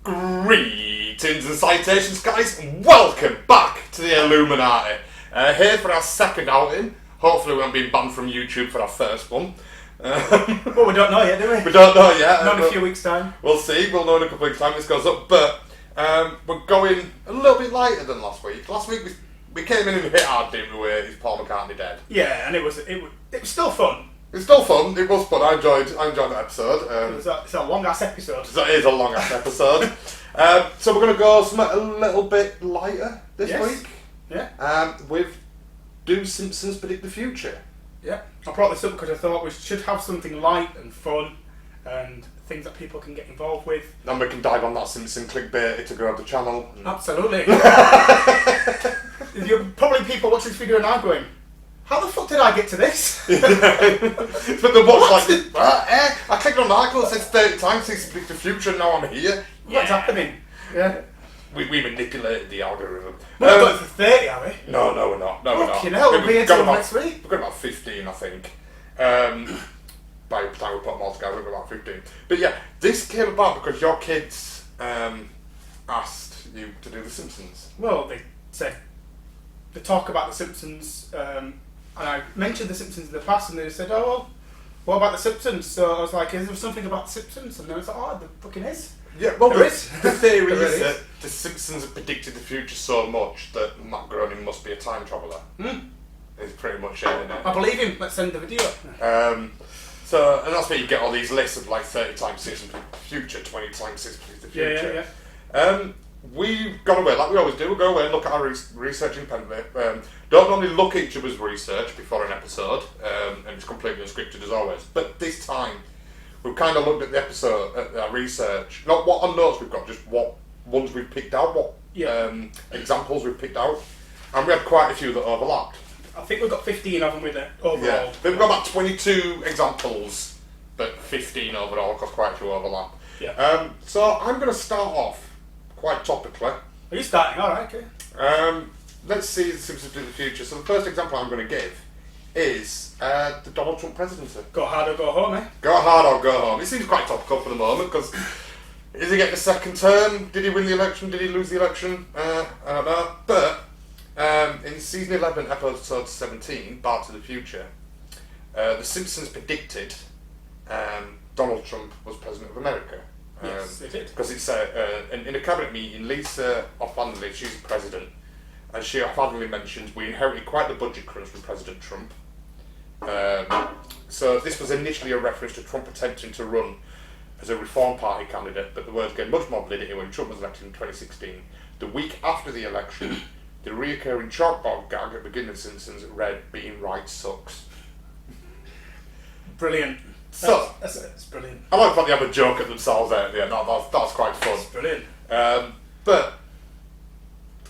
Greetings and salutations, guys, and welcome back to the ALEuminati. Here for our second outing. Hopefully we won't be banned from YouTube for our first one. Well, we don't know yet, do we? We don't know yet. Not in a few weeks' time. We'll see. We'll know in a couple of weeks' time this goes up. But we're going a little bit lighter than last week. Last week we came in and hit hard, didn't we, with Paul McCartney dead. Yeah, and it was still fun. It was still fun. It was fun. I enjoyed that episode. It's a long-ass episode. It is a long-ass episode. So we're going to go something a little bit lighter this week. Yeah. With Do Simpsons Predict the Future? Yeah. I brought this up because I thought we should have something light and fun and things that people can get involved with. Then we can dive on that Simpson clickbait to grow the channel. Absolutely. You're probably people watching this video and are going, how the fuck did I get to this? But the watch like, I clicked on an article that says 30 times since Predict the Future and now I'm here. What's happening? Yeah. We manipulated the algorithm. We're not going for 30, are we? No, we're not. No, we're not. Fucking hell, we'll be here till next week. We've got about 15, I think. By the time we put them all together, we've got about 15. But yeah, this came about because your kids asked you to do The Simpsons. Well, they talk about The Simpsons, and I mentioned The Simpsons in the past, and they said, oh, well, what about The Simpsons? So I was like, is there something about The Simpsons? And they was like, oh, there fucking is. Yeah, well, there is. The theory is that The Simpsons have predicted the future so much that Matt Groening must be a time traveller. Is pretty much it, isn't it? I believe him. Let's send the video. So, and that's where you get all these lists of like 30 times Simpsons predict the future, 20 times Simpsons predict the future. Yeah. We've gone away, like we always do, we'll go away and look at our research independently. Don't normally look at each other's research before an episode, and it's completely unscripted as always. But this time, we've kind of looked at the episode, at our research, not what on notes we've got, just what ones we've picked out, what examples we've picked out, and we had quite a few that overlapped. I think we've got 15 of them with it overall. Yeah, we've got about 22 examples, but 15 overall, because quite a few overlap. Yeah. So I'm going to start off quite topically. Are you starting? Alright, okay. Let's see The Simpsons Predict the Future. So the first example I'm going to give is the Donald Trump presidency. Go hard or go home, eh? Go hard or go home. It seems quite topical for the moment, because is he getting a second term? Did he win the election? Did he lose the election? I don't know. But in season 11, episode 17, Back to the Future, The Simpsons predicted Donald Trump was president of America. Yes, it did. Because it's in a cabinet meeting, Lisa offhandedly, she's the president, and she offhandedly mentions we inherited quite the budget crunch from President Trump. So this was initially a reference to Trump attempting to run as a Reform Party candidate, but the words gained much more validity when Trump was elected in 2016. The week after the election, the reoccurring chalkboard gag at the beginning of The Simpsons read, "Being right sucks." Brilliant. So That's brilliant. I like that they have a joke at themselves there at the end. That's quite fun. That's brilliant. But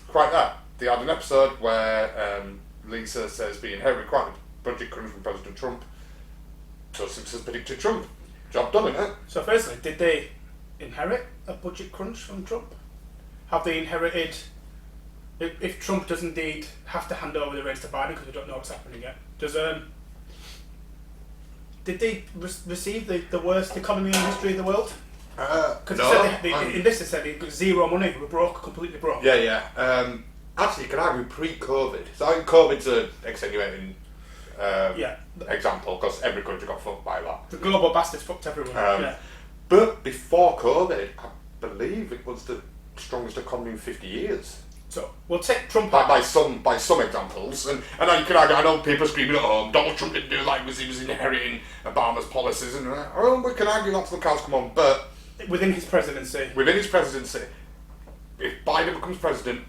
quite that. They had an episode where Lisa says we inherited quite a budget crunch from President Trump. So Simpsons predicted Trump. Job done, isn't it? So firstly, did they inherit a budget crunch from Trump? Have they inherited, if Trump does indeed have to hand over the reins to Biden because we don't know what's happening yet, did they receive the worst economy in the history of the world? Because no. in this they said they got zero money, we were broke, completely broke. Yeah. Actually, you can argue pre-COVID. So I think COVID's an extenuating example, because every country got fucked by that. The global bastards fucked everyone. But before COVID, I believe it was the strongest economy in 50 years. So we'll take Trump by some examples, and you can argue, I know people screaming at home, Donald Trump didn't do it like he was inheriting Obama's policies, and we can argue that till the cows come on, but within his presidency, if Biden becomes president,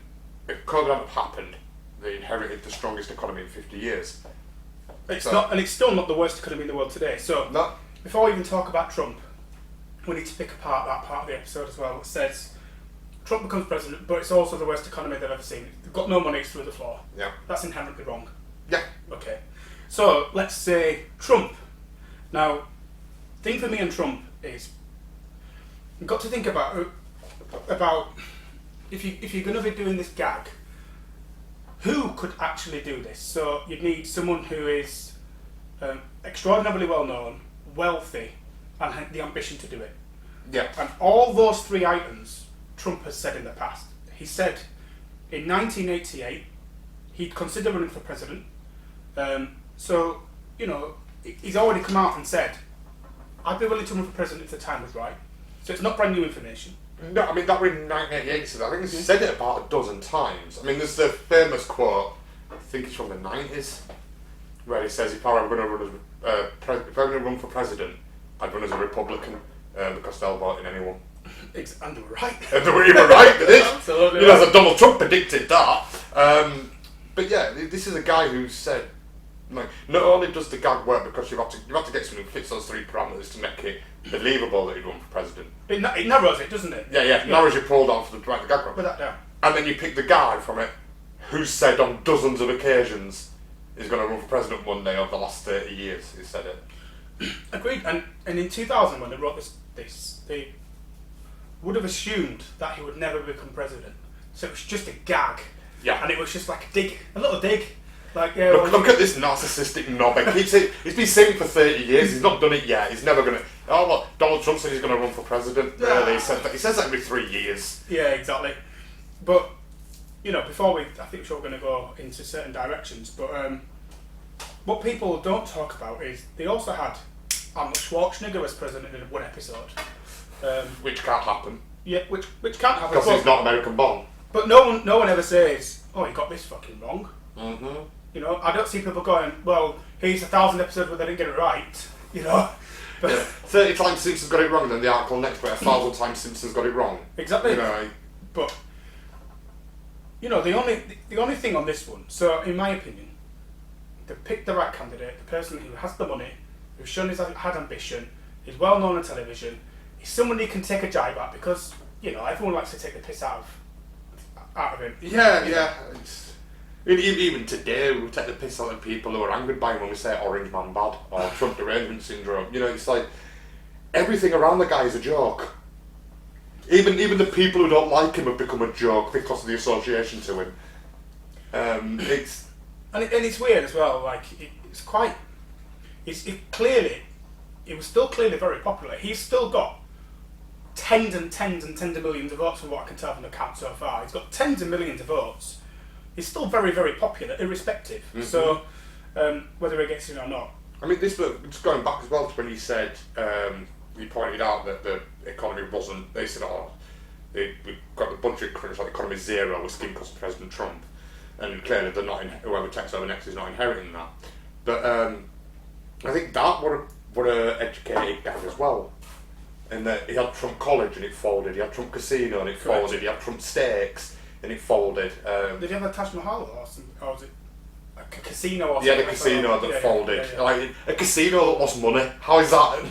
if COVID hadn't happened, they inherited the strongest economy in 50 years. It's still not the worst economy in the world today. So before we even talk about Trump, we need to pick apart that part of the episode as well. It says Trump becomes president, but it's also the worst economy they've ever seen. They've got no money, it's through the floor. Yeah. That's inherently wrong. Yeah. Okay. So let's say Trump. Now, the thing for me and Trump is you've got to think about if you're going to be doing this gag, who could actually do this? So you'd need someone who is extraordinarily well known, wealthy, and had the ambition to do it. Yeah. And all those three items Trump has said in the past. He said in 1988 he'd consider running for president. So, you know, he's already come out and said, I'd be willing to run for president if the time was right. So it's not brand new information. No, I mean, that was in 1988, so I think he's said it about a dozen times. I mean, there's the famous quote, I think it's from the 90s, where he says, if I were going to run for president, I'd run as a Republican, because they'll vote in anyone. And they were right. And they were right, they did. Absolutely. You know, so Donald Trump predicted that. But yeah, this is a guy who said, like, not only does the gag work because you have to get someone who fits those three parameters to make it believable that he'd run for president. It narrows it, doesn't it? Yeah. Narrows your pull down for the gag run. Put that down. And then you pick the guy from it who's said on dozens of occasions he's going to run for president one day over the last 30 years. He said it. Agreed. And in 2000, when they wrote this, they would have assumed that he would never become president. So it was just a gag. Yeah. And it was just like a little dig. Like, yeah, look at this narcissistic knob. He's been saying it for 30 years. He's not done it yet. He's never going to. Oh, look, Donald Trump said he's going to run for president. Yeah. Really, he says that every 3 years. Yeah, exactly. But, you know, before I think we're going to go into certain directions. But what people don't talk about is they also had Arnold Schwarzenegger as president in one episode. Which can't happen. Yeah, which can't happen. Because he's not American born. But no one ever says, oh, he got this fucking wrong. Mm-hmm. You know, I don't see people going, well, here's 1,000 episodes where they didn't get it right, you know. But 30 times Simpsons got it wrong, and then the article next where 1,000 times Simpsons got it wrong. Exactly. You know, but, you know, the only thing on this one, so in my opinion, they picked the right candidate, the person who has the money, who's shown he's had ambition, is well known on television, is someone he can take a jibe at, because, you know, everyone likes to take the piss out of him. Yeah. Even today, we take the piss out of people who are angered by him when we say Orange Man Bad or Trump derangement syndrome. You know, it's like everything around the guy is a joke. Even the people who don't like him have become a joke because of the association to him. It's weird as well. Like it was still clearly very popular. He's still got tens and tens and tens of millions of votes from what I can tell from the count so far. He's got tens of millions of votes. He's still very, very popular, irrespective. Mm-hmm. So, whether he gets in or not. I mean, this book, just going back as well to when he said, he pointed out that the economy wasn't, they said, we've got the budget crunch, like the economy's zero, with skin cost of President Trump. And clearly, they're not whoever takes over next is not inheriting that. But I think that would have educated Gav as well. And that he had Trump College and it folded, he had Trump Casino and it folded, he had Trump Stakes and it folded. Did he have a Taj Mahal or was it a casino or something? Yeah, the casino that folded. Yeah. Like, a casino that lost money. How is that?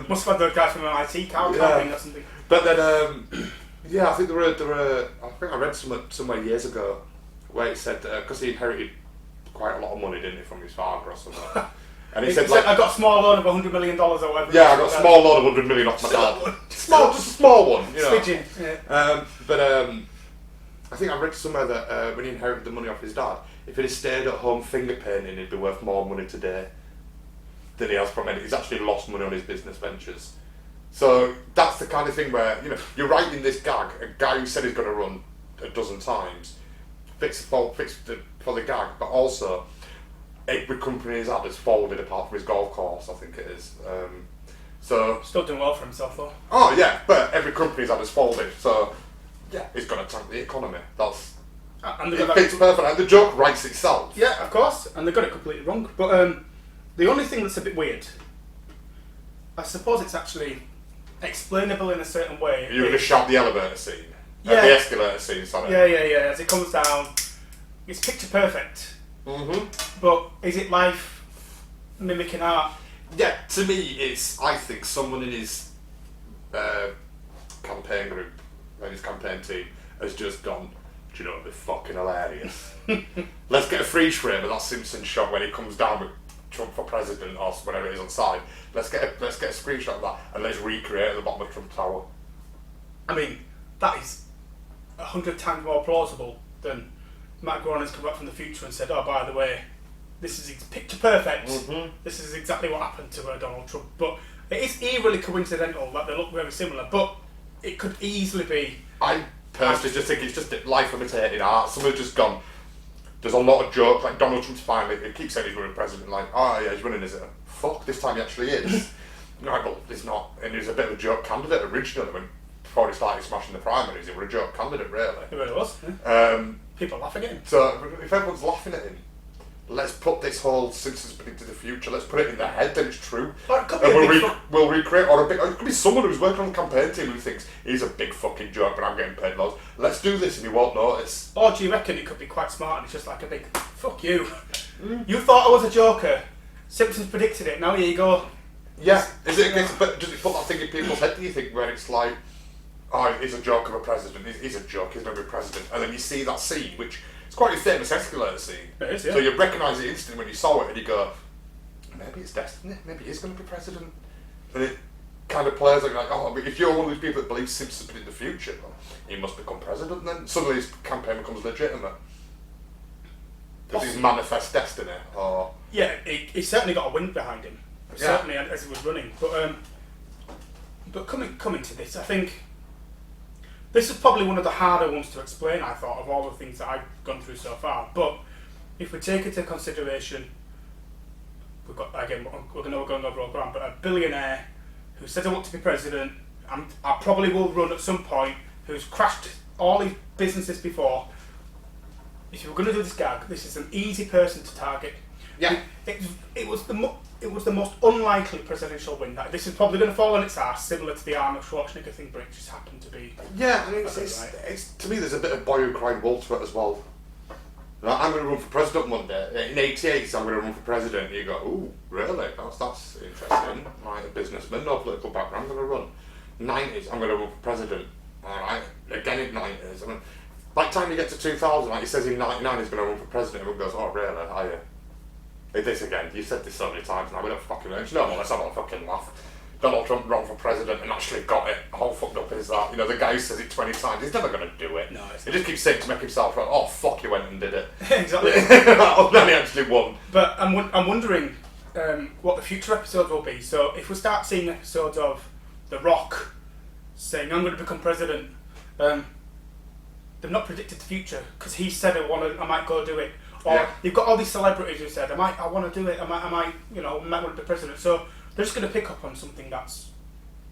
Must have had those guys from an IT campaign or something. But then, I think there were. I think I read somewhere years ago where it said because he inherited quite a lot of money, didn't he, from his father or something. And he said, like, I got a small loan of $100 million or whatever. Yeah, I got a small loan of $100 million off my dad. Just a small one, you know. Smidgen, yeah. But I think I read somewhere that when he inherited the money off his dad, if he'd have stayed at home finger painting, he'd be worth more money today than he has from any. He's actually lost money on his business ventures. So that's the kind of thing where, you know, you're writing this gag, a guy who said he's going to run a dozen times, fix for the gag, but also every company he's had has folded apart from his golf course, I think it is. So still doing well for himself though. Oh yeah, but every company he's had has folded, so yeah, he's going to tank the economy. It fits perfect, and the joke writes itself. Yeah, of course, and they got it completely wrong. But the only thing that's a bit weird, I suppose it's actually explainable in a certain way. You're going to shout the elevator scene? Yeah. The escalator scene, sorry. Yeah. As it comes down, it's picture perfect. Mm-hmm. But is it life mimicking art? Yeah, to me, I think someone in his campaign group, and his campaign team, has just gone, do you know what would be fucking hilarious? Let's get a freeze frame of that Simpsons shot when he comes down with Trump for president or whatever it is on side. Let's get a screenshot of that and let's recreate at the bottom of Trump Tower. I mean, that is 100 times more plausible than Matt Groening's come back from the future and said, oh, by the way, this is picture perfect. Mm-hmm. This is exactly what happened to Donald Trump. But it is eerily coincidental that they look very similar. But it could easily be. I personally just think it's just life imitating art. Someone's just gone. There's a lot of jokes, like Donald Trump's finally, he keeps saying he's running president, like, oh yeah, he's running, is it? Fuck, this time he actually is. No, well, he's not. And he was a bit of a joke candidate originally, before he started smashing the primaries, he was a joke candidate, really. He really was. People laughing at him. So, if everyone's laughing at him, let's put this whole Simpsons predicted the future, let's put it in their head that it's true. Or it could be we'll recreate, or it could be someone who's working on the campaign team who thinks, he's a big fucking joke, but I'm getting paid loads. Let's do this and you won't notice. Or do you reckon it could be quite smart and it's just like a big, fuck you. You thought I was a joker. Simpsons predicted it, now here you go. Yeah, is it? But does it put that thing in people's head, do you think, where it's like, oh, he's a joke of a president, he's a joke, he's not a president, and then you see that scene, which it's quite a famous escalator scene. It is, yeah. So you recognise it instantly when you saw it, and you go, maybe it's destiny, maybe he's going to be president. And it kind of plays like, oh, if you're one of these people that believes Simpsons predict the future, well, he must become president, and then suddenly his campaign becomes legitimate. Does he manifest destiny, or...? Yeah, he certainly got a wind behind him. Yeah. Certainly as he was running. But coming to this, I think this is probably one of the harder ones to explain, I thought, of all the things that I've gone through so far. But if we take into consideration, we've got, again, we're going over all ground, but a billionaire who says I want to be president, I probably will run at some point, who's crashed all his businesses before. If you were going to do this gag, this is an easy person to target. Yeah. It was the most unlikely presidential win. This is probably going to fall on its ass, similar to the Arnold Schwarzenegger thing, but it just happened to be. Yeah, I mean, it's to me, there's a bit of boy who cried wolf to it as well. I'm going to run for president one day. In '88, I'm going to run for president. And you go, ooh, really? That's interesting. Right, a businessman, no political background, I'm going to run. '90s, I'm going to run for president. All right, again in '90s. I mean, by the time you get to 2000, like he says in '99 he's going to run for president, everyone goes, oh, really? Are you? This again, you said this so many times now, we don't fucking know. No, well, let's have a fucking laugh. Donald Trump ran for president and actually got it. How fucked up is that? You know, the guy who says it 20 times, he's never going to do it. No, he just keeps saying to make himself, oh fuck, he went and did it. Exactly. Then he actually won. But I'm wondering what the future episodes will be. So if we start seeing episodes of The Rock saying, I'm going to become president, they've not predicted the future because he said I might go do it. Or you've got all these celebrities who said, I want to do it, I might want to be president. So they're just going to pick up on something that's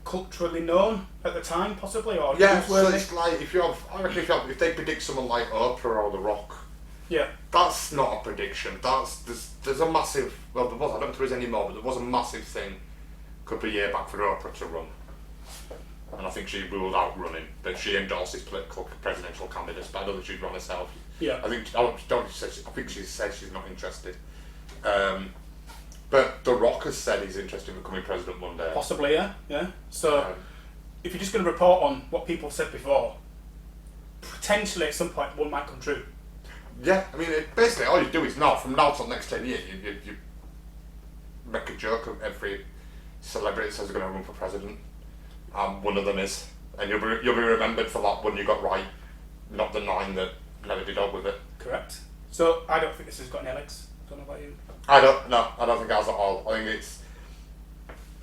culturally known at the time, possibly, or so it's like if they predict someone like Oprah or The Rock, that's not a prediction. There's a massive. Well, there was. I don't know if there is anymore, but there was a massive thing a couple of years back for Oprah to run, and I think she ruled out running. But she endorses political presidential candidates, but I don't think she'd run herself. Yeah. I think she said she's not interested. But The Rock has said he's interested in becoming president one day. Possibly, yeah. So, if you're just going to report on what people said before, potentially at some point one might come true. Yeah, I mean, basically all you do is from now till the next 10 years, you make a joke of every celebrity that says they're going to run for president. One of them is. And you'll be remembered for that one you got right, not the 9 that never did up with it. Correct. So, I don't think this has got any legs. Don't know about you. I don't think it has at all. I think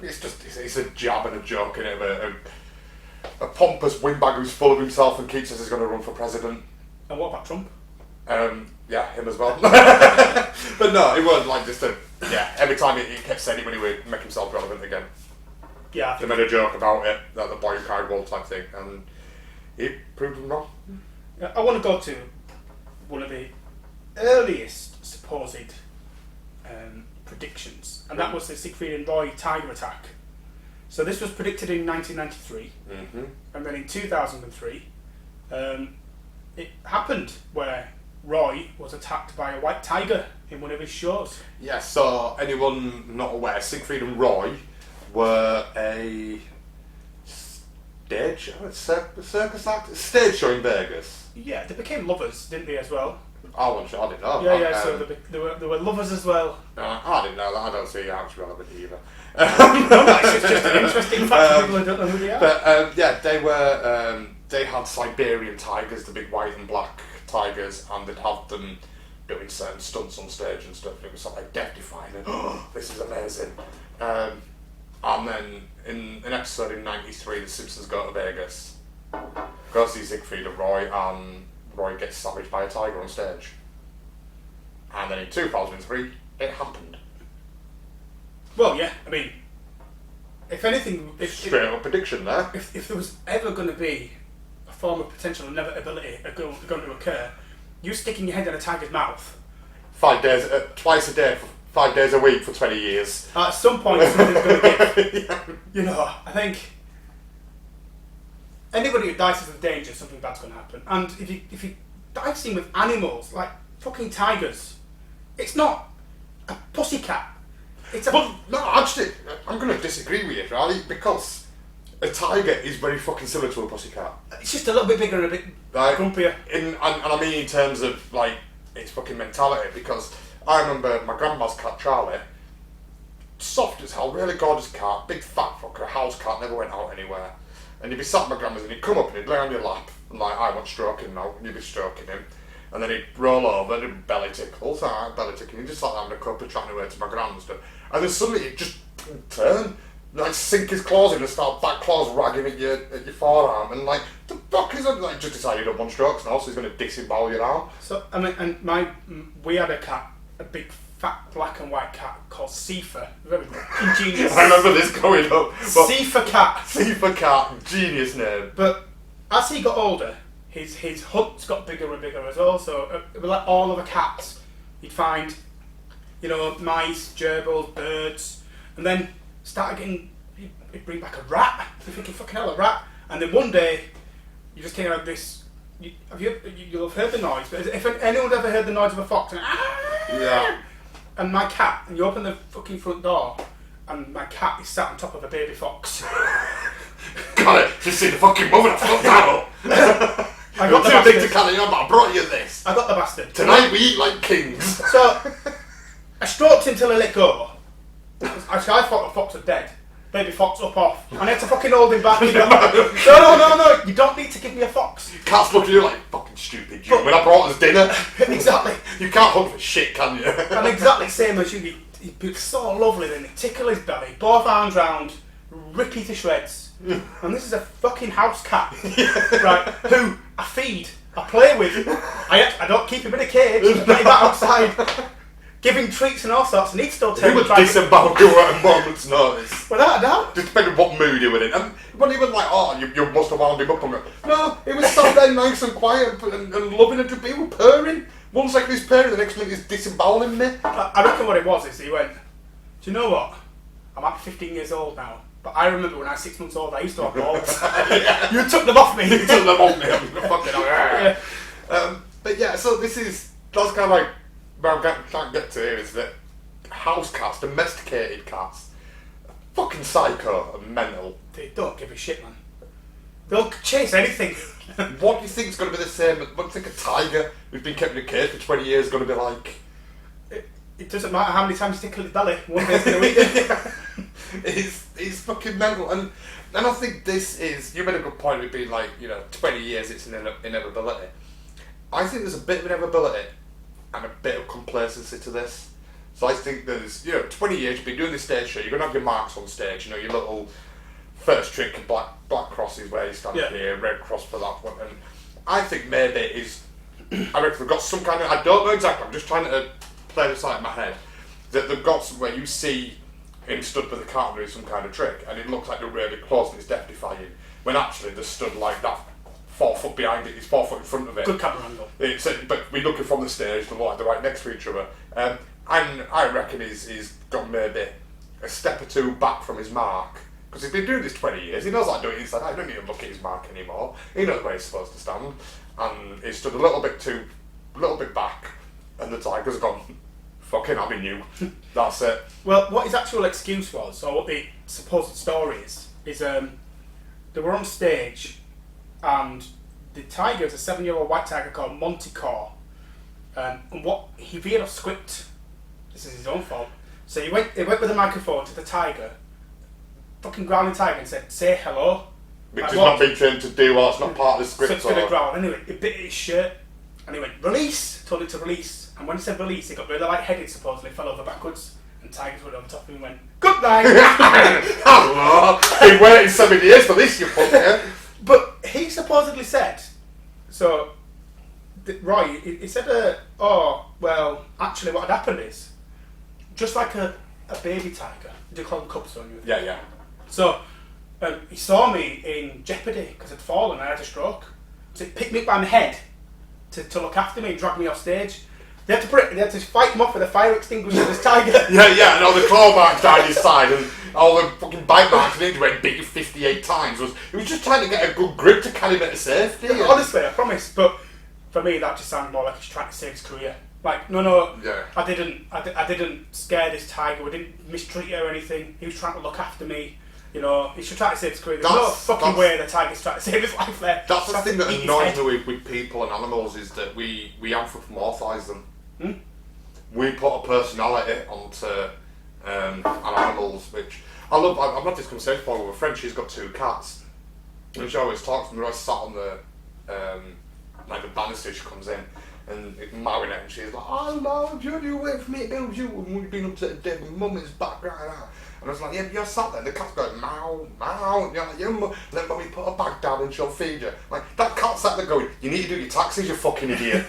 it's a jab and a joke in it, a pompous windbag who's full of himself and keeps says he's going to run for president. And what about Trump? Yeah, him as well. But no, it wasn't like just every time he kept saying it when he would make himself relevant again. Yeah. They made a joke about it, that the boy who cried wolf type thing, and he proved them wrong. Yeah, I want to go to one of the earliest supposed predictions, and that was the Siegfried and Roy tiger attack. So this was predicted in 1993, and then in 2003 it happened where Roy was attacked by a white tiger in one of his shows. Yeah, so anyone not aware, Siegfried and Roy were a circus act, stage show in Vegas. Yeah, they became lovers, didn't they, as well? I wasn't sure, I didn't know. Yeah, so they were lovers as well. I didn't know that, I don't see how it's relevant either. No, it's just an interesting fact for people who don't know who they are. But they had Siberian tigers, the big white and black tigers, and they'd have them doing certain stunts on stage and stuff. It was sort of like death-defying, and this is amazing. And then in an episode in '93, The Simpsons go to Vegas, go see Siegfried and Roy, and Roy gets savaged by a tiger on stage. And then in 2003, it happened. Well, yeah, I mean, if anything... Straight up prediction there. If there was ever going to be a form of potential inevitability going to occur, you sticking your head in a tiger's mouth... 5 days, twice a day, for 5 days a week for 20 years. At some point, something's going to give. Yeah. You know, I think... Anybody who dices with danger, something bad's going to happen. And if you're dicing with animals, like fucking tigers, it's not a pussycat. It's a... Well, no, actually, I'm going to disagree with you, right? Because a tiger is very fucking similar to a pussycat. It's just a little bit bigger and a bit grumpier. And I mean in terms of, like, its fucking mentality, because I remember my grandma's cat, Charlie, soft as hell, really gorgeous cat, big fat fucker, house cat, never went out anywhere. And you'd be sat at my grandma's and he'd come up and he'd lay on your lap, and like, I want stroking now, and you'd be stroking him. And then he'd roll over and he'd belly tickle, so I belly tickle, and he'd just like having a cup and chatting away to my gran and stuff. And then suddenly he'd just turn, like sink his claws in and start back claws ragging at your forearm, and like, the fuck is that? Like, just decided he don't want strokes now, so he's going to disembowel your arm. So, I mean, we had a cat, a big fat black and white cat called Siegfried. Very ingenious. I remember this going up. Siegfried cat. Siegfried cat, genius name. But as he got older, his hunts got bigger and bigger as well. So, like all of the cats, he'd find, you know, mice, gerbils, birds, and then started getting. He'd bring back a rat. You're thinking, fucking hell, a rat. And then one day, you just hear like this. You'll have heard the noise, but if anyone's ever heard the noise of a fox, yeah. And my cat, and you open the fucking front door, and my cat is sat on top of a baby fox. Got it. Just see the fucking woman at front door. I got the too big to bastard. carry on, but I brought you this. I got the bastard. Tonight we eat like kings. So I stroked him till I let go. Actually, I thought the fox was dead. Baby fox up off, and I had to fucking hold him back. No, you don't need to give me a fox. Cats look at you like, fucking stupid you, when I brought us dinner. Exactly. You can't hunt for shit, can you? And exactly same as you. He'd be so lovely, then he'd tickle his belly, both arms round, rip you to shreds. And this is a fucking house cat, right, who I feed, I play with. I don't keep him in a cage, I get him back outside. Give him treats and all sorts, and he'd still He take would disembowel you at a moment's notice. Without a doubt. Just depending on what mood he was in. And when he was like, oh, you must have wound him up, and go, no, he was sat there nice and quiet and loving and he was purring. 1 second he's purring, the next minute he's disemboweling me. I reckon what it was is he went, do you know what? I'm at 15 years old now, but I remember when I was 6 months old, I used to have balls. You took them off me. You took them off me. I'm fucking yeah. But yeah, so that's kind of like, what I'm trying to get to here is that house cats, domesticated cats, fucking psycho and mental. They don't give a shit, man. They'll chase anything. What do you think is going to be the same? What do you think a tiger who's been kept in a cage for 20 years is going to be like? It doesn't matter how many times you tickle his belly, one day's going to eat it. He's fucking mental. And I think this is, you made a good point with being like, 20 years it's an inevitability. I think there's a bit of inevitability and a bit of complacency to this. So I think there's, 20 years you've been doing this stage show, you're going to have your marks on stage, your little first trick, black crosses where you stand here, red cross for that one. And I think maybe I reckon they've got some kind of, I don't know exactly, I'm just trying to play this out in my head, that they've got somewhere you see him stood with the cat doing some kind of trick, and it looks like they're really close and it's death defying, when actually they're stood like that, 4 foot behind it, he's 4 foot in front of it. Good camera angle. But we're looking from the stage, they're right next to each other. And I reckon he's got maybe a step or two back from his mark. Because he's been doing this 20 years, he knows how to do it inside. I don't need to look at his mark anymore. He knows where he's supposed to stand. And he stood a little bit back, and the tiger's gone, fucking having you. That's it. Well, what his actual excuse was, or what the supposed story is they were on stage, and the tiger is a 7-year-old white tiger called Montecore. And what he veered off script. This is his own fault. So he went with a microphone to the tiger, fucking growling tiger, and said, "Say hello." Which has not been trained to do, or it's not part of the script. So it's gonna growl. Anyway, he bit his shirt, and he went, "Release!" Told it to release. And when he said release, he got really light-headed, supposedly, fell over backwards, And tigers went on top of him and went, good night. Hello. Been waiting 7 years for this, you fucker. But he supposedly said, so, Roy, he said, oh, well, actually what had happened is, just like a baby tiger, do you call them cubs, don't you? Yeah. So, he saw me in jeopardy because I'd fallen and I had a stroke. So he picked me up by my head to look after me and drag me off stage. They had to fight him off with a fire extinguisher, this tiger. Yeah, and all the claw marks down his side and all the fucking bite marks and injury and beat you 58 times. He was just trying to get a good grip to carry him into safety. Yeah, honestly, I promise. But for me, that just sounded more like he's trying to save his career. Like, no, yeah. I didn't scare this tiger. We didn't mistreat her or anything. He was trying to look after me. You know, he should try to save his career. There's no fucking way the tiger's trying to save his life there. That's the thing that annoys me with people and animals is that we anthropomorphise them. We put a personality onto animals, which I love. I've had this conversation before with a friend. She's got 2 cats, and she always talks to them. They're always sat on the like the banister. She comes in and Marinette, and she's like, "Oh Lord, you wait for me to go with you." And we've been up to the day, my mum is back right now. And I was like, yeah, you're sat there, and the cat's going, meow, meow. And you're like, let mommy put her back down and she'll feed you. Like, that cat's sat there going, you need to do your taxes, you fucking idiot.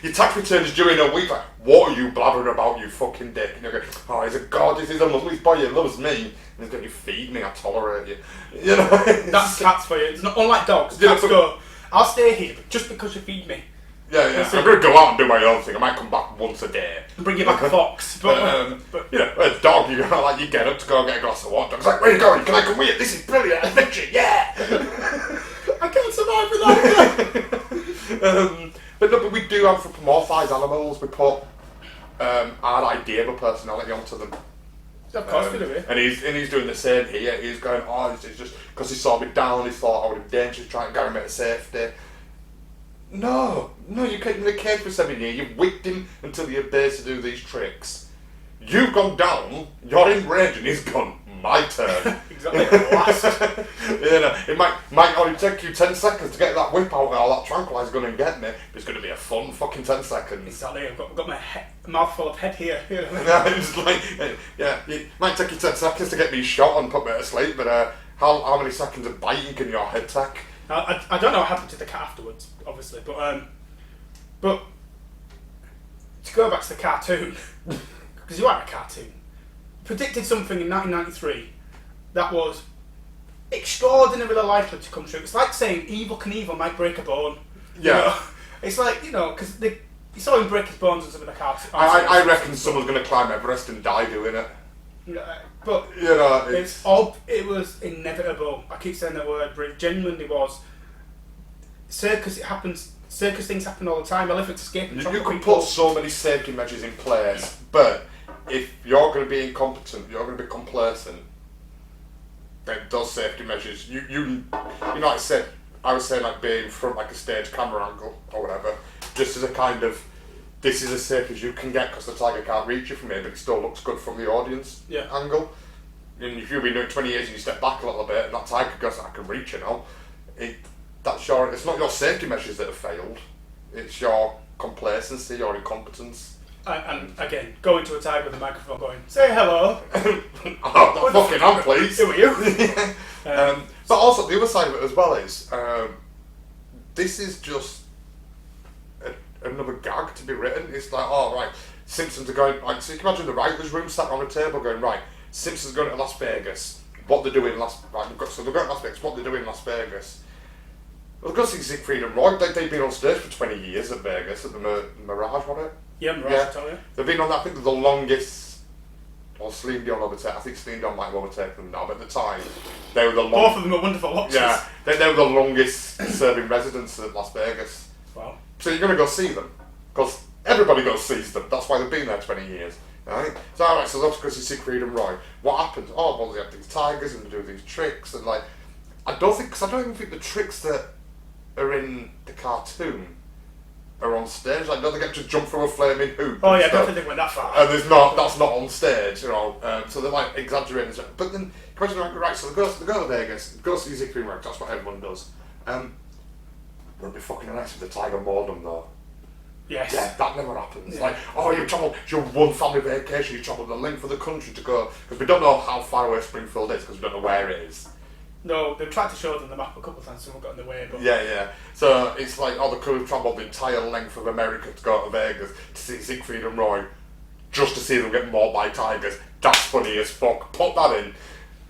Your tax return is due in a week. Like, what are you blabbering about, you fucking dick? And you're going, oh, he's a gorgeous, he's a lovely boy, he loves me. And he's going, you feed me, I tolerate you. You know? That's cats for you. It's not unlike dogs. Cats go, I'll stay here just because you feed me. Yeah. I'm going to go out and do my own thing. I might come back once a day. Bring you back a fox. But you know, a dog, you know, like you get up to go and get a glass of water. Dog's like, where are you going? Can I come with you? This is brilliant. Adventure, yeah. I can't survive without you. But we do anthropomorphise animals. We put our idea of a personality onto them. Of course we do, yeah. And he's doing the same here. He's going, oh, it's just because he saw me down, he thought I would have dangerous, trying to get him into safety. No, you kept him in a cage for 7 years. You've whipped him until you're base to do these tricks. You've gone down, you're in range, and he's gone, my turn. Exactly, last. You know, it might only take you 10 seconds to get that whip out and all that tranquilizer gun and get me, but it's going to be a fun fucking 10 seconds. Exactly, I've got my mouthful of head here. You know? It's like, it might take you 10 seconds to get me shot and put me to sleep, but how many seconds of biting can your head take? I don't know what happened to the cat afterwards, obviously, but to go back to the cartoon, because you are a cartoon, predicted something in 1993 that was extraordinarily likely to come true. It's like saying Evel Knievel might break a bone. Yeah. You know? It's like, you know, because you saw him break his bones and some of the cartoons. I reckon someone's going to climb Everest and die doing it. But you know, it was inevitable. I keep saying that word, but it genuinely was. Circus things happen all the time. Elephants escape. You can put so many safety measures in place, but if you're going to be incompetent, you're going to be complacent, then those safety measures, you know, I was saying like being in front like a stage camera angle or whatever, just as a kind of, this is as safe as you can get because the tiger can't reach you from here, but it still looks good from the audience angle. And if you've been doing 20 years and you step back a little bit and that tiger goes, I can reach you now, it's not your safety measures that have failed, it's your complacency, your incompetence. And again, going to a tiger with a microphone going, say hello. Oh, that fucking on, please. Who are you? But also, the other side of it as well is, this is just another gag to be written. It's like, oh, right, Simpsons are going, like, so you can imagine the writer's room sat on a table going, right, Simpsons are going to Las Vegas. What they're doing in Las Vegas. So they're going to Las Vegas, what they're doing in Las Vegas. Well, I've got to see Siegfried and Roy. They've been on stage for 20 years at Vegas, at the Mirage, wasn't it? Yeah, Mirage Hotel, They've been on that, I think, the longest, or Celine Dion overtake. I think Celine Dion might have overtaken them now, but at the time, they were the longest. Both of them are wonderful watches. Yeah, they were the longest serving residents at Las Vegas. Wow. So you're going to go see them, because everybody goes sees them. That's why they've been there 20 years. Right? So, alright, so let's go see Siegfried and Roy. What happens? Oh, well, they have these tigers and they do these tricks, and like, I don't even think the tricks that are in the cartoon are on stage. Like, no, they get to jump through a flaming hoop. Oh yeah, I don't think they went that far. And that's not on stage, you know. So they're like exaggerating. But then, question like, right, so they go to Vegas, go see Siegfried and Roy. That's what everyone does. Would it be fucking nice if the tiger mauled them though? Yes. Yeah, that never happens. Yeah. Like, oh, you travel, your one family vacation, you travel the length of the country to go, because we don't know how far away Springfield is, because we don't know where it is. No, they've tried to show them the map a couple of times, someone got in the way, but... Yeah. So it's like, oh, the crew have travelled the entire length of America to go to Vegas to see Siegfried and Roy, just to see them get mauled by tigers. That's funny as fuck. Put that in.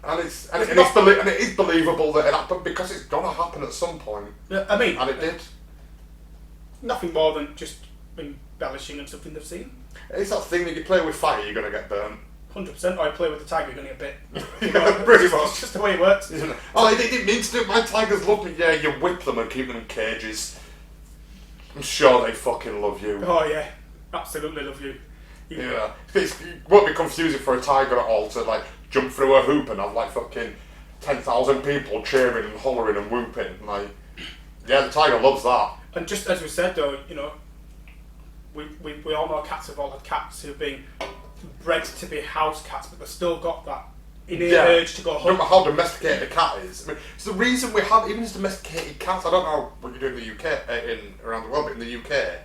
And it is believable that it happened, because it's gonna happen at some point. Yeah, I mean... And it did. Nothing more than just embellishing on something they've seen. It's that thing that you play with fire, you're gonna get burnt. 100%. I play with the tiger, you're gonna get bit. Yeah, pretty much. It's just the way it works. Oh, they didn't mean to do it. My tigers love me. Yeah, you whip them and keep them in cages. I'm sure they fucking love you. Oh yeah, absolutely love you. Yeah, it won't be confusing for a tiger at all to like jump through a hoop and have like fucking 10,000 people cheering and hollering and whooping. Like, yeah, the tiger loves that. And just as we said though, you know, we all know cats have all had cats who've been bred to be house cats, but they've still got that innate urge to go home. No matter how domesticated a cat is. I mean, it's the reason we have even as domesticated cats. I don't know what you do in the UK, around the world, but in the UK,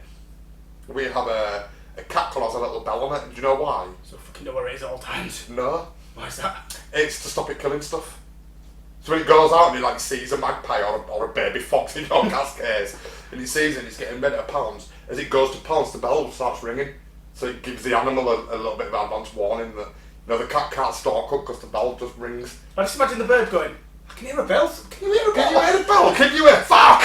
we have a cat called has a little bell on it. Do you know why? So fucking know where it is at all times. No. Why is that? It's to stop it killing stuff. So when it goes out and it like sees a magpie or a baby fox in your cat's case, and it sees it and it's getting ready to pounce, as it goes to pounce, the bell starts ringing. So it gives the animal a little bit of advance warning that, you know, the cat can't stalk up because the bell just rings. I just imagine the bird going, I can hear a bell. Can you hear a bell? Can you hear a bell? Can you hear? Fuck!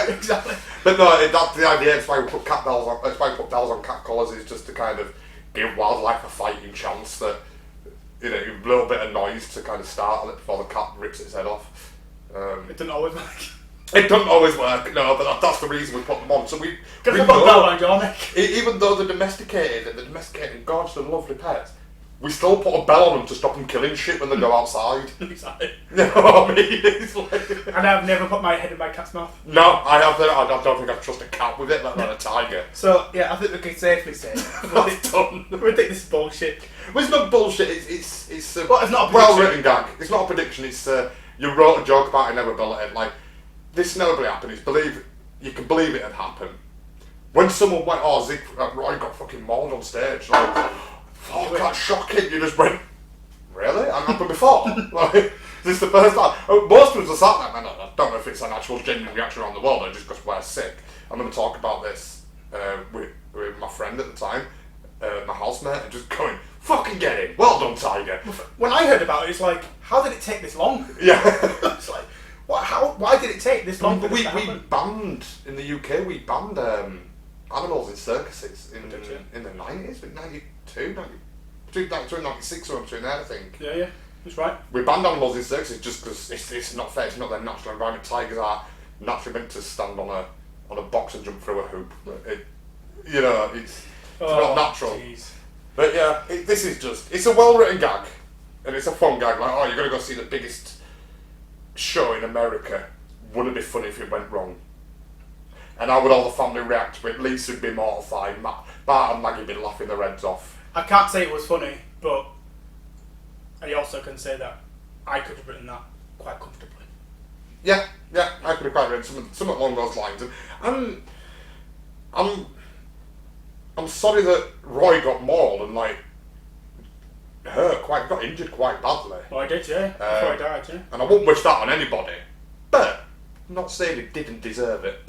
Exactly. But no, that's the idea. That's why we put cat bells on. That's why we put bells on cat collars, is just to kind of give wildlife a fighting chance that, you know, a little bit of noise to kind of startle it before the cat rips its head off. It doesn't always work. It doesn't always work, no, but that's the reason we put them on. So we put a bell around your neck. Even though they're domesticated and gorgeous and lovely pets, we still put a bell on them to stop them killing shit when they go outside. Exactly. You know what I mean? It's like... And I've never put my head in my cat's mouth. No, I have. I don't think I'd trust a cat with it, let alone a tiger. So yeah, I think we can safely say that's done. We think this is bullshit. Well, it's not bullshit. It's well, it's not a well-written gag. It's not a prediction. It's you wrote a joke about inevitability. Like, this inevitably happened. You can believe it had happened. When someone went, oh, Roy got fucking mauled on stage, like, fuck, that's shocking. You just went, really? That happened before? Like, this is the first time. Most of us are sat there, man, I don't know if it's an actual genuine reaction around the world or just because we're sick. I'm going to talk about this with my friend at the time, my housemate, and just going, fucking get in. Well done, Tiger. When I heard about it, it's like, how did it take this long? Yeah. It's like, why did it take this long? We banned, in the UK, we banned animals in circuses in the 90s, but 92, between 96 or between there, I think. Yeah, that's right. We banned animals in circuses just because it's not fair, it's not their natural environment. Tigers are naturally meant to stand on a box and jump through a hoop. It's not natural. Geez. But yeah, it's a well-written gag, and it's a fun gag, like, oh, you're going to go see the biggest show in America. Wouldn't it be funny if it went wrong? And how would all the family react? But Lisa would be mortified, Bart and Maggie would be laughing their heads off. I can't say it was funny, but I also can say that I could have written that quite comfortably. Yeah, I could have quite written something along those lines. And I'm sorry that Roy got mauled and like got injured quite badly. Well, I did, yeah. Before I died, yeah. And I wouldn't wish that on anybody. But I'm not saying he didn't deserve it.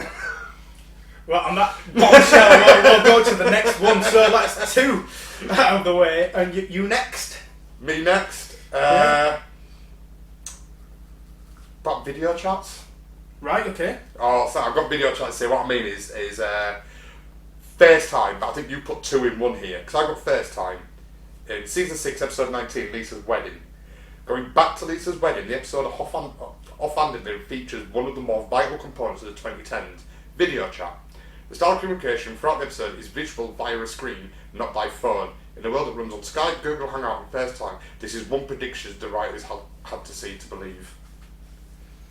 Well, on that bombshell, we'll go to the next one. So that's 2 out of the way, and you next. Me next. Yeah. About video chats. Right. Okay. Oh, so I've got video chats here. What I mean is FaceTime, but I think you put 2 in 1 here because I got FaceTime in season 6, episode 19, Lisa's wedding. Going back to Lisa's wedding, the episode offhandedly features one of the more vital components of the 2010s, video chat. The style of communication throughout the episode is visual via a screen, not by phone. In a world that runs on Skype, Google Hangout and FaceTime, this is one prediction the writers had to see to believe.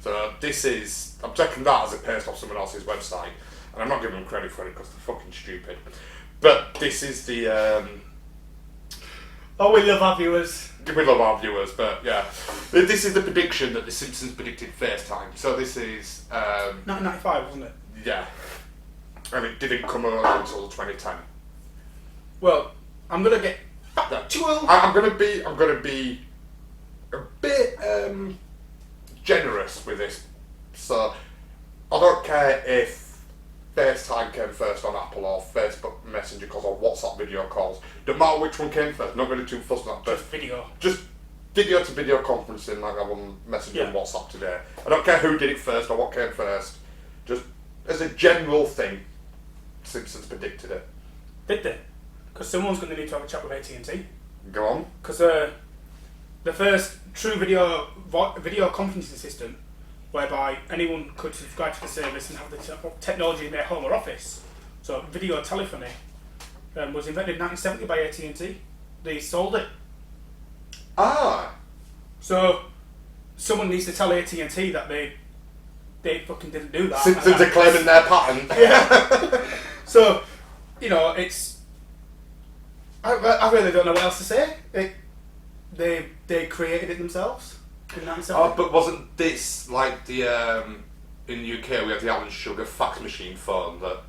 So I'm checking that as a paste off someone else's website, and I'm not giving them credit for it because they're fucking stupid. But this is the... Oh, we love our viewers. We love our viewers, but yeah. This is the prediction that the Simpsons predicted FaceTime. So this is... 1995, wasn't it? Yeah. and it didn't come around until 2010. Well, I'm gonna get factual. I'm gonna be a bit generous with this. So I don't care if FaceTime came first on Apple or Facebook Messenger calls or WhatsApp video calls. Don't matter which one came first. Not really too fussed on that. Just video. Just video to video conferencing like I'm on Messenger and WhatsApp today. I don't care who did it first or what came first. Just as a general thing, Simpsons predicted it. Did they? Because someone's going to need to have a chat with AT&T. Go on. Because the first true video conferencing system, whereby anyone could subscribe to the service and have the technology in their home or office, so video telephony, was invented in 1970 by AT&T. They sold it. Ah. So someone needs to tell AT&T that they fucking didn't do that. Simpsons are claiming their patent. Yeah. So, it's. I really don't know what else to say. They created it themselves in 1970. Oh, but wasn't this like the in the UK we had the Alan Sugar fax machine phone that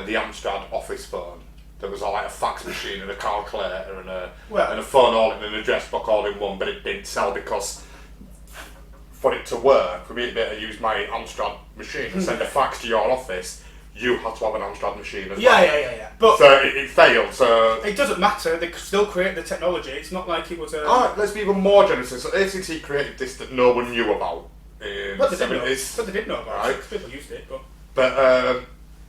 the Amstrad office phone. There was like a fax machine and a calculator and a phone all in an address book all in one, but it didn't sell because for it to work, for me to be able to use my Amstrad machine and send a fax to your office, you had to have an Amstrad machine as well. Yeah. But so it failed. So it doesn't matter. They still created the technology. It's not like it was a. Alright, let's be even more generous. So AT&T created this that no one knew about in the 70s. But they did know about it. People used it, but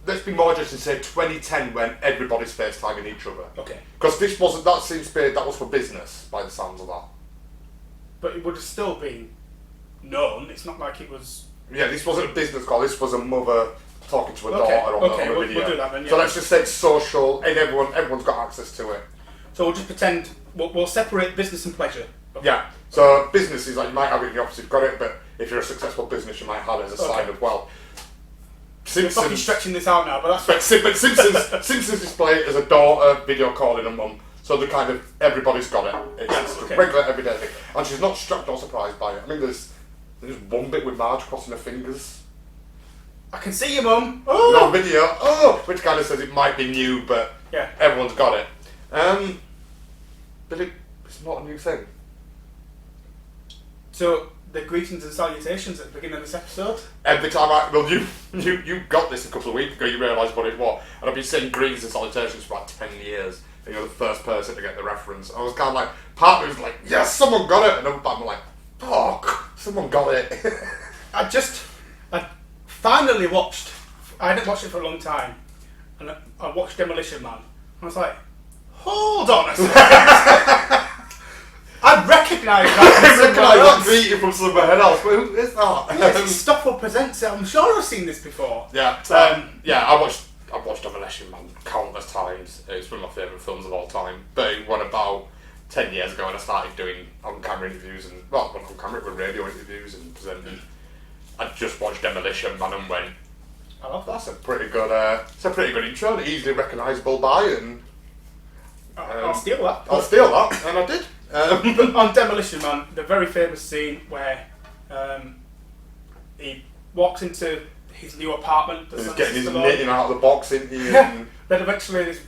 let's be more generous and say 2010 when everybody's FaceTiming each other. Okay. Because this wasn't. That was for business by the sounds of that. But it would have still been known. It's not like it was. Yeah, this wasn't a business call. This was a mother talking to a daughter on the video. We'll do that then. Yeah. So let's just say it's social, and everyone's got access to it. So we'll just pretend we'll separate business and pleasure. Okay. Yeah. So business is like you might have it in the office, you've got it, but if you're a successful business, you might have it as a side of wealth. We're fucking stretching this out now, but that's. But Simpsons display it as a daughter video calling a mum, so the kind of everybody's got it. It's a regular everyday thing, and she's not shocked or surprised by it. I mean, there's one bit with Marge crossing her fingers. I can see you, Mum. Oh! No video. Oh! Which kind of says it might be new, but everyone's got it. But it's not a new thing. So, the greetings and salutations at the beginning of this episode? Every time you got this a couple of weeks ago, you realised what it was. And I've been saying greetings and salutations for about 10 years. And you're the first person to get the reference. I was kind of like, part of me was like, yes, someone got it. And another part of me was like, fuck, someone got it. I finally watched, I hadn't watched it for a long time, and I watched Demolition Man. I was like, hold on a second. I recognise that greeting from somewhere else, but who is that? Yes, Stoffel presents it. I'm sure I've seen this before. Yeah, I watched Demolition Man countless times. It's one of my favourite films of all time. But it went about 10 years ago when I started doing on-camera interviews and, well, not on-camera, but radio interviews and presenting. I just watched Demolition Man and went, I love that. That's a pretty good intro, easily recognisable by, and I'll steal that. And I did. But on Demolition Man, the very famous scene where he walks into his new apartment. He's getting his knitting out of the box, isn't he? Then eventually this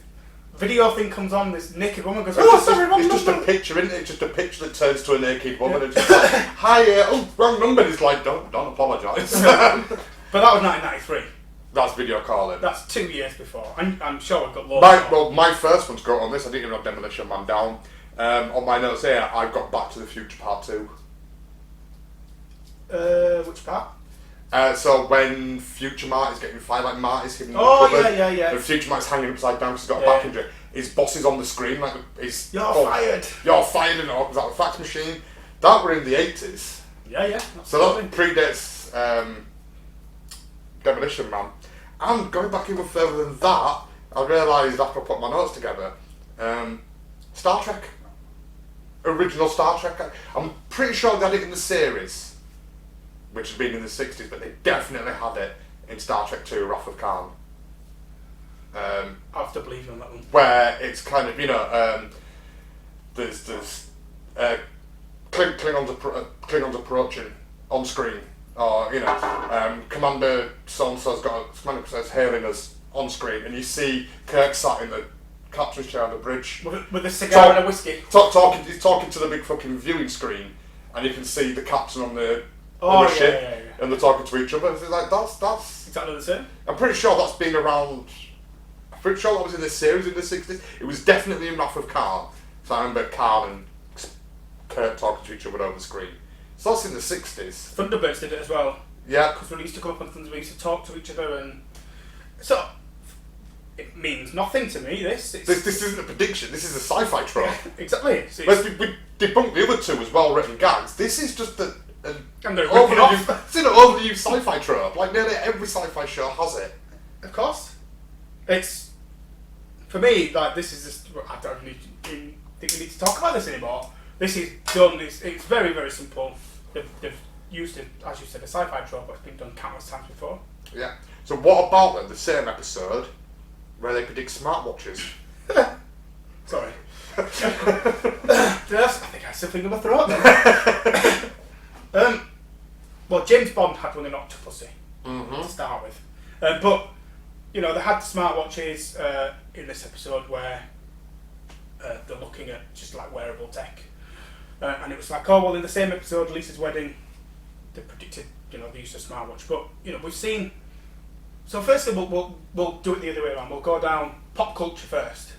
video thing comes on, this naked woman goes, it's just a picture, isn't it? It's just a picture that turns to a naked woman and just like, hi, wrong number. He's like, don't apologise. But that was 1993. That's video calling. That's 2 years before. I'm sure we've got loads. My first one to go on this, I didn't even have Demolition Man down. On my notes here, I've got Back to the Future Part 2. Which part? So when Future Marty's getting fired, like Marty's hidden in the cupboard, yeah. and Future Marty's hanging upside down because he's got a back injury, his boss is on the screen, like, You're fired! You're fired, and was that a fax machine? That were in the 80s. Yeah. So that predates Demolition Man. And going back even further than that, I realised after I put my notes together, Star Trek. Original Star Trek. I'm pretty sure they had it in the series, which had been in the 60s, but they definitely had it in Star Trek 2, Wrath of Khan. I have to believe you on that one. Where it's kind of, there's Klingons approaching on screen, or Commander so-and-so's Commander says hailing us on screen, and you see Kirk sat in the captain's chair on the bridge with a cigar and a whiskey. He's talking to the big fucking viewing screen, and you can see the captain on the ship, and they're talking to each other. It's like that's exactly the same. I'm pretty sure that's been around. I'm pretty sure that was in this series in the 60s. It was definitely in Wrath of Khan. So I remember Khan and Kirk talking to each other over the screen. So that's in the 60s. Thunderbirds did it as well. Yeah. Because we used to come up on Thunderbirds, we used to talk to each other, and so it means nothing to me. This isn't a prediction. This is a sci-fi trope. Exactly. We debunked the other two as well-written gags. This is just an overused sci-fi trope. Like nearly every sci-fi show has it. Of course. It's, for me, like, this is just, I don't really think we need to talk about this anymore. This is done, it's very, very simple. They've used it, as you said, a sci-fi trope, but it's been done countless times before. Yeah. So what about then the same episode where they predict smartwatches? Sorry. I think I had something in my throat then. Well, James Bond had one in Octopussy to start with. But, they had the smartwatches in this episode where they're looking at just like wearable tech. And it was like, oh, well, in the same episode, Lisa's wedding, they predicted, the use of smartwatch. But, we've seen... So firstly, we'll do it the other way around. We'll go down pop culture first.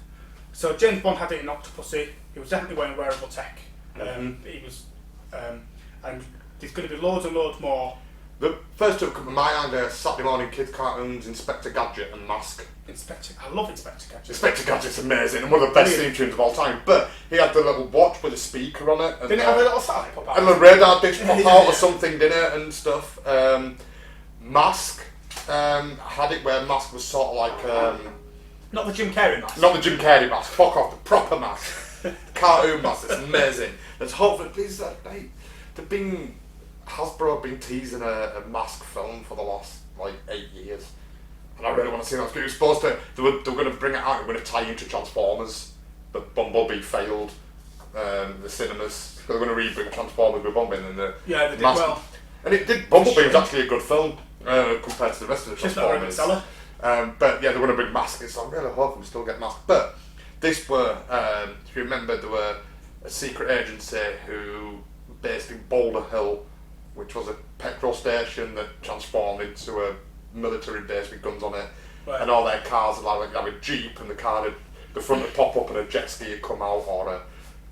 So James Bond had it in Octopussy. He was definitely wearing wearable tech. He was... and there's going to be loads and loads more. The first two come to my mind are Saturday morning kids cartoons, Inspector Gadget and Mask. I love Inspector Gadget. Inspector Gadget's amazing and one of the best theme tunes of all time. But he had the little watch with a speaker on it. And, didn't it have a little satellite pop out? And the radar dish pop out or something, didn't it? And stuff. Mask had it where Mask was sort of like... not the Jim Carrey mask. Not the Jim Carrey mask. Fuck off. The proper mask. The cartoon mask. It's amazing. There's hopefully... Please, Hasbro have been teasing a Mask film for the last 8 years, and I really want to see that. It was supposed to. They were going to bring it out. They were going to tie into Transformers, but Bumblebee failed the cinemas. So they were going to reboot Transformers with Bumblebee and the they did Mask. well. And it did. Bumblebee was actually a good film compared to the rest of the Transformers. Just not a good seller. But yeah, they were going to bring Mask. So I'm really hoping we still get Mask. But this were, if you remember, there were a secret agency who based in Boulder Hill, which was a petrol station that transformed into a military base with guns on it. Right. And all their cars would have a Jeep, and the front would pop up and a jet ski would come out, or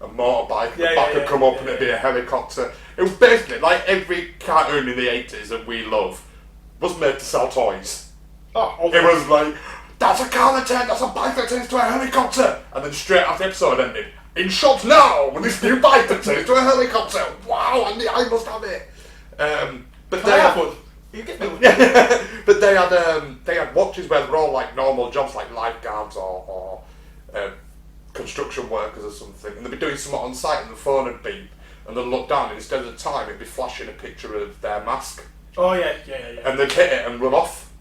a motorbike, and the back would come up and it'd be a helicopter. It was basically like every cartoon in the 80s that we love was made to sell toys. It was like, that's a car that's a bike that turns to a helicopter! And then straight after the episode ended, in shops now, with this new bike that turns to a helicopter! Wow, I must have it! But they had one. You get one. But they had watches where they were all like normal jobs, like lifeguards or construction workers or something, and they'd be doing something on site, and the phone would beep, and they'd look down, and instead of the time, it'd be flashing a picture of their mask. Oh yeah. And they'd hit it and run off.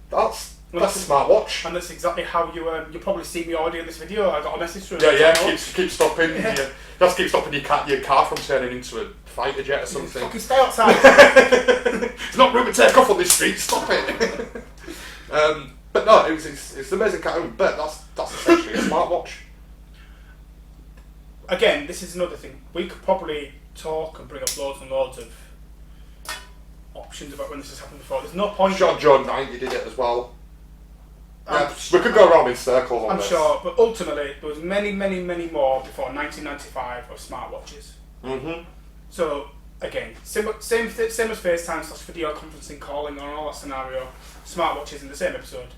That's a smart watch. And that's exactly how you probably see me already in this video. I got a message through. Keep stopping. Yeah. Just keep stopping your car from turning into a fighter jet or something. Fucking stay outside. It's not room to take off on this street. Stop it. But no, it's an amazing cartoon. But that's essentially a smartwatch. Again, this is another thing. We could probably talk and bring up loads and loads of options about when this has happened before. There's no point. John 90 did it as well. Yeah, we could go around in circles on this. I'm sure, but ultimately there was many, many, many more before 1995 of smartwatches. So again, same as FaceTime/video conferencing, calling, or all that scenario. Smartwatches in the same episode.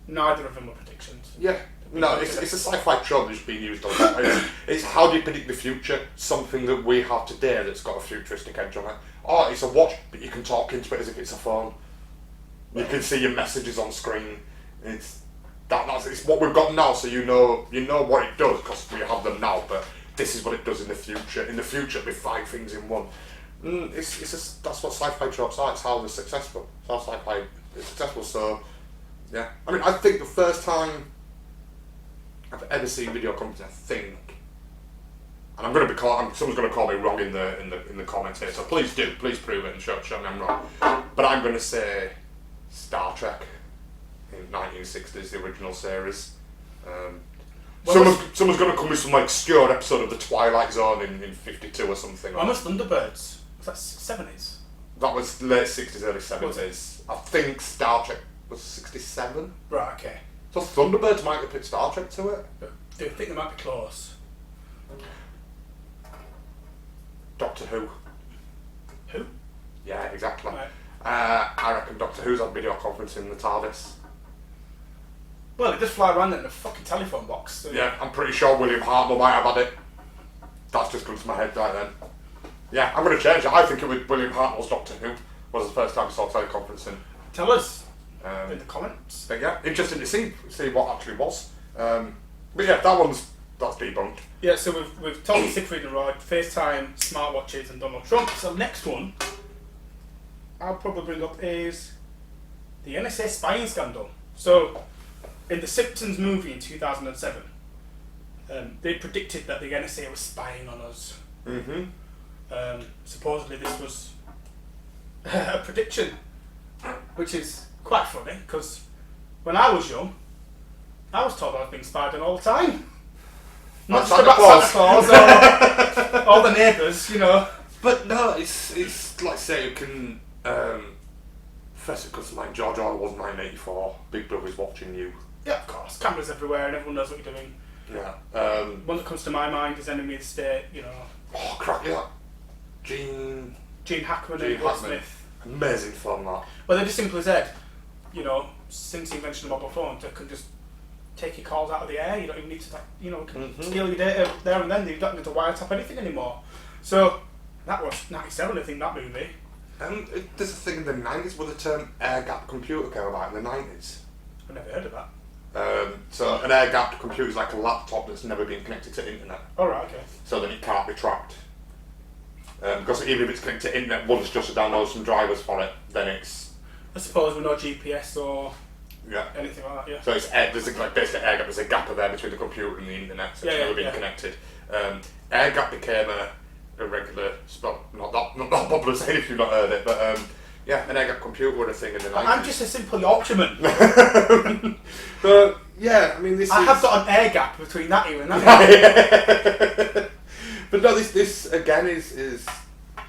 Neither of them were predictions. Yeah. No, it's a sci-fi trope that's been used a lot. It's how do you predict the future? Something that we have today that's got a futuristic edge on it. Or it's a watch, but you can talk into it as if it's a phone. You can see your messages on screen. It's what we've got now, so you know what it does because we have them now. But this is what it does in the future. In the future, it'll be 5 things in one. That's what sci-fi tropes are. It's how they're successful. It's how sci-fi is successful. So yeah, I mean, I think the first time I've ever seen video conferencing, and I'm going to be someone's going to call me wrong in the comments here, so please prove it and show me I'm wrong. But I'm going to say Star Trek in 1960s, the original series. Someone's going to come with some like obscure episode of the Twilight Zone in 52 or something. How much Thunderbirds? Was that 70s? That was late 60s, early 70s. I think Star Trek was 67. Right, okay. So Thunderbirds might have put Star Trek to it. But do you think they might be close? Doctor Who. Who? Yeah, exactly. Right. I reckon Doctor Who's on video conferencing in the TARDIS. Well, it just fly around in a fucking telephone box. So Yeah, I'm pretty sure William Hartnell might have had it. That's just come to my head right then. Yeah, I'm going to change it. I think it was William Hartnell's Doctor Who was the first time I saw teleconferencing. Tell us in the comments. But yeah, interesting to see what actually was. But yeah, that's debunked. Yeah, so we've talked Siegfried and Roy, Facetime, smartwatches, and Donald Trump. So next one I'll probably bring up is the NSA spying scandal. So in the Simpsons movie in 2007, they predicted that the NSA was spying on us. Mm-hmm. Supposedly this was a prediction, which is quite funny because when I was young, I was told I was being spied on all the time. Not just about Santa Claus or all the neighbours, you know. But no, it's like say you can first it comes to mind George Orwell's 1984. Big Brother's watching you. Yeah, of course. Cameras everywhere and everyone knows what you're doing. Yeah. One that comes to my mind is Enemy of the State, you know. Oh crap, yeah. Gene Hackman and Will Smith. Amazing film that. Well, they just simply said, you know, since the invention of mobile phones, they can just take your calls out of the air. You don't even need to, steal your data there and then. You don't need to wiretap anything anymore. So that was 97, I think, that movie. There's a thing in the 90s where the term air-gapped computer came about in the 90s. I've never heard of that. So an air-gapped computer is like a laptop that's never been connected to the internet. Oh, right, okay. So then it can't be tracked. Because even if it's connected to the internet, once just to download some drivers for it, then it's... I suppose with no GPS or yeah. anything like that, yeah. So there's basically air gap, there's a gap there between the computer and the internet, so it's never been connected. Air gap became a regular, not popular saying if you've not heard it, but yeah, an air gap computer was a thing in the 90s. I'm just a simple Yorkshireman. But yeah, I mean I have got an air gap between that ear and that ear. But no, this again is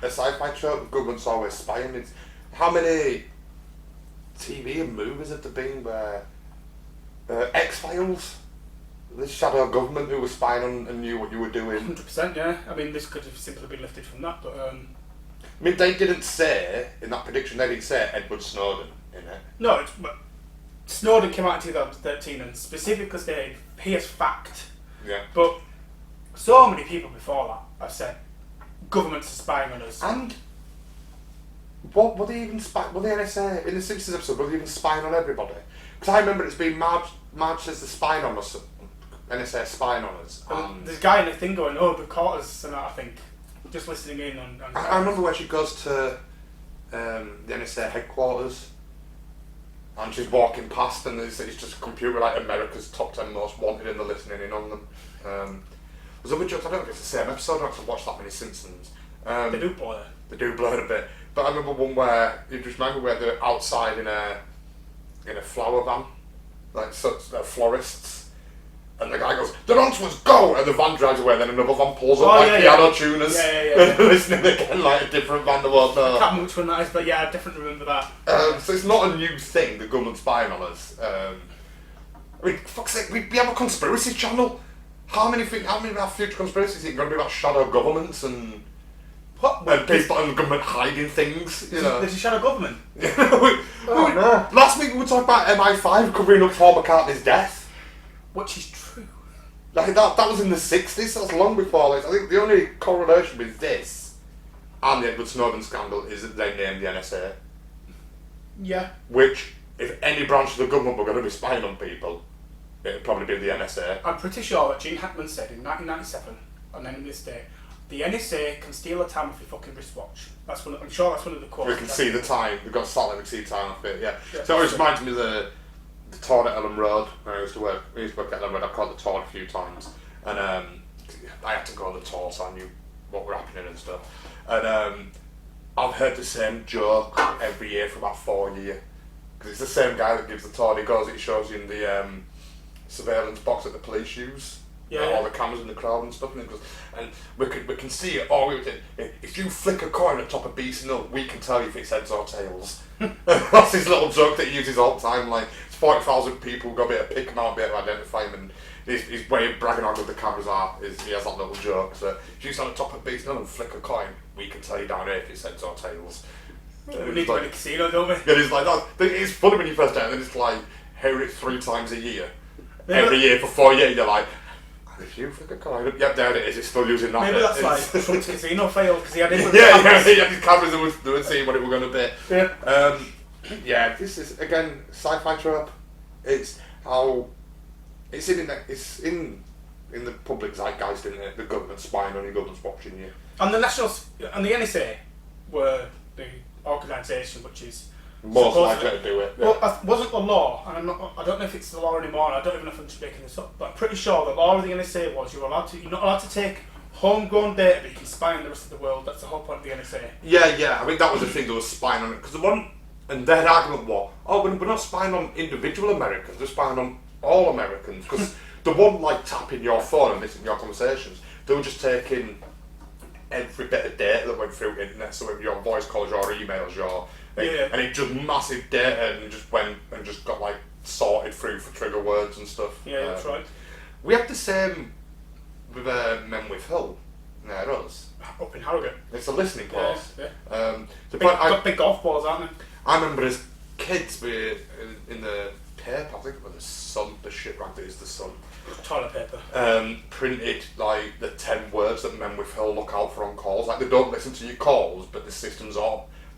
a sci-fi trope. Government's always spying. It's how many TV and movies have there been where X-Files, the shadow government who was spying on and knew what you were doing. 100%, yeah. I mean, this could have simply been lifted from that, but I mean, they didn't say in that prediction. They didn't say Edward Snowden in it. No, but Snowden came out in 2013 and specifically stated here's fact. Yeah. But so many people before that have said governments are spying on us. And what were they even spying? Were the NSA in the Simpsons episode? Were they even spying on everybody? Because I remember it's been Marge says they're spying on us. NSA spying on us. There's a guy in the thing going, oh, they've caught us, and I think just listening in on I remember when she goes to the NSA headquarters and she's walking past and it's just a computer like America's top 10 most wanted and they're listening in on them. There's other jokes, I don't know if it's the same episode, I don't have to watch that many Simpsons. They do blur. They do blur a bit. But I remember one where, you just remember where they're outside in a flower van, like they're florists. And the guy goes, "The nonsense, go!" And the van drives away, then another van pulls up piano tuners. Yeah. Listening again like a different van, the world. I can't remember which one that is, but yeah, I definitely remember that. So it's not a new thing, the government spying on us. I mean, fuck's sake, we have a conspiracy channel. How many of our future conspiracies are going to be about shadow governments and people and government hiding things? You know, there's a shadow government. No. Last week we were talking about MI5 covering up Paul McCartney's death. Which is true. Like that was in the 60s, that's long before. Like, I think the only correlation with this and the Edward Snowden scandal is that they named the NSA. Yeah. Which, if any branch of the government were going to be spying on people, it would probably be the NSA. I'm pretty sure that Gene Hackman said in 1997 on Enemy of the State, the NSA can steal a time off your fucking wristwatch. I'm sure that's one of the quotes. We can see the time. We've got satellite, we can see time off it. Yeah. Yeah. So it always reminds me of the tour at Ellen Road. When I used to work at Ellen Road. I've caught the tour a few times, and I had to go on the tour, so I knew what were happening and stuff. And I've heard the same joke every year for about 4 years. Because it's the same guy that gives the tour. He shows you in the surveillance box that the police use. All the cameras in the crowd and stuff. And, goes, and we can see it. If you flick a coin at the top of Beast Hill, we can tell you if it's heads or tails. That's his little joke that he uses all the time. Like, it's 40,000 people, we've got to be able to pick them out, be able to identify them. And his way of bragging on with the cameras is he has that little joke. So if you stand at the top of Beast Hill and flick a coin, we can tell you down here if it's heads or tails. We need to go to a casino, don't we? Yeah, it's like that. It's funny when you first do it, and then it's like, hear it 3 times a year. Every year for 4 years, you're like, if you flick a coin, yep, there it is, it's still using that. Maybe that's like Trump's casino failed because he had his he had his cameras and they were seeing what it were going to be. Yeah. This is, again, sci-fi trope. It's how, it's in the public zeitgeist, isn't it? The government spying on you, government's watching you. And the the NSA were the organisation which is most likely to do it. Yeah. Well, wasn't the law, and I don't know if it's the law anymore, and I don't even know if I'm just making this up, but I'm pretty sure the law of the NSA was you're not allowed to take homegrown data, but you can spy on the rest of the world. That's the whole point of the NSA. Yeah. I mean, that was the thing, they were spying on it. Because the one, and their argument was, we're not spying on individual Americans, we're spying on all Americans. Because the one, like, tapping your phone and listening to your conversations, they were just taking every bit of data that went through the internet, so your voice calls, your emails, and it just massive data and just went and just got like sorted through for trigger words and stuff. Yeah, that's right. We have the same with Men with Hill. Near us. Up in Harrogate. It's a listening post. Yeah. Big golf balls, aren't they? I remember as kids, we in the paper, I think it was the Sun, the shit rag that is the Sun. Toilet paper. Printed like the 10 words that Men with Hill look out for on calls. Like, they don't listen to your calls, but the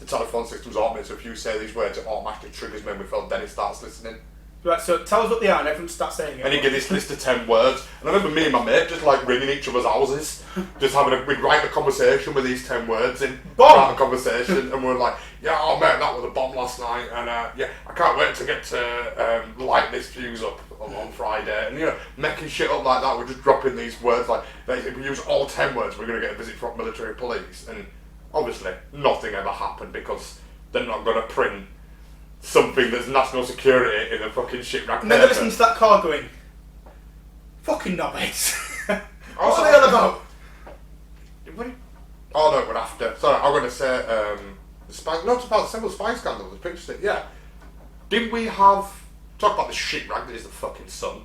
telephone system's automated, so if you say these words, it automatically triggers Men with Hill, then it starts listening. Right, so tell us what they are and everyone starts saying it. And he'd give this list of 10 words. And I remember me and my mate just like ringing each other's houses, just we'd write a conversation with these 10 words in. Write a conversation, and we're like, yeah, oh mate, that was a bomb last night, and yeah, I can't wait to get to light this fuse up on Friday. And making shit up like that, we're just dropping these words like, if we use all 10 words, we're going to get a visit from military police. And obviously, nothing ever happened because they're not going to print something that's national security in a fucking shit rag paper. And then they're listening to that car going, fucking knobheads. What are they all about? Oh no, we're after. Sorry, I'm going to say the spy. Not about the simple spy scandal. The picture. Yeah. Didn't we have talk about the shit rag that is the fucking Sun?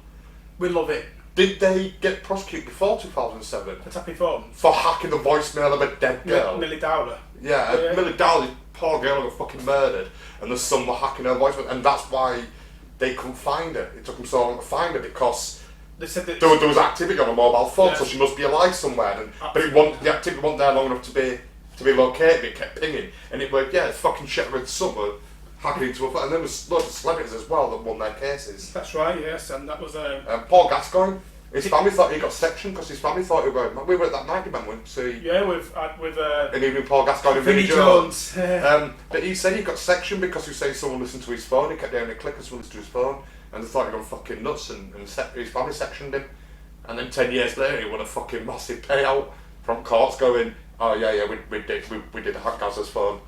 We love it. Did they get prosecuted before 2007? The tapping phone? For hacking the voicemail of a dead girl. Millie Dowler. Yeah, Millie Dowler, poor girl, got fucking murdered, and the Sun were hacking her voicemail, and that's why they couldn't find her. It took them so long to find her because they said that there was activity on a mobile phone, so she must be alive somewhere. But the activity wasn't there long enough to be located. It kept pinging, and it worked. Yeah, fucking shit with Sun were hacking into a phone, and there was loads of celebrities as well that won their cases. That's right. Yes, and that was Paul Gascoigne. His family thought he got sectioned because his family thought he was going. We were at that 90 man, went to see. Yeah, with and even Paul Gascoigne and Vinnie Jones. But he said he got sectioned because he said someone listened to his phone. He kept hearing a click and someone listened to his phone, and they thought he'd gone fucking nuts, and his family sectioned him. And then 10 years later, he won a fucking massive payout from courts, going, "Oh yeah, we did hack Gazza's phone."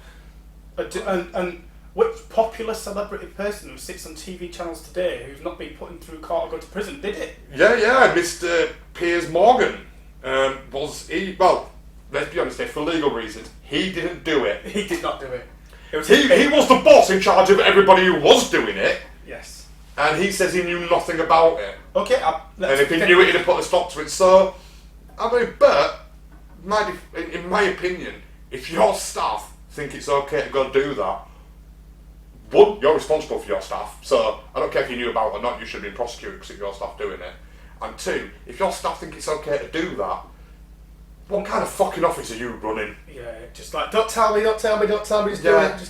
And which popular celebrity person who sits on TV channels today who's not been put in through court or go to prison did it? Yeah, Mr. Piers Morgan was he? Well, let's be honest here, for legal reasons, he didn't do it. He did not do it. He was the boss in charge of everybody who was doing it. Yes. And he says he knew nothing about it. Okay, and if he knew it, he'd have put a stop to it. So, I mean, but in my opinion, if your staff think it's okay to go do that, one, you're responsible for your staff, so I don't care if you knew about it or not, you should have been prosecuted because it's your staff doing it. And two, if your staff think it's okay to do that, what kind of fucking office are you running? Yeah, just like, don't tell me, just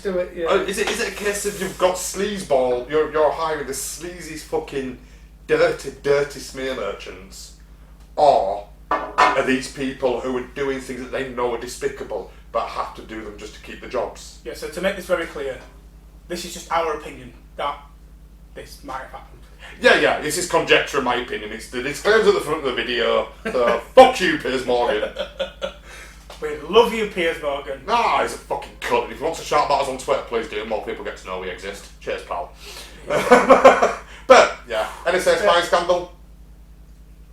do it. Yeah. Is it a case of you've got sleazeball, you're hiring the sleaziest fucking dirty smear merchants, or are these people who are doing things that they know are despicable but have to do them just to keep the jobs? Yeah, so to make this very clear, this is just our opinion that this might have happened. Yeah, this is conjecture in my opinion. It's the disclaimer at the front of the video. So, fuck you, Piers Morgan. We love you, Piers Morgan. Nah, he's a fucking cunt. And if you want to shout about us on Twitter, please do. More people get to know we exist. Cheers, pal. But, yeah, NSA spying scandal.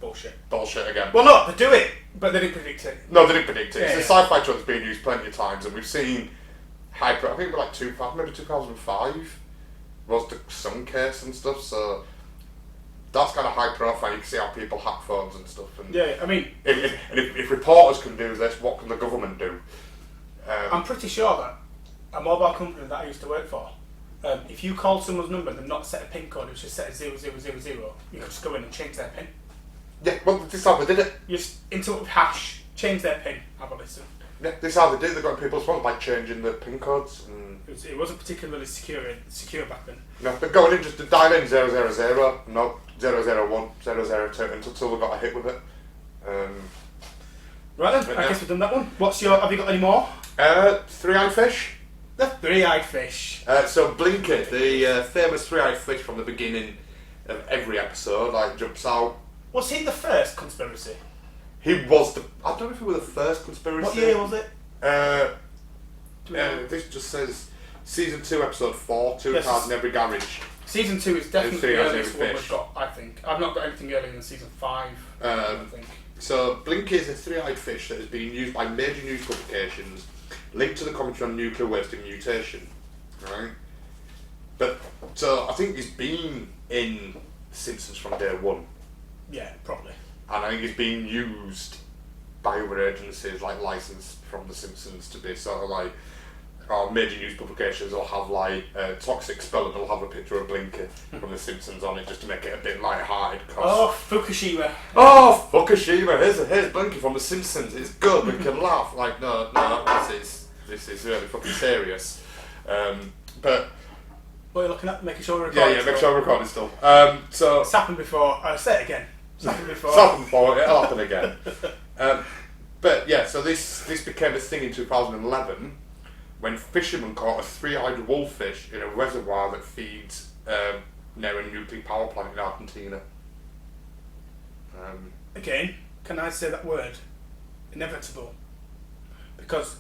Bullshit again. Well, no, they do it, but they didn't predict it. No, they didn't predict it. Yeah, It's a sci-fi trope that's been used plenty of times, and we've seen hyper. I think it was like maybe 2005 was the sun case and stuff. So that's kind of high profile. You can see how people hack phones and stuff. And yeah, I mean, if reporters can do this, what can the government do? I'm pretty sure that a mobile company that I used to work for, if you called someone's number and not set a PIN code, it was just set as 0000, you could just go in and change their PIN. Yeah, well, this is how they did it. You just into it with hash, change their PIN, have a listen. Yeah, this is how they did it. They got people's phones by changing the PIN codes. And it wasn't particularly secure back then. no, they're going in just to dial in 000, no 001, 002 until we got a hit with it. Right then, I guess we've done that one. Have you got any more? Three-eyed fish. The three-eyed fish. So Blinky, the famous three-eyed fish from the beginning of every episode, like jumps out. Was he the first conspiracy? He was the. I don't know if he was the first conspiracy. What year was it? This just says season 2, episode 4. Two cars in every garage. Season 2 is definitely the earliest one fish. we've got. I think I've not got anything earlier than season 5. I think. So Blinky is a three-eyed fish that has been used by major news publications linked to the commentary on nuclear waste and mutation. Right. But so I think he's been in Simpsons from day one. Yeah, probably. And I think it's being used by other agencies, like licensed from The Simpsons, to be sort of like, major news publications will have like a toxic spell and they'll have a picture of Blinky from The Simpsons on it just to make it a bit light-hearted. Oh, Fukushima. Oh, Fukushima, here's Blinky from The Simpsons, it's good, we can laugh. Like, no, this is really fucking serious. But... What are you looking at? Making sure we're recording. Yeah, make sure we're recording still. So it's happened before. I'll say it again. It's happened before. It's happened before, it'll happen again. But yeah, so this became a thing in 2011 when fishermen caught a three-eyed wolffish in a reservoir that feeds near a nuclear power plant in Argentina. Again, can I say that word? Inevitable. Because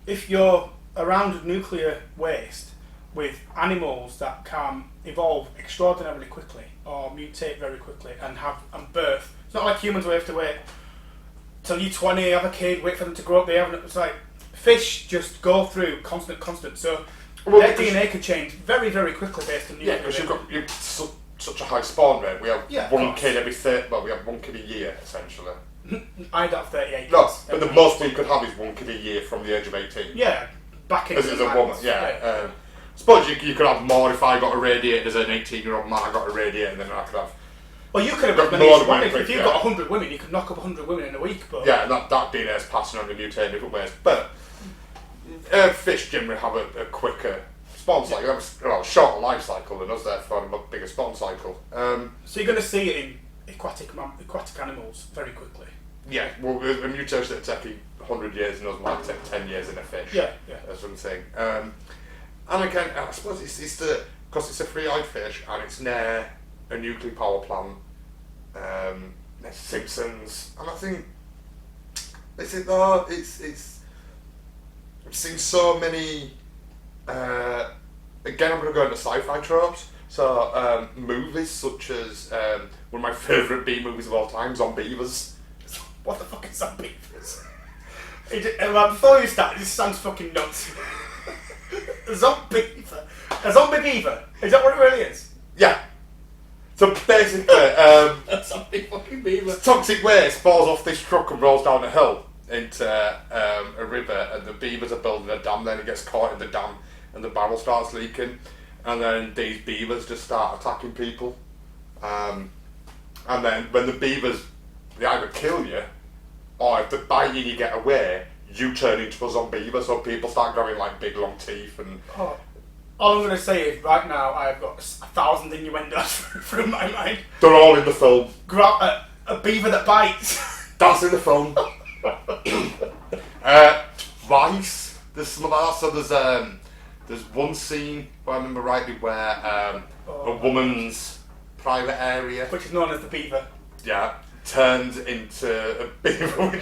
if you're around nuclear waste with animals that can evolve extraordinarily quickly or mutate very quickly and birth. It's not like humans where you have to wait till you're 20, have a kid, wait for them to grow up. It's like fish just go through constant. So their DNA could change very, very quickly based on nuclear. Yeah, because you've got such a high spawn rate. We have one kid every we have one kid a year essentially. I'd have 38 No, kids. but the most we could have is one kid a year from the age of 18. Yeah, back in as a woman, yeah. Suppose you could have more if I got irradiated as an 18-year-old man. I got irradiated, and then I could have. Well, you could have got more than if you've got 100 women, you could knock up 100 women in a week. But yeah, that DNA is passing on to mutate in different ways. But fish generally have a quicker spawn cycle. They have a shorter life cycle than us, therefore a much bigger spawn cycle. So you're going to see it in aquatic animals very quickly. Yeah, well, a mutation that's taking 100 years and us might take 10 years in a fish. Yeah. That's what I'm saying. And again, I suppose it's because it's a three-eyed fish and it's near a nuclear power plant, near Simpsons, and I think this is I've seen so many. Again, I'm going to go into sci-fi tropes. So movies such as one of my favourite B movies of all time, Zombievers. What the fuck is Zombievers? Before you start, this sounds fucking nuts. A zombie beaver. Is that what it really is? Yeah. So basically, a zombie fucking beaver. Toxic waste falls off this truck and rolls down a hill into a river, and the beavers are building a dam. Then it gets caught in the dam, and the barrel starts leaking, and then these beavers just start attacking people. And then when the beavers, they either kill you, or if they bite you and you get away, you turn into a zombiever, so people start growing like big long teeth and... Oh. All I'm going to say is, right now, I've got 1,000 innuendos through my mind. They're all in the film. A beaver that bites. That's in the film. Twice. There's some of that. So There's one scene, if I remember rightly, where a woman's private area, which is known as the beaver, turns into a beaver.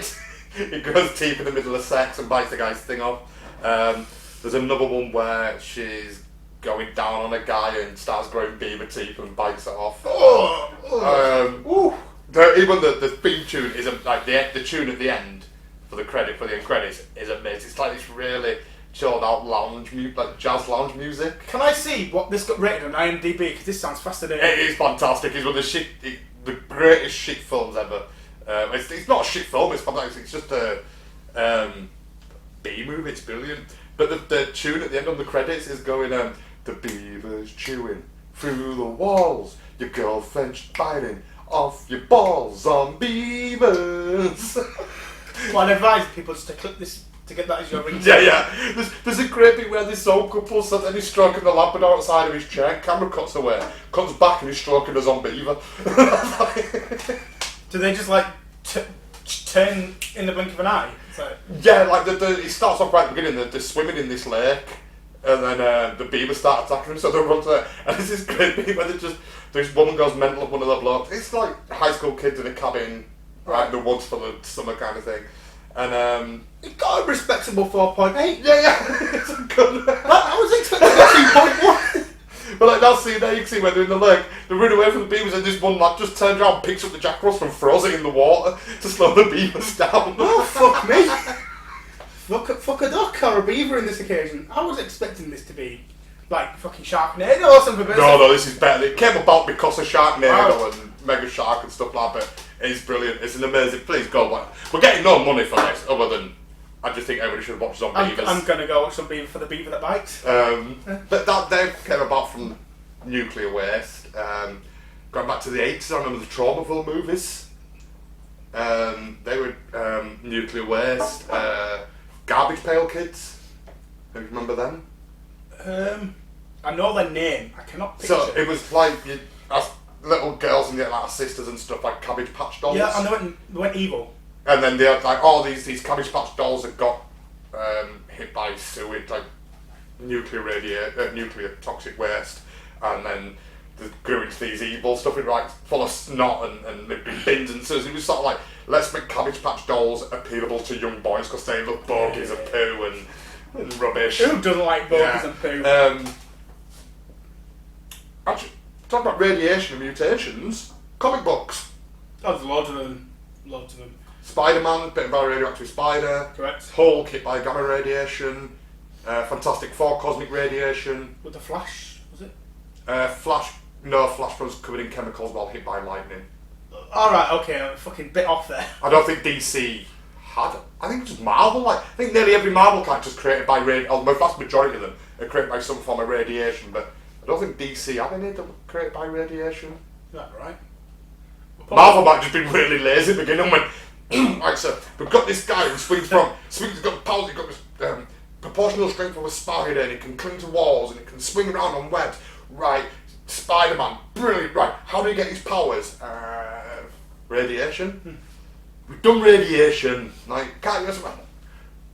It grows teeth in the middle of sex and bites the guy's thing off. There's another one where she's going down on a guy and starts growing beaver teeth and bites it off. Even the theme tune isn't like the tune at the end for the end credits is amazing. It's like this really chilled out lounge music, like jazz lounge music. Can I see what this got rated on IMDb? Because this sounds fascinating. It is fantastic. It's one of the greatest shit films ever. It's not a shit film. It's fantastic. It's just a B movie. It's brilliant. But the tune at the end of the credits is going, the beaver's chewing through the walls, your girlfriend's biting off your balls on beavers. Well, I'd advise people just to click this to get that as your ringtone. Yeah. There's a great bit where this old couple sat and he's stroking the Labrador outside of his chair. Camera cuts away, cuts back, and he's stroking a zombie beaver. Do they just like turn in the blink of an eye? Yeah, like it starts off right at the beginning. They're swimming in this lake, and then the beavers start attacking them. So they run to there, and there's this great bit where this woman goes mental at one of the blokes. It's like high school kids in a cabin, right in the woods for the summer kind of thing. And it got a respectable 4.8. Yeah, it's good. I was expecting a 2.1. But like that scene there, you can see where they're in the lake, they run away from the beavers, and this one lad just turns around, picks up the Jack Russell and throws it in the water to slow the beavers down. Oh, fuck me. Fuck a duck or a beaver in this occasion. I was expecting this to be like fucking Sharknado or something. No, this is better. It came about because of Sharknado and Mega Shark and stuff like that, but it's brilliant. It's an amazing. Please go. We're getting no money for this, other than I just think everybody should watch Zombie Beavers. I'm going to go watch some Beaver for the beaver that bites. But that came about from nuclear waste. Going back to the 80s, I remember the Traumaville movies. They were nuclear waste. Garbage Pail Kids. Do you remember them? I know their name. I cannot picture. So it was like little girls and like sisters and stuff, like Cabbage Patch Dolls. Yeah, and they went evil. And then they had like all these Cabbage Patch Dolls that got hit by sewage, like nuclear toxic waste, and then they grew into these evil stuff, like full of snot and they'd been bins and so it was sort of like, let's make Cabbage Patch Dolls appealable to young boys because they look bogies and poo and rubbish. Who doesn't like bogies and poo? Actually, talking about radiation and mutations, comic books. Oh, there's loads of them. Spider-Man, bitten by a radioactive spider. Correct. Hulk, hit by gamma radiation. Fantastic Four, cosmic radiation. With the Flash, was it? Flash was covered in chemicals while hit by lightning. Alright, okay, I'm fucking bit off there. I don't think DC had. I think just Marvel. I think nearly every Marvel character is created by the vast majority of them are created by some form of radiation, but I don't think DC have any that were created by radiation. Is that right? Marvel might just be really lazy at the beginning when right, so we've got this guy who swings he's got powers, he's got this proportional strength of a spider, and he can cling to walls and he can swing around on webs. Right, Spider-Man, brilliant. Right, how do you get his powers? Radiation. We've done radiation. Like, can't you just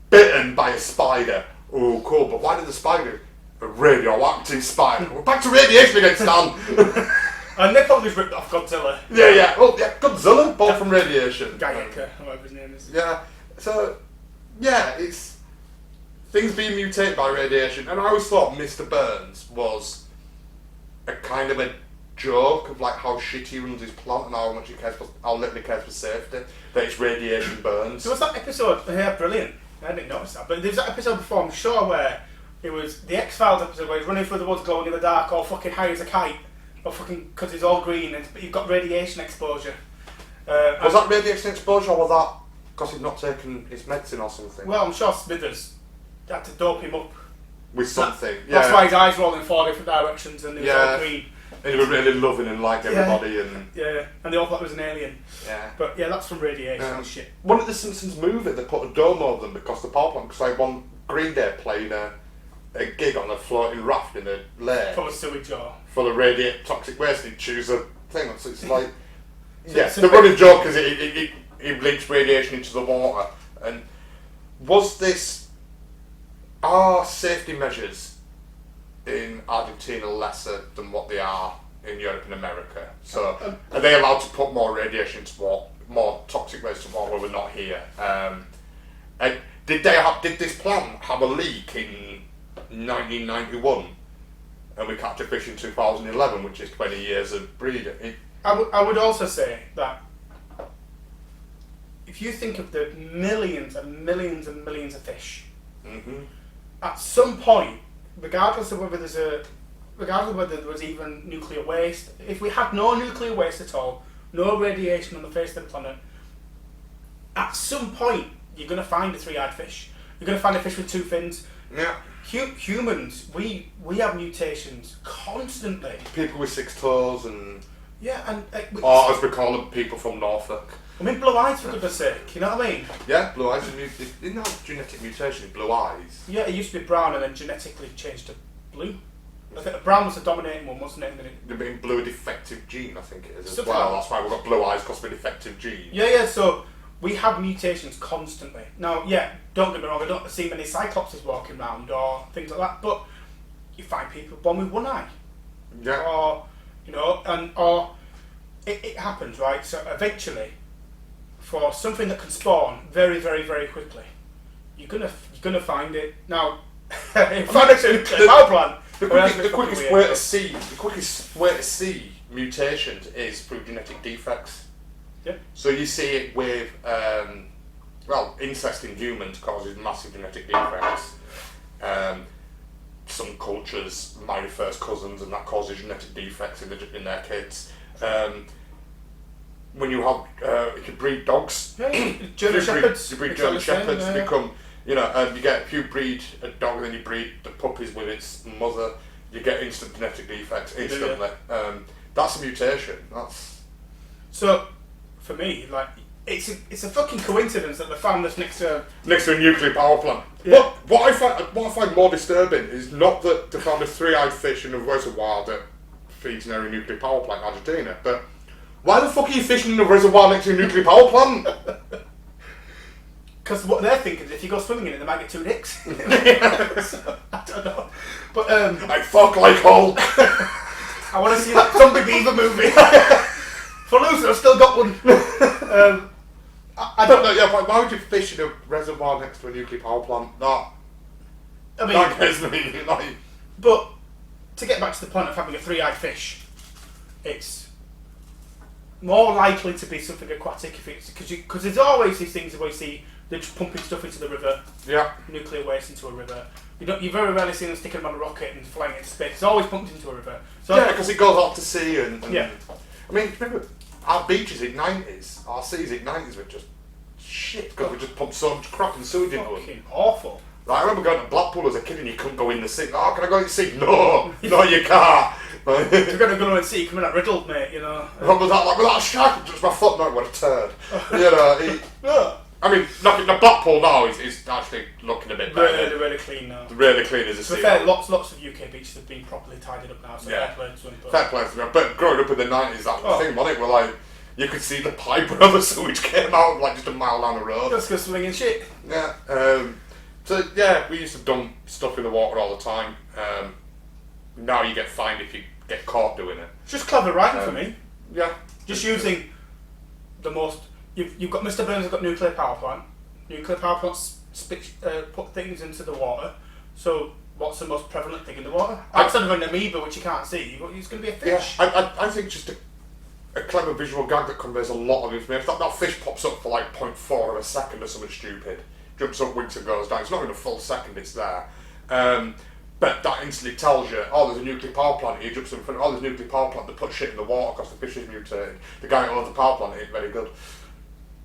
bitten by a spider? Oh, cool. But why did the spider? A radioactive spider. We're back to radiation again, Stan. And they probably ripped off Godzilla. Yeah. Well, yeah, Godzilla, both from radiation. Geiger, whatever his name is. Yeah. So, yeah, it's things being mutated by radiation. And I always thought Mr. Burns was a kind of a joke of like how shit he runs his plant and how much how little he cares for safety. That it's radiation burns. There was that episode. Yeah, brilliant. I didn't notice that, but there was that episode before, I'm sure, where it was the X-Files episode where he's running through the woods, glowing in the dark, all fucking high as a kite. Or fucking, because it's all green, but you've got radiation exposure. Was that radiation exposure, or was that because he'd not taken his medicine or something? Well, I'm sure Smithers had to dope him up with something. That's why his eyes were all in 4 different directions and they were all green. And he was really loving and liked everybody. And they all thought it was an alien. Yeah. But yeah, that's from radiation and shit. One of the Simpsons movie, they put a dome over them because the power plant, because I had one Green Day playing a gig on a floating raft in a lake. Full of sewage or... full of toxic waste, he'd choose a thing. So it's like, the running joke is it leaks radiation into the water. And was this, are safety measures in Argentina lesser than what they are in Europe and America? So are they allowed to put more radiation into water, more toxic waste into water where we're not here? And did this plant have a leak in 1991 and we catch a fish in 2011, which is 20 years of breeding? I would also say that if you think of the millions and millions and millions of fish, at some point, regardless of whether there was even nuclear waste, if we had no nuclear waste at all, no radiation on the face of the planet, at some point you're going to find a three-eyed fish. You're going to find a fish with two fins. Yeah. Humans, we have mutations constantly. People with 6 toes and... Yeah, and... or as we call them, people from Norfolk. I mean, blue eyes, for goodness sake, you know what I mean? Yeah, blue eyes, isn't that a genetic mutation, blue eyes? Yeah, it used to be brown and then genetically changed to blue. I think brown was the dominating one, wasn't it? The being blue a defective gene, I think it is as Something well. like That's why we've got blue eyes, because we're a defective gene. Yeah, so we have mutations constantly. Now, yeah, don't get me wrong, I don't see many cyclopses walking around or things like that, but you find people born with one eye. Yeah. Or, you know, it happens, right? So eventually, for something that can spawn very, very, very quickly, you're gonna find it. Now, in power plant, the quickest way to see mutations is through genetic defects. Yeah. So you see it with incest in humans causes massive genetic defects. Some cultures marry first cousins, and that causes genetic defects in their kids. When you have, if you breed dogs, German shepherds, you breed German shepherds, become, you get, if you breed a dog and then you breed the puppies with its mother, you get instant genetic defects instantly. That's a mutation. So, for me, like, it's a fucking coincidence that they found this next to a nuclear power plant. Yeah. What I find more disturbing is not that they found a three-eyed fish in a reservoir that feeds near a nuclear power plant in Argentina, but why the fuck are you fishing in a reservoir next to a nuclear power plant? Because what they're thinking is if you go swimming in it, they might get 2 dicks. So, I don't know. But I fuck like Hulk. I want to see that zombie beaver movie. For loser, I've still got one. I don't know. Yeah, but why would you fish in a reservoir next to a nuclear power plant? That gets me. But to get back to the point of having a three-eyed fish, it's more likely to be something aquatic if it's because there's always these things where you see they're just pumping stuff into the river, nuclear waste into a river. You very rarely see them sticking them on a rocket and flying into space. It's always pumped into a river. So yeah, because it goes out to sea and yeah. I mean, remember our beaches in '90s, our seas in '90s were just shit because we just pumped so much crap and sewage into them. Fucking awful. Like, I remember going to Blackpool as a kid and you couldn't go in the sea. Oh, can I go in the sea? No, you can't. You're going to go and see coming out riddled, mate, you know. What was that like? Was that a shark? Just my foot? No, what a turd. I mean, the Blackpool now is actually looking a bit better. Really clean now. Really clean as a sea. To be fair, lots of UK beaches have been properly tidied up now, so fair play to them. Fair play to them. But growing up in the 90s, that was the thing, wasn't it? Where, like, you could see the pipe where the sewage came out, like, just a mile down the road. Just go swimming and shit. Yeah. So, yeah, we used to dump stuff in the water all the time. Now you get fined if you get caught doing it. It's just clever writing for me. Yeah. Just using the most... You've got Mr. Burns has got nuclear power plant. Nuclear power plants put things into the water. So what's the most prevalent thing in the water? Outside of an amoeba, which you can't see, it's going to be a fish. Yeah, I think just a clever visual gag that conveys a lot of information. If that fish pops up for like 0.4 of a second or something stupid, jumps up, winks and goes down, it's not even a full second, it's there. But that instantly tells you, oh, there's a nuclear power plant. He jumps in front, oh, there's a nuclear power plant. They put shit in the water because the fish is mutated. The guy who owns the power plant ain't very good.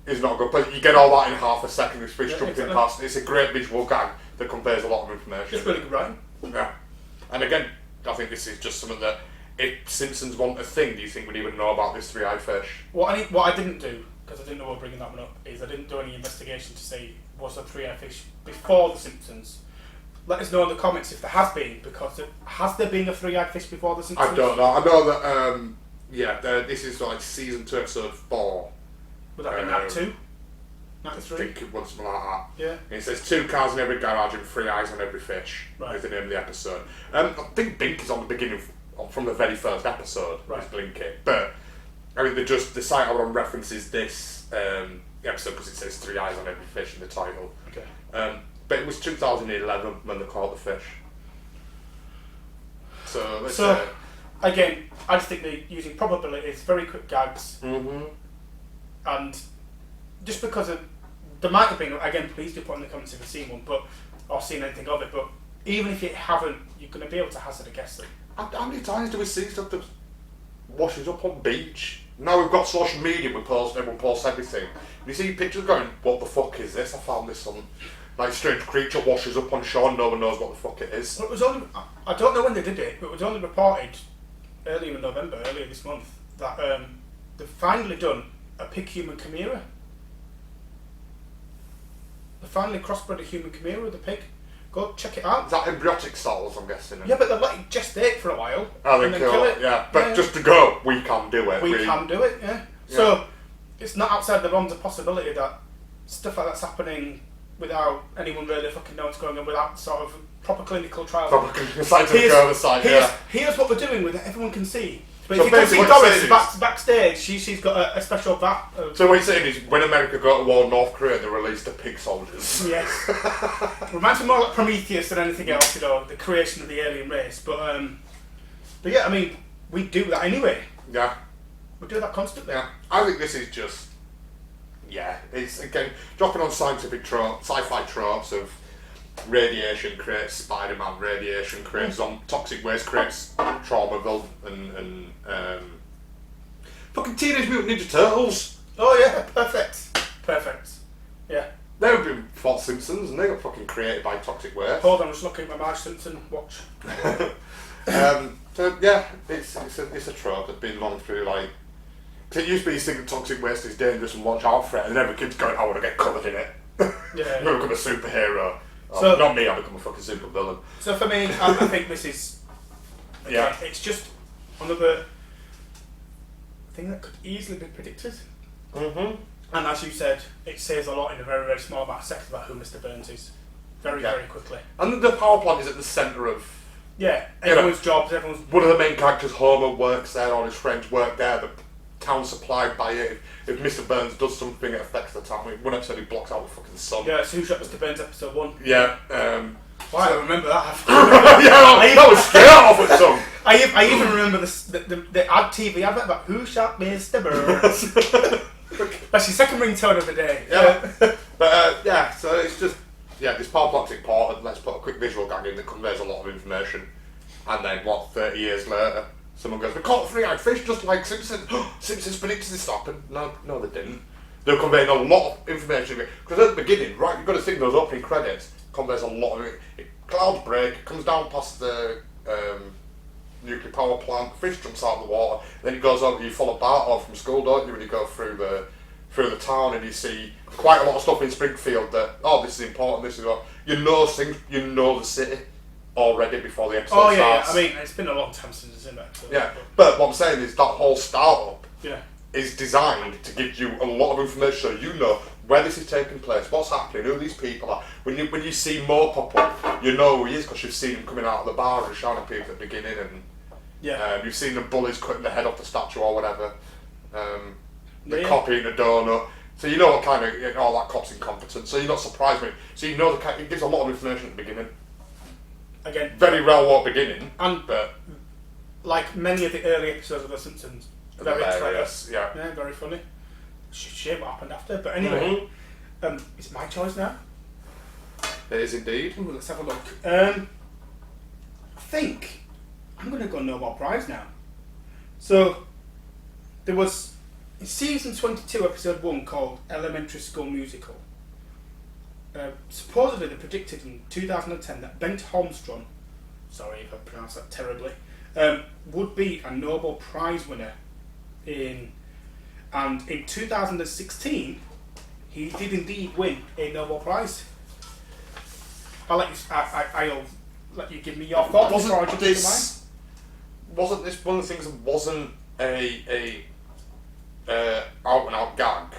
He's not good. But you get all that in half a second. This fish jumping past. It's a great visual gag that conveys a lot of information. Just really good writing. Yeah. And again, I think this is just something that if Simpsons want a thing, do you think we'd even know about this three-eyed fish? What I didn't do, because I didn't know we were bringing that one up, is I didn't do any investigation to say was a three-eyed fish before the Simpsons. Let us know in the comments if there has been, because has there been a three-eyed fish before the Simpsons? I don't know. I know that this is like season 2, episode 4. Would that be Act 2? I think it was something like that. Yeah. And it says 2 cars in every garage and 3 eyes on every fish. Right. Is the name of the episode. I think Bink is on the beginning, from the very first episode. Right. Is Blinky. But I mean, the site I want references this episode because it says 3 eyes on every fish in the title. Okay. But it was 2011 when they caught the fish. So again, I just think they're using probabilities, very quick gags, and just because there might have been, again, please do put in the comments if you've seen one, or seen anything of it. But even if you haven't, you're going to be able to hazard a guess. How many times do we see stuff that washes up on beach? Now we've got social media, everyone posts everything. And you see pictures going, what the fuck is this? I found this on, like, strange creature washes up on shore and no one knows what the fuck it is. Well, it was only, I don't know when they did it, but it was only reported earlier this month, that they've finally done a pig-human chimera. They finally crossbred a human chimera with a pig. Go check it out. Is that embryotic cells, I'm guessing? Yeah, but they'll let it gestate for a while. Oh, and then kill it. Yeah, but just to go, we can do it. We can do it, yeah. So, it's not outside the realms of possibility that stuff like that's happening without anyone really fucking knowing what's going on, without sort of proper clinical trials. Here's what we're doing with it, everyone can see. But so if you can see Doris backstage, she's got a special vat. So what you're saying is, when America got to war in North Korea, they released the pig soldiers. Yes. Reminds me more like Prometheus than anything else, the creation of the alien race. But yeah, I mean, we do that anyway. Yeah. We do that constantly. Yeah. I think this is just, it's, again, dropping on scientific sci-fi tropes of radiation creates Spider-Man, radiation creates toxic waste creates Traumaville, and fucking Teenage Mutant Ninja Turtles. Oh yeah, perfect. Yeah. They would be fought Simpsons and they got fucking created by toxic waste. Hold on, I'm just looking at my Marge Simpson watch. So yeah, it's a trope that's been long through, like, cause it used to be you think toxic waste is dangerous and watch out for it, and every kid's going, I want to get covered in it. I'm going to become a superhero. So, not me, I'll become a fucking super villain. So for me, I think this is, it's just another thing that could easily be predicted. And as you said, it says a lot in a very, very small amount of seconds about who Mr. Burns is. Very, very quickly. And the power plant is at the centre of... Yeah, everyone's jobs, One of the main characters, Homer, works there, all his friends work there, the town's supplied by it. If Mr. Burns does something, it affects the town. One episode he blocks out the fucking sun. Yeah, so who shot Mr. Burns episode 1? Yeah. Why, I remember that. That was straight off at some. I even remember the ad TV advert about who shot Mr. Burns. That's your second ringtone of the day. Yeah. But so it's just, this power plant's important. Let's put a quick visual gag in that conveys a lot of information. And then, 30 years later, someone goes, we caught a 3-eyed fish just like Simpsons. Simpsons predicted this to happen. No, they didn't. They were conveying a lot of information. Because at the beginning, right, you've got to think those opening credits conveys a lot of it. Clouds break, comes down past the nuclear power plant, fish jumps out of the water, then it goes over, you follow Bart off from school, don't you, when you go through the town and you see quite a lot of stuff in Springfield that, this is important, this is what, you know the city already before the episode starts. I mean, it's been a long time since it's in that. So but what I'm saying is that whole start-up is designed to give you a lot of information so you know where this is taking place, what's happening, who these people are. When you see Mo pop up, you know who he is because you've seen him coming out of the bar and shouting at people at the beginning, and you've seen the bullies cutting the head off the statue or whatever, the cop eating a donut. So you know what kind of, that cop's incompetent, so you're not surprised with it. So you know it gives a lot of information at the beginning. Again, very well beginning, but like many of the early episodes of The Simpsons, very clever, very funny. Shame what happened after, but anyway, it's my choice now. It is indeed. Ooh, let's have a look. I think I'm going to go Nobel Prize now. So there was in season 22, episode 1, called Elementary School Musical. Supposedly they predicted in 2010 that Bengt Holmstrom, sorry if I pronounced that terribly, would be a Nobel Prize winner and in 2016 he did indeed win a Nobel Prize. I'll let you give me your thoughts. Wasn't this one of the things that wasn't a out and out gag?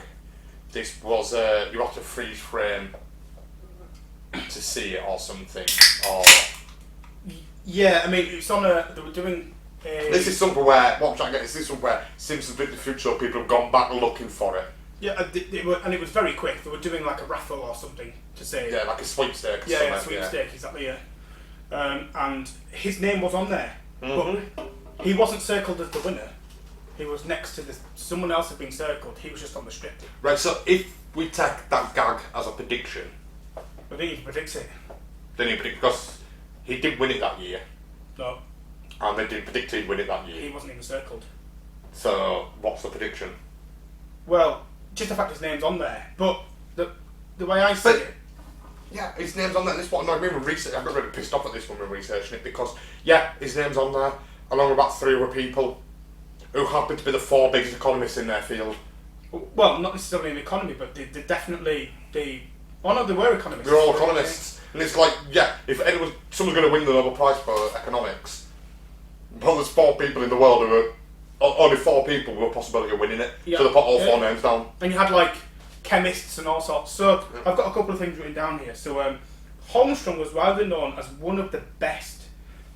this was you have to freeze frame to see it or something. Or yeah, I mean it's on a. They were doing. This is something where what I'm trying to get is this one where Simpsons Bit the Future people have gone back looking for it. Yeah, and it was very quick. They were doing like a raffle or something to say. Yeah, like a sweepstake. Yeah, sweepstake, exactly. Yeah, and his name was on there, but he wasn't circled as the winner. He was next to someone else had been circled. He was just on the strip. Right. So if we take that gag as a prediction, I think he predicts it. then he predict because he did win it that year. No. And they did predict he'd win it that year. He wasn't even circled. So what's the prediction? Well, just the fact his name's on there, but the way I see it. Yeah, his name's on there. This is what annoyed me when research. I got really pissed off at this when we were researching it because his name's on there along with about 3 other people who happen to be the 4 biggest economists in their field. Well, not necessarily in the economy, but they definitely oh no, they were economists. They're all economists, and it's like if someone's going to win the Nobel Prize for economics, well, there's 4 people in the world who are only 4 people with a possibility of winning it. Yeah. So they put all 4 names down. And you had like chemists and all sorts. So I've got a couple of things written down here. So Holmstrom was widely known as one of the best.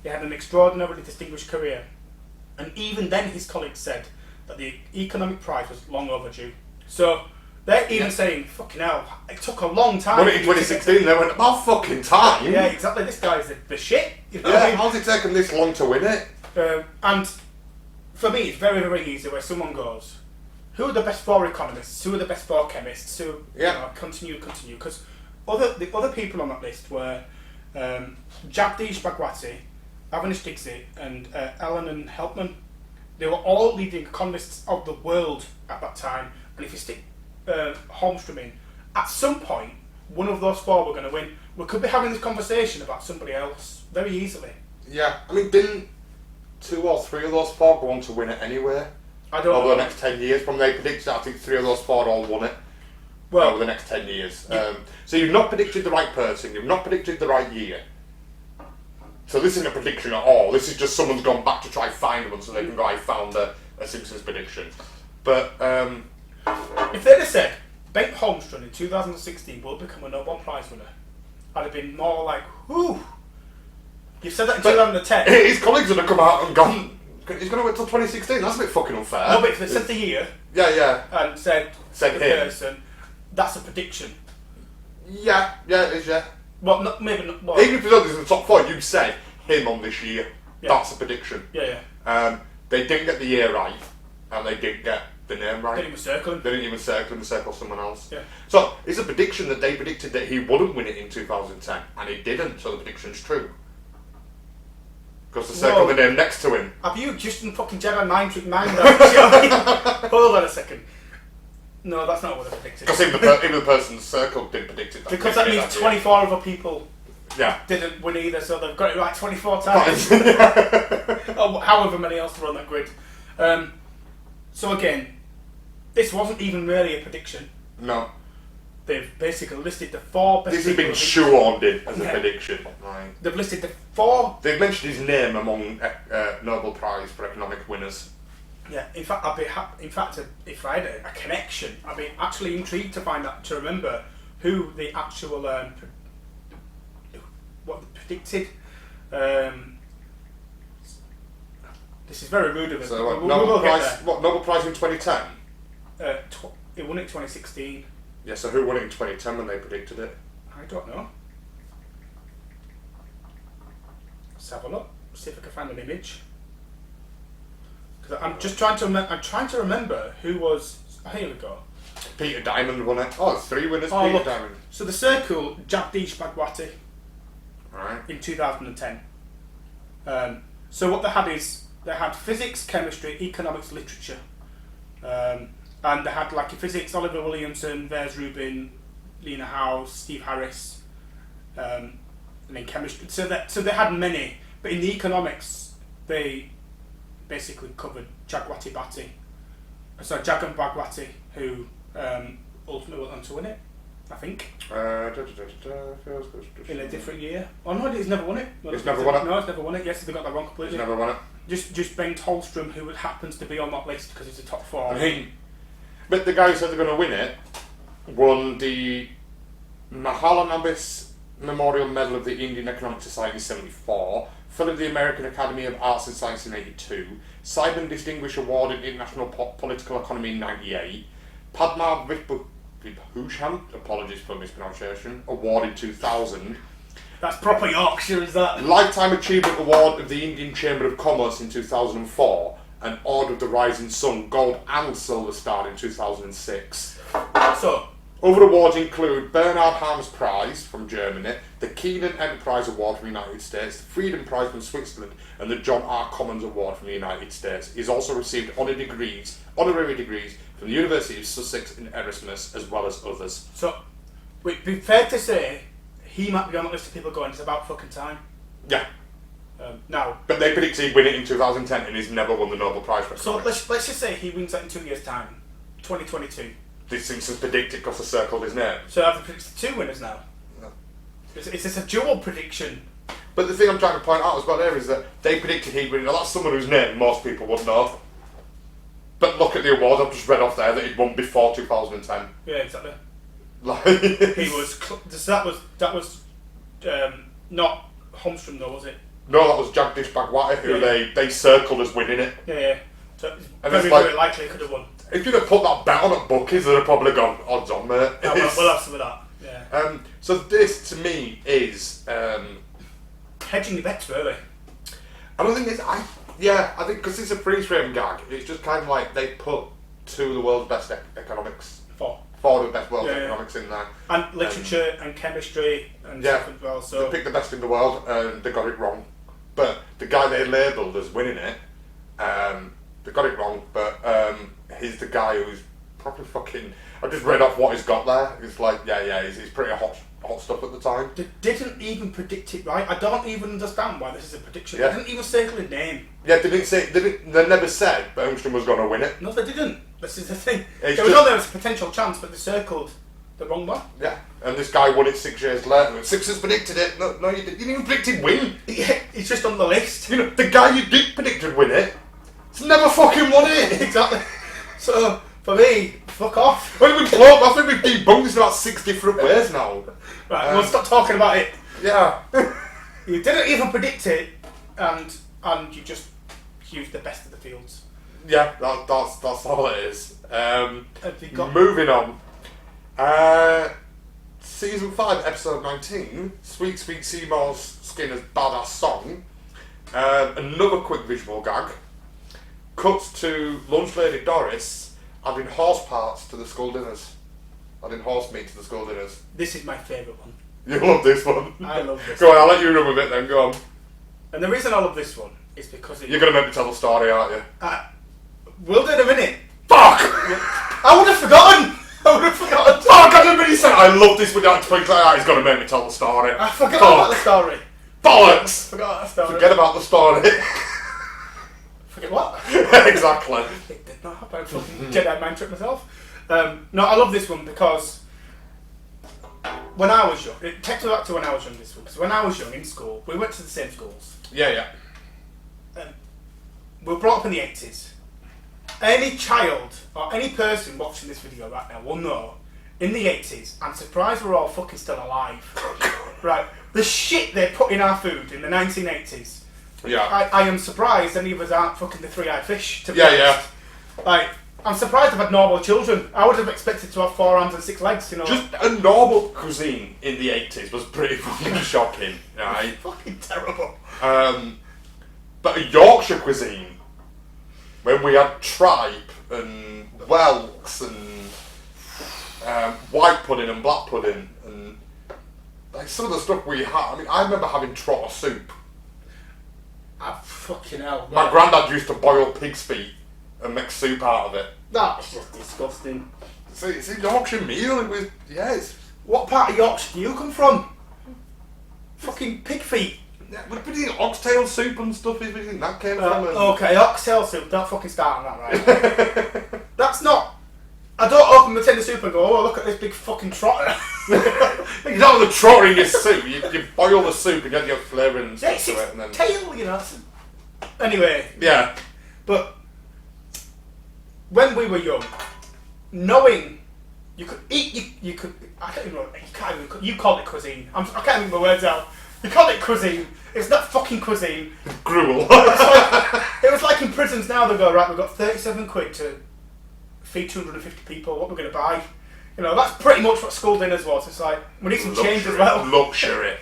He had an extraordinarily distinguished career, and even then his colleagues said that the economic prize was long overdue. So they're even saying, fucking hell, it took a long time. Won it in 2016, they went, about fucking time. Yeah, exactly, this guy's the shit. You know how's it taken this long to win it? And for me, it's very, very easy where someone goes, who are the best 4 economists? Who are the best 4 chemists? Who, continue. Because the other people on that list were Jagdish Bhagwati, Avanish Dixit, and Ellen Helpman. They were all leading economists of the world at that time. And if you stick Holmstrom in, at some point, one of those 4 were going to win. We could be having this conversation about somebody else very easily. Yeah, I mean, didn't 2 or 3 of those 4 go on to win it anyway? I don't know. Over the next 10 years, from they predicted, I think 3 of those 4 all won it. Well, over the next 10 years. Yeah. So you've not predicted the right person, you've not predicted the right year. So this isn't a prediction at all. This is just someone's gone back to try and find one so they can go, I found a Simpsons prediction. But if they'd have said Bengt Holmstrom in 2016 will become a Nobel Prize winner, I'd have been more like, whew. You said that in 2010. His colleagues would have come out and gone, he's going to wait till 2016. That's a bit fucking unfair. No, but if they said the year, and said the person, that's a prediction. Yeah, it is. Yeah. Well, maybe not. Well, even if it's not in the top 4, you said him on this year. Yeah. That's a prediction. Yeah. They didn't get the year right, and they didn't get the name right. They didn't even circle him. They didn't even circle him. They circled someone else. Yeah. So it's a prediction that they predicted that he wouldn't win it in 2010, and he didn't. So the prediction's true. Because they circled the name next to him. Have you just in fucking Jedi mind trick mind that? Hold on a second. No, that's not what I predicted. Because even the person circled didn't predict it. Because that means 24 other people didn't win either, so they've got it right 24 times. Or however many else were on that grid. So again, this wasn't even really a prediction. No. They've basically listed the 4 best. This has been shoehorned in as a prediction. Right. They've listed the 4. They've mentioned his name among Nobel Prize for economic winners. Yeah, in fact, I'd be if I had a connection, I'd be actually intrigued to remember who the actual what they predicted. This is very rude of us. So Nobel Prize in 2010? It won it in 2016. Yeah, so who won it in 2010 when they predicted it? I don't know. Let's have a look. See if I can find an image. Because I'm just trying to remember who was. Oh, here we go. Peter Diamond won it. Oh, it's 3 winners. Oh, Peter look. Diamond. So the circle Jagdish Bhagwati. Right. In 2010. So what they had is they had physics, chemistry, economics, literature, and they had like in physics Oliver Williamson, Vers Rubin, Lena Howe, Steve Harris, and in chemistry. So they had many, but in the economics they basically covered Jagwati Bhatti. So Jagan Bhagwati, who ultimately went on to win it, I think. In a different year. Oh no, he's never won it. No, he's never won it. No, he's never won it. Yes, they got that wrong completely. He's never won it. Just Bengt Holmstrom, who happens to be on that list because he's a top 4. I mean, but the guy who said they're going to win it won the Mahalanobis Memorial Medal of the Indian Economic Society in 1974, Fellow of the American Academy of Arts and Science in 1982, Simon Distinguished Award in International Political Economy in 1998, Padma Vibhushan, apologies for mispronunciation, Award in 2000. That's proper Yorkshire, is that? Lifetime Achievement Award of the Indian Chamber of Commerce in 2004, and Order of the Rising Sun Gold and Silver Star in 2006. So, other awards include Bernhard Harms Prize from Germany, the Keenan Enterprise Award from the United States, the Freedom Prize from Switzerland, and the John R. Commons Award from the United States. He's also received honorary degrees from the University of Sussex in Erasmus, as well as others. So, it'd be fair to say he might be on the list of people going, it's about fucking time. Yeah. Now. But they predicted he'd win it in 2010, and he's never won the Nobel Prize for economics. So let's just say he wins that in 2 years' time, 2022. The Simpsons predicted because I circled his name. So I've predicted 2 winners now. No. It's a dual prediction. But the thing I'm trying to point out as well there is that they predicted he'd win. Now that's someone whose name most people would know. But look at the awards I've just read off there that he'd won before 2010. Yeah, exactly. Like he was. That was not Holmstrom though, was it? No, that was Jagdish Bhagwati who they circled as winning it. Yeah. So it's and very likely he could have won. If you'd have put that bet on at bookies, they'd have probably gone odds on, mate. Yeah, we'll have some of that. Yeah. So this to me is hedging your bets, really. I don't think it's. I think because it's a freeze frame gag, it's just kind of like they put 2 of the world's best economics. 4 of the best world's economics in there. And literature and chemistry and stuff as well. So they picked the best in the world and they got it wrong. But the guy they labelled as winning it, they got it wrong. But he's the guy who's probably fucking. I just read off what he's got there. It's like he's pretty hot stuff at the time. They didn't even predict it right. I don't even understand why this is a prediction. Yeah. They didn't even circle a name. Yeah, they never said Holmstrom was going to win it. No, they didn't. This is the thing. There was a potential chance, but they circled the wrong one. Yeah, and this guy won it 6 years later. Simpsons predicted it. No, you didn't. You didn't even predict he'd win. Yeah, it's just on the list. You know, the guy you did predict would win it, he's never fucking won it. Exactly. So, for me, fuck off. Well, I think we've debunked this in about 6 different ways now. Right, we'll stop talking about it. Yeah. You didn't even predict it, and you just used the best of the fields. Yeah, that's all it is. Moving on. Season 5, episode 19, Sweet Sweet Seymour Skinner's Badass Song. Another quick visual gag. Cuts to lunch lady Doris adding horse parts to the school dinners. Adding horse meat to the school dinners. This is my favourite one. You love this one? I love this Go on, I'll let you run with it then, go on. And the reason I love this one is because You're going to make me tell the story, aren't you? We'll do it in a minute. Fuck! I would have forgotten! Fuck, I didn't really say I love this without twinkling like that. He's going to make me tell the story. I forgot about the story. Bollocks! Forgot that story. Forget about the story. Forget what? Exactly. It did not happen. I fucking Jedi mind trick myself. No, I love this one because when I was young, it takes me back to when I was young this one, because when I was young in school, we went to the same schools. Yeah. We were brought up in the 80s. Any child or any person watching this video right now will know, in the 80s, I'm surprised we're all fucking still alive. Right, the shit they put in our food in the 1980s. Yeah. I am surprised any of us aren't fucking the three-eyed fish, to be honest. Yeah. Like, I'm surprised I've had normal children. I would have expected to have 4 arms and 6 legs, you know. Just a normal cuisine in the 80s was pretty fucking shocking, right? Fucking terrible. But a Yorkshire cuisine, when we had tripe and whelks and white pudding and black pudding and like some of the stuff we had. I mean, I remember having trotter soup. Fucking hell. My granddad used to boil pig's feet and make soup out of it. That's just disgusting. It's a Yorkshire meal. It was, it's... What part of Yorkshire do you come from? Fucking pig feet. Yeah, we've been eating oxtail soup and stuff. Where do you think that came from? Okay, oxtail soup. Don't fucking start on that, right? That's not... I don't open the tin of soup and go, oh, look at this big fucking trotter. You don't have the trotter in your soup. You boil the soup and get your flavour and stuff to it. And then... tail, you know. Anyway. Yeah. But when we were young, knowing You could eat. You could. I don't even know. You can't even. You call it cuisine. I can't even get my words out. You call it cuisine. It's not fucking cuisine. Gruel. It was like in prisons now. They go, right, we've got 37 quid to feed 250 people. What we're going to buy? You know, that's pretty much what school dinners was. It's like we need some change as well. Luxury.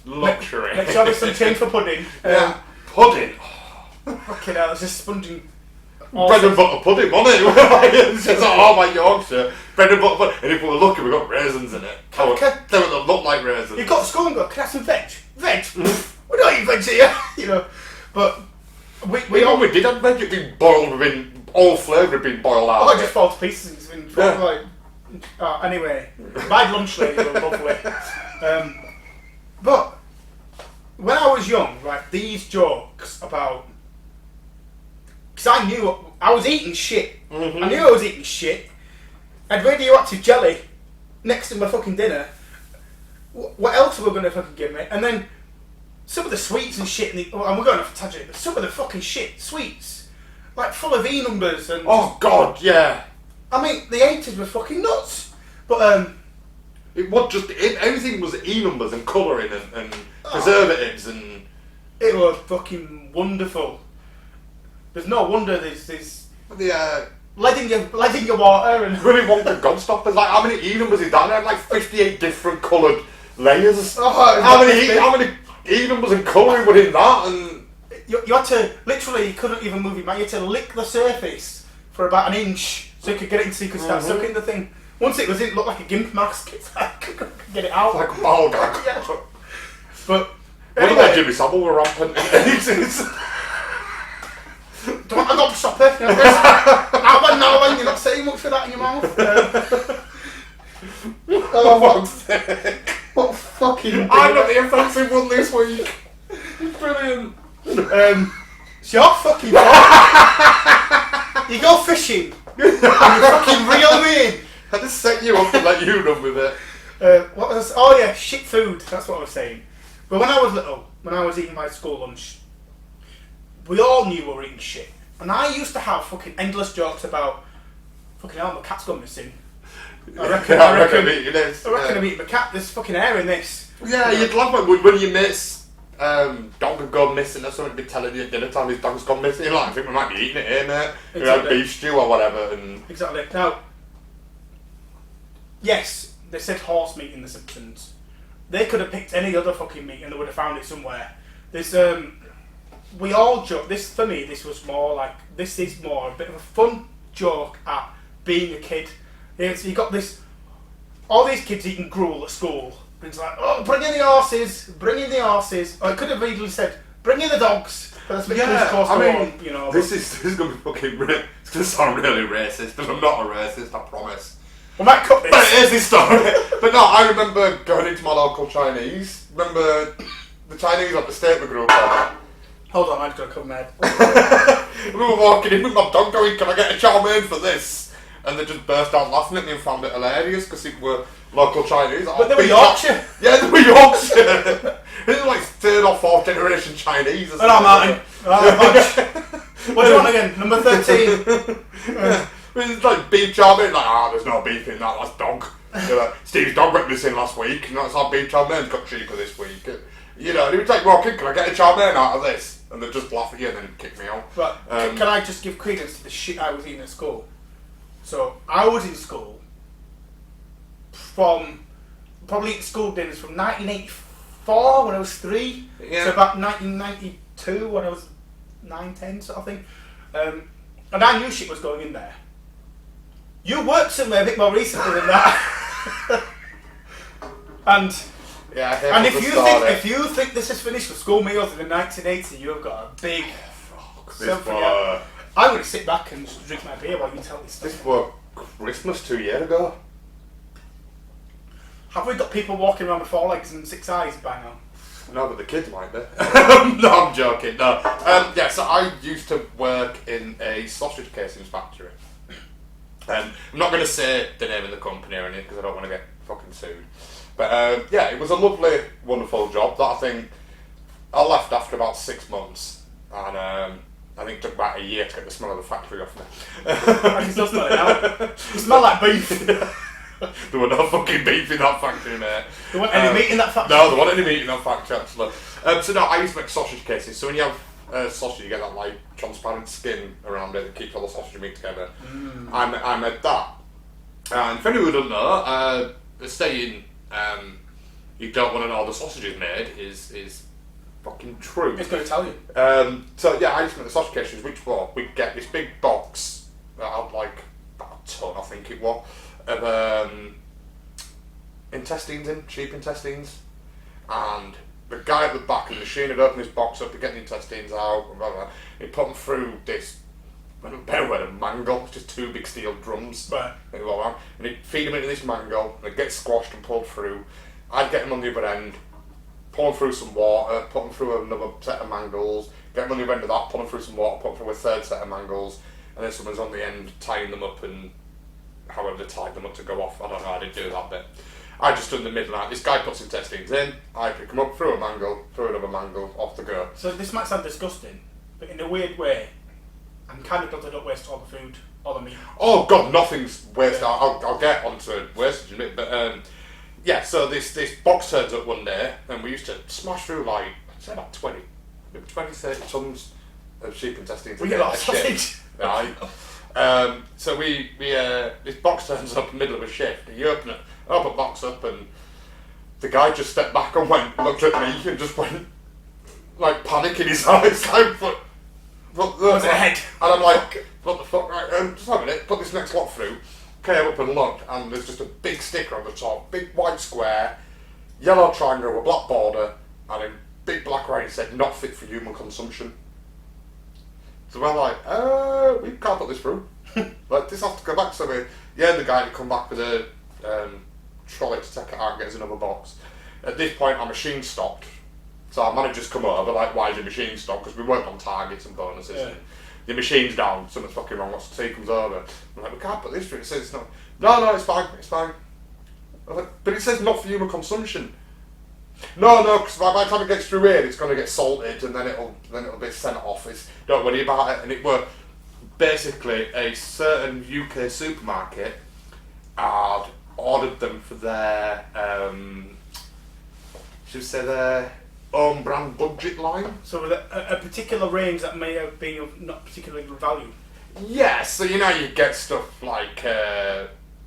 Make sure there's some change for pudding. Pudding. Fucking hell, it's just sponging. Bread and butter pudding, wasn't it? It's just like, oh my Yorkshire. Bread and butter pudding. And if we were lucky, we got raisins in it. They would look like raisins. You got to school and go, can I have some veg? Veg? We don't eat veg here, you know. But we did have veg. It'd been boiled, all flavour had been boiled out. Oh, it just fall to pieces. It's been like. Anyway, my lunch ladies were lovely. But when I was young, right, these jokes about. Because I knew I was eating shit. Mm-hmm. I knew I was eating shit. I had radioactive jelly next to my fucking dinner. What else were we going to fucking give me? And then some of the sweets and shit, and we're going off a tangent, but some of the fucking shit sweets, like full of E numbers and. Oh God, yeah. I mean, the 80s were fucking nuts. But it was just everything was E numbers and colouring and preservatives and. It was fucking wonderful. There's no wonder there's lead in your water and Willy Wonka Gobstoppers. Like how many E numbers is that? They had like 58 different coloured layers. How many E numbers and colouring were in that? And you had to literally, you couldn't even move your mouth. You had to lick the surface for about an inch so you could get it in, so you could start sucking the thing. Once it was in, it looked like a gimp mask. I couldn't get it out. Like a ball gag. Yeah. But what about Jimmy Savile were rampant? Do you want a gobstopper? No, you're not saying much for that in your mouth. What fucking. I'm not the offensive one this week. Brilliant. It's your fucking fault. You go fishing and you fucking reel me in. I just set you up to let you run with it. What was? Oh yeah, shit food. That's what I was saying. But when I was little, when I was eating my school lunch, we all knew we were eating shit. And I used to have fucking endless jokes about fucking hell, my cat's gone missing. I reckon I'm eating this. I reckon I'm eating my cat. There's fucking hair in this. Yeah, you'd love it when your mate's dog had gone missing or something. Be telling you at dinner time his dog's gone missing. You're like, I think we might be eating it here, mate. Exactly. We had beef stew or whatever. And exactly. Now, yes, they said horse meat in The Simpsons. They could have picked any other fucking meat and they would have found it somewhere. There's we all joke. This for me, this is more a bit of a fun joke at being a kid. So you got this, all these kids eating gruel at school, and it's like, oh, bring in the horses. Or it could have easily said, bring in the dogs. But that's a bit close to one, you know. This is going to be fucking. It's going to sound really racist, but I'm not a racist. I promise. We might cut this. But it is this story. But no, I remember going into my local Chinese. Remember the Chinese at the state we grew up on. Hold on, I've got to come mad. We were walking in with my dog going, can I get a chow mein for this? And they just burst out laughing at me and found it hilarious because it were local Chinese. But they were Yorkshire. Yeah, they were Yorkshire. It was like 3rd or 4th generation Chinese. Hello, Martin. What do you want again? Number 13. It's like beef chow mein. Like, there's no beef in that, that's dog. Like, Steve's dog went missing last week, and that's our beef chow mein's got cheaper this week. You know, they would take walking, can I get a chow mein out of this? And they'd just laugh at you and then kick me out. But can I just give credence to the shit I was eating at school? So I was in school from probably eating school dinners from 1984 when I was 3 to about 1992 when I was 9, 10 sort of thing. And I knew shit was going in there. You worked somewhere a bit more recently than that. And if you think this is finished with school meals in the 1980s, you have got a big something. I'm going to sit back and just drink my beer while you tell me stuff. This was Christmas 2 years ago. Have we got people walking around with 4 legs and 6 eyes by now? No, but the kids might be. No, I'm joking. No. So I used to work in a sausage casings factory. I'm not going to say the name of the company or anything because I don't want to get fucking sued. But it was a lovely, wonderful job that I think I left after about 6 months. And I think it took about a year to get the smell of the factory off me. I can still smell it now. You smell like beef. There were no fucking beef in that factory, mate. There wasn't any meat in that factory? No, there wasn't any meat in that factory, actually. So no, I used to make sausage cases. So when you have sausage, you get that like transparent skin around it that keeps all the sausage meat together. I made that. And for anyone who doesn't know, the saying you don't want to know how the sausage is made is fucking true. It's going to tell you. So yeah, I used to make the sausage cases, which were, we'd get this big box that had like about a ton, I think it was, of intestines in, sheep intestines, and the guy at the back of the machine would open his box up, he'd get the intestines out, and blah, blah, he'd put them through this better word, a mangle, just two big steel drums, right, and he'd feed them into this mangle, and they'd get squashed and pulled through. I'd get them on the other end, pull them through some water, put them through another set of mangles, get them on the other end of that, pull them through some water, put them through a third set of mangles, and then someone's on the end tying them up, and however they tied them up to go off, I don't know, I didn't do that bit. I just stood in the middle, like, this guy puts intestines in, I pick them up, through a mangle, through another mangle, off the go. So this might sound disgusting, but in a weird way, I'm kind of glad I don't waste all the food, all the meat. Oh god, nothing's wasted. Yeah. I'll get onto wastage in a bit, but yeah. So this box turns up one day, and we used to smash through like I'd say about 20, 30 tons of sheep intestines. We get a lot of sausage. Right. So we this box turns up in the middle of a shift. And you open the box up, and the guy just stepped back and looked at me, and just went like panic in his eyes, like. Was it a head? And I'm like, what the fuck, right, just have a minute, put this next lot through, came up and looked, and there's just a big sticker on the top, big white square, yellow triangle with a black border, and a big black writing said, not fit for human consumption. So we're like, we can't put this through. Like, this has to go back. So the guy had come back with a trolley to take it out and get us another box. At this point, our machine stopped. So our manager's come over, like, why is your machine stopped? Because we worked on targets and bonuses. Yeah. And the machine's down, something's fucking wrong, what's the tea comes over. I'm like, we can't put this through. It says it's not. No, it's fine. I'm like, but it says not for human consumption. No, because by the time it gets through here, it's going to get salted and then it'll be sent off. Don't worry about it. And it were basically a certain UK supermarket had ordered them for their, should we say their own brand budget line. So with a particular range that may have been of not particularly good value. Yeah, so you get stuff like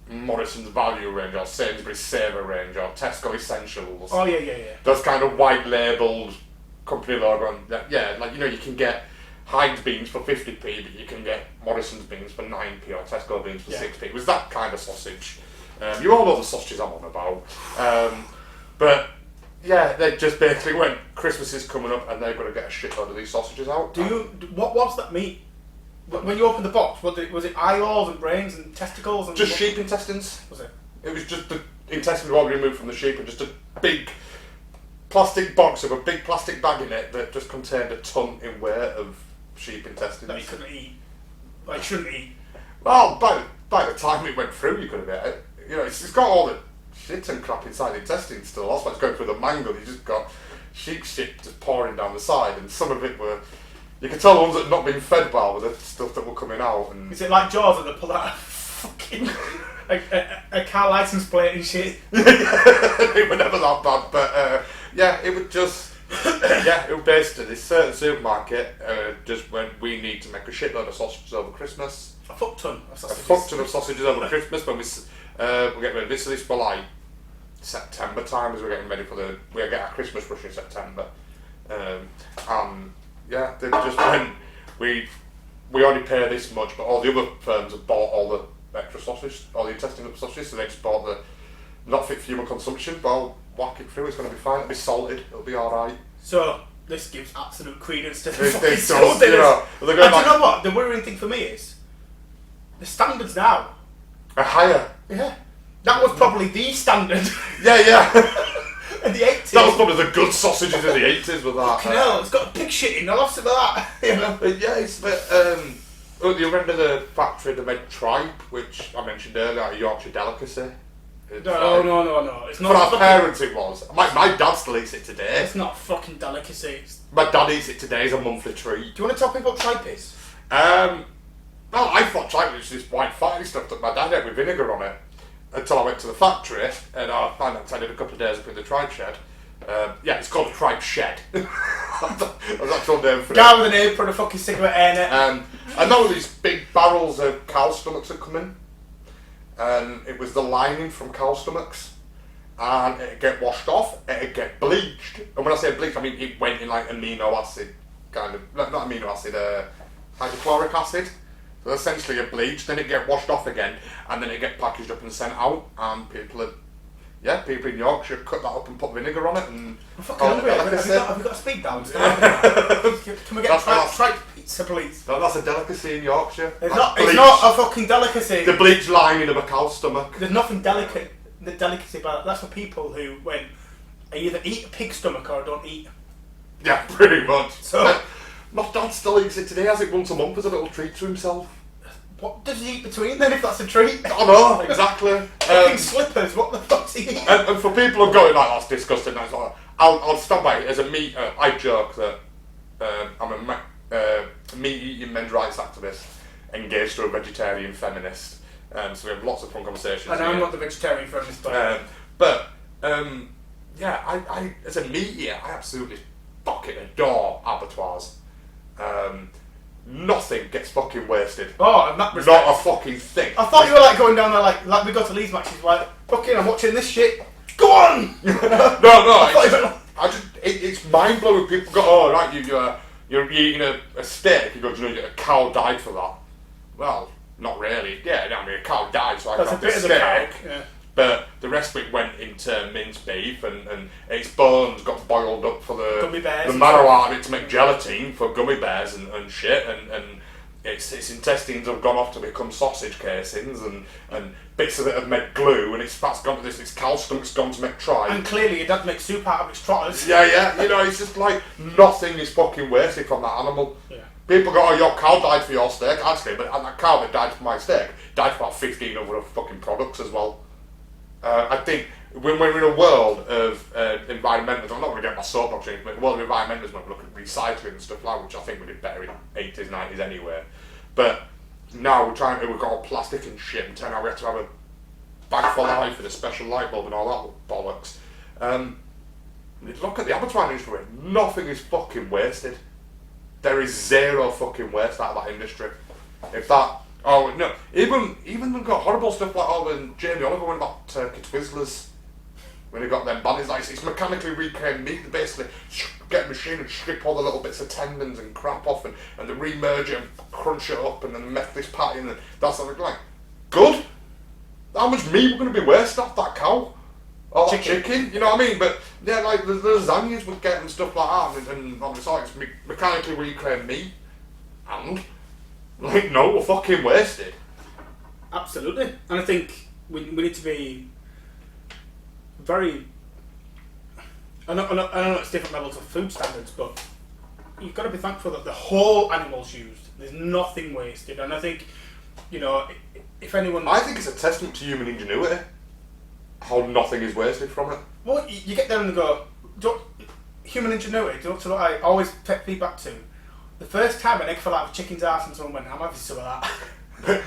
Morrison's Value range or Sainsbury's Saver range or Tesco Essentials. Oh yeah. Those kind of white labelled company logo. And, you can get Heinz beans for 50p, but you can get Morrison's beans for 9p or Tesco beans for 6p. It was that kind of sausage. You all know the sausages I'm on about. But yeah, they just basically went, Christmas is coming up and they're going to get a shitload of these sausages out. What's that meat? When you opened the box, was it eyeballs and brains and testicles? And just sheep intestines. Was it? It was just the intestines were removed from the sheep and just a big plastic box with a big plastic bag in it that just contained a ton in weight of sheep intestines. That you couldn't eat. Like, shouldn't eat. Well, by the time it went through, you could have ate it. It's got all the shit and crap inside the intestines still. That's why it's going through the mangle. You just got sheep shit just pouring down the side, and some of it were. You could tell the ones that had not been fed well with the stuff that were coming out. And is it like Jaws that they pull out fucking a car license plate and shit? It was never that bad, but it would just it was basically this certain supermarket just went, we need to make a shitload of sausages over Christmas. A fuck ton of sausages. A fuck ton of sausages over Christmas when we get ready. So this for like September time as we're getting ready for we get our Christmas rush in September. Yeah, they just went, we only pay this much, but all the other firms have bought all the extra sausage, all the intestinal sausage, so they just bought the not fit for human consumption, but I'll whack it through, it's going to be fine, it'll be salted, it'll be alright. So, this gives absolute credence to the fucking salted. You know what, the worrying thing for me is, the standards now are higher. Yeah. That was probably the standard. Yeah. In the 80s. That was probably the good sausages in the 80s with that. Fucking hell, it's got a pig shit in, I lost it with that. Yeah, it's a bit, you remember the factory that made tripe, which I mentioned earlier, a Yorkshire delicacy? No. It's not. For our parents it was. My dad still eats it today. It's not a fucking delicacy. My dad eats it today as a monthly treat. Do you want to tell people what tripe is? Well, I thought tripe was this white fatty stuff that my dad ate with vinegar on it. until I went to the factory, and I did a couple of days up in the tribe shed. It's called a tribe shed. That's the actual name for it. Guy with an apron, a fucking cigarette air. I know these big barrels of cow stomachs that come in, and it was the lining from cow stomachs, and it'd get washed off, it'd get bleached. And when I say bleached, I mean it went in like amino acid, kind of, not amino acid, hydrochloric acid. So essentially it bleached, then it get washed off again, and then it get packaged up and sent out, and people in Yorkshire cut that up and put vinegar on it, and... I'm fucking hungry. Have you got a speed down? Can we get tripe pizza, please? No, that's a delicacy in Yorkshire. It's not a fucking delicacy. The bleach lining of a cow's stomach. There's nothing delicacy about it. That's for people who, either eat a pig stomach or don't eat. Yeah, pretty much. So... My dad still eats it today, has it once a month as a little treat to himself. What does he eat between then, if that's a treat? I know, exactly. Fucking slippers, what the fuck's he eating? And for people who are going like, that's disgusting, I'll stand by it as a meat, I joke that I'm a meat-eating men's rights activist, engaged to a vegetarian feminist, so we have lots of fun conversations. And I'm not the vegetarian feminist, but I as a meat eater, I absolutely fucking adore abattoirs. Nothing gets fucking wasted. Oh, and that respect. Not a fucking thing. I thought you were like going down there like we go to Leeds matches, like, fucking I'm watching this shit. Go on! No, it's mind blowing. People go, oh right, you're eating a steak. You go, do you know a cow died for that? Well, not really. Yeah, I mean a cow died, so I got the steak. Yeah. But the rest of it went into minced beef, and its bones got boiled up for the marrow out of it to make gelatine for gummy bears and shit, and its intestines have gone off to become sausage casings, and bits of it have made glue, and its fat's gone to its cow stomach's gone to make tripe. And clearly your dad makes soup out of its trotters. Yeah, it's just like nothing is fucking wasted from that animal. Yeah. People go, oh, your cow died for your steak, actually, but that cow that died for my steak died for about 15 other fucking products as well. I think when we're in a world of environmentalism, I'm not going to get my soapbox in, but the world of environmentalism, we look at recycling and stuff like that, which I think we did better in 80s, 90s anyway. But now we've got all plastic and shit, and now we have to have a bag for life and a special light bulb and all that bollocks. Look at the abattoir industry, nothing is fucking wasted. There is zero fucking waste out of that industry. Oh no! Even they've got horrible stuff like when Jamie Oliver went about turkey Twizzlers when he got them banned. It's mechanically reclaimed meat. They basically get a machine and strip all the little bits of tendons and crap off, and they remerge it and crunch it up, and then make this patty, and that's like good. How much meat we're going to be wasting off that cow? Or that chicken, you know what I mean? But yeah, like the lasagnas would get and stuff like that, and obviously it's mechanically reclaimed meat, and. Like, no, we're fucking wasted. Absolutely. And I think we need to be very... I know it's different levels of food standards, but you've got to be thankful that the whole animal's used. There's nothing wasted. And I think, if anyone... I think it's a testament to human ingenuity, how nothing is wasted from it. Well, you get there and go, human ingenuity, do you know what I always take feedback to? The first time an egg fell out of a chicken's arse and someone went, I'm having some of that.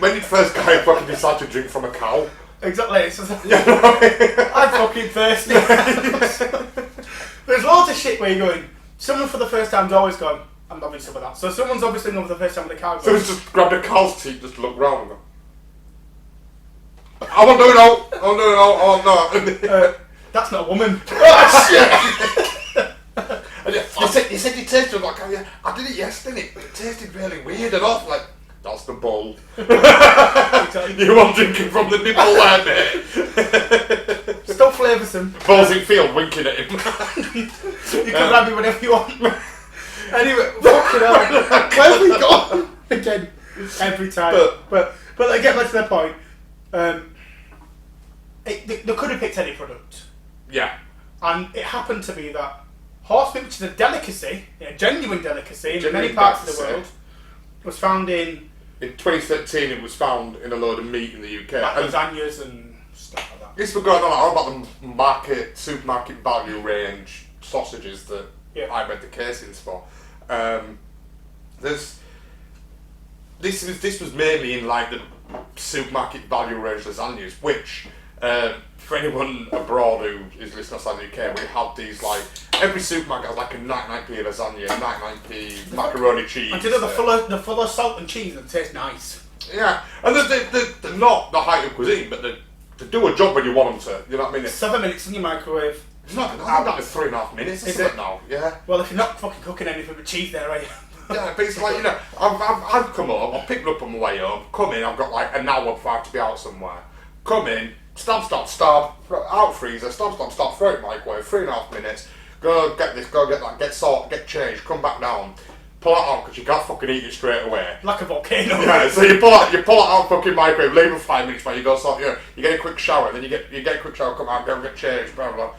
When did first guy fucking decide to drink from a cow? Exactly. It's just, I'm fucking thirsty. There's loads of shit where you're going, someone for the first time's always gone, I'm having some of that. So someone's obviously gone for the first time with a cow. Someone's just grabbed a cow's teeth, just looked round and go, I won't do it all. That's not a woman. Oh, shit! You said you tasted like, oh, yeah, I did it yesterday, but it tasted really weird and off. Like, that's the bull. You want drinking from the nipple there, mate? Still flavoursome. Balls in field winking at him. You can grab me whenever you want. Anyway, fucking hell. Where have we gone? Again, every time. But I get back to the point. They could have picked any product. Yeah. And it happened to be that horse meat, which is a delicacy, a genuine delicacy in many parts of the world, was found in... In 2013 it was found in a load of meat in the UK. Like lasagnas and stuff like that. This was going on all about the supermarket value range sausages that I made the casings for. This was mainly in like the supermarket value range lasagnas, which For anyone abroad who is listening outside the UK, we have these like every supermarket has like a 99p lasagna, 99p macaroni cheese. And do you know the fuller salt and cheese that tastes nice? Yeah, and they're not the height of cuisine, but they do a job when you want them to. You know what I mean? 7 minutes in your microwave. It's not. I think that is 3.5 minutes or something now. Yeah. Well, if you're not fucking cooking anything but cheese, there, are you? Yeah, but it's like, you know, I've come home, I've picked it up on my way home, come in, I've got like an hour before I have to be out somewhere. Come in, stab, out freezer, stab, throw it in microwave, 3.5 minutes, go get this, go get that, get salt, get changed, come back down, pull it out because you can't fucking eat it straight away. Like a volcano. Yeah, so you pull it out fucking microwave, leave it 5 minutes while you go sort, you get a quick shower, then you get a quick shower, come out, go get changed, blah, blah, blah.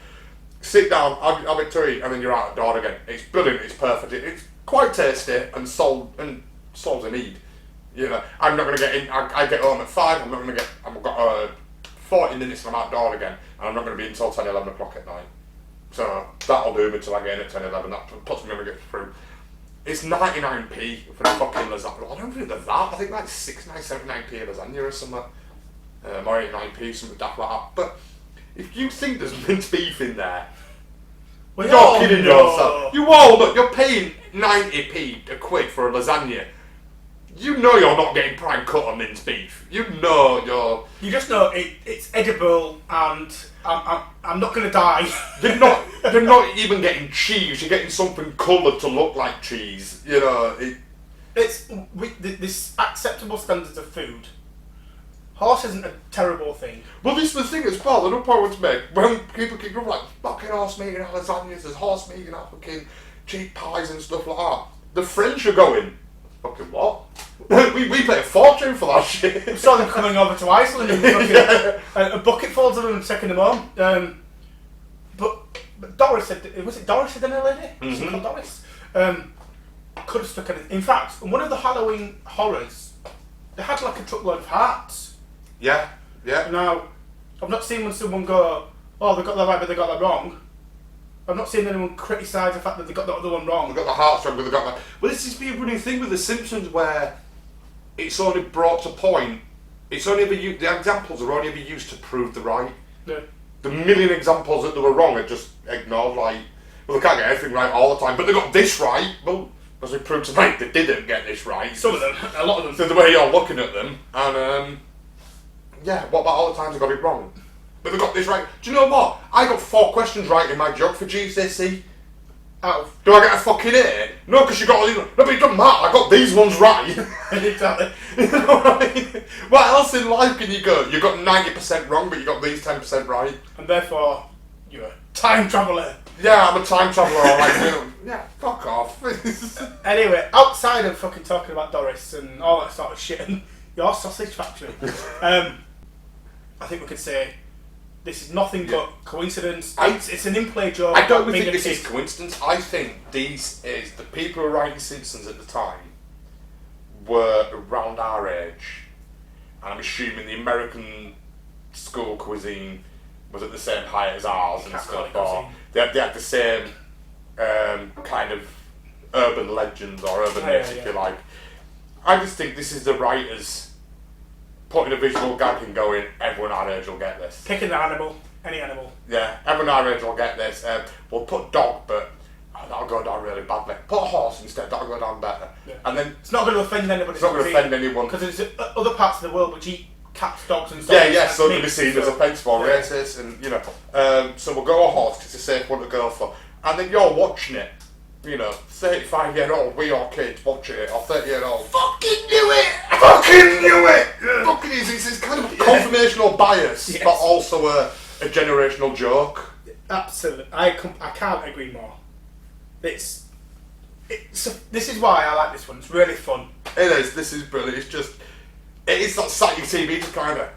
Sit down, have it to eat, and then you're out the door again. It's brilliant, it's perfect, it's quite tasty and solves a need. You know, I'm not going to get in. I get home at 5. I'm not going to get. I've got 40 minutes and I'm out the door again, and I'm not going to be until 10, 11 o'clock at night. So that'll do me till I get in at 10, 11. That puts me when we get through. It's 99p for the fucking lasagna. I don't think they're that. I think like 69, 79p lasagna or something, or 89p, something like that. But if you think there's minced beef in there, well, you're kidding yourself. You all look. You're paying 90p a quid for a lasagna. You know you're not getting prime cut on minced beef. You know you're. You just know it's edible, and I'm not gonna die. You're not even getting cheese. You're getting something coloured to look like cheese. You know it's this acceptable standards of food. Horse isn't a terrible thing. Well, this is the thing as well. The other point I want to make, when people keep going like fucking horse meat and lasagnas, there's horse meat and fucking cheap pies and stuff like that. The French are going, fucking what? we pay a fortune for that shit. We saw them coming over to Iceland and fucking a bucket full of them and taking them home. But Doris said, was it Doris the dinner lady? Mm-hmm. She called Doris. Could have stuck anything. In fact, one of the Halloween horrors, they had like a truckload of hearts. Yeah. Now, I've not seen when someone go, oh, they got that right, but they got that wrong. I've not seen anyone criticise the fact that they got the other one wrong. They got the hearts wrong, but they got that. Well, this is a running thing with The Simpsons where it's only brought to point. It's only ever used. The examples are only ever used to prove the right. Yeah. The million examples that they were wrong are just ignored. Like, well, they can't get everything right all the time, but they got this right. Well, as we proved tonight, they didn't get this right. Some of them, a lot of them. So the way you're looking at them, and yeah, what about all the times I got it wrong? But they got this right. Do you know what? I got 4 questions right in my geography GCSE. Do I get a fucking A? No, because you got all these. No, but it doesn't matter. I got these ones right. Exactly. You know what I mean? What else in life can you go? You got 90% wrong, but you got these 10% right. And therefore, you're a time traveller. Yeah, I'm a time traveller. Like, yeah, fuck off. Anyway, outside of fucking talking about Doris and all that sort of shit and your sausage factory, I think we could say this is nothing but coincidence. It's an in-play joke. I don't think this is coincidence. I think this is the people who were writing Simpsons at the time were around our age, and I'm assuming the American school cuisine was at the same height as ours and stuff. Or they had the same kind of urban legends or urban myths, if you like. I just think this is the writers putting a visual gag and going, everyone our age will get this. Picking an animal, any animal. Yeah, everyone our age will get this. We'll put dog, but that'll go down really badly. Put a horse instead, that'll go down better. Yeah. And then it's not going to offend anybody. It's not going to offend anyone. Because there's other parts of the world which eat cats, dogs and stuff. Yeah, so they'll be seen as offensive or racist, and you know. So we'll go a horse because it's a safe one to go for. And then you're watching it. You know, 35-year-old, we are kids watching it, or 30-year-old. Fucking knew it! Fucking knew it! Fucking it's kind of a confirmational bias, but also a generational joke. Absolutely, I can't agree more. This is why I like this one. It's really fun. It is. This is brilliant. It is that sat your TV just kind of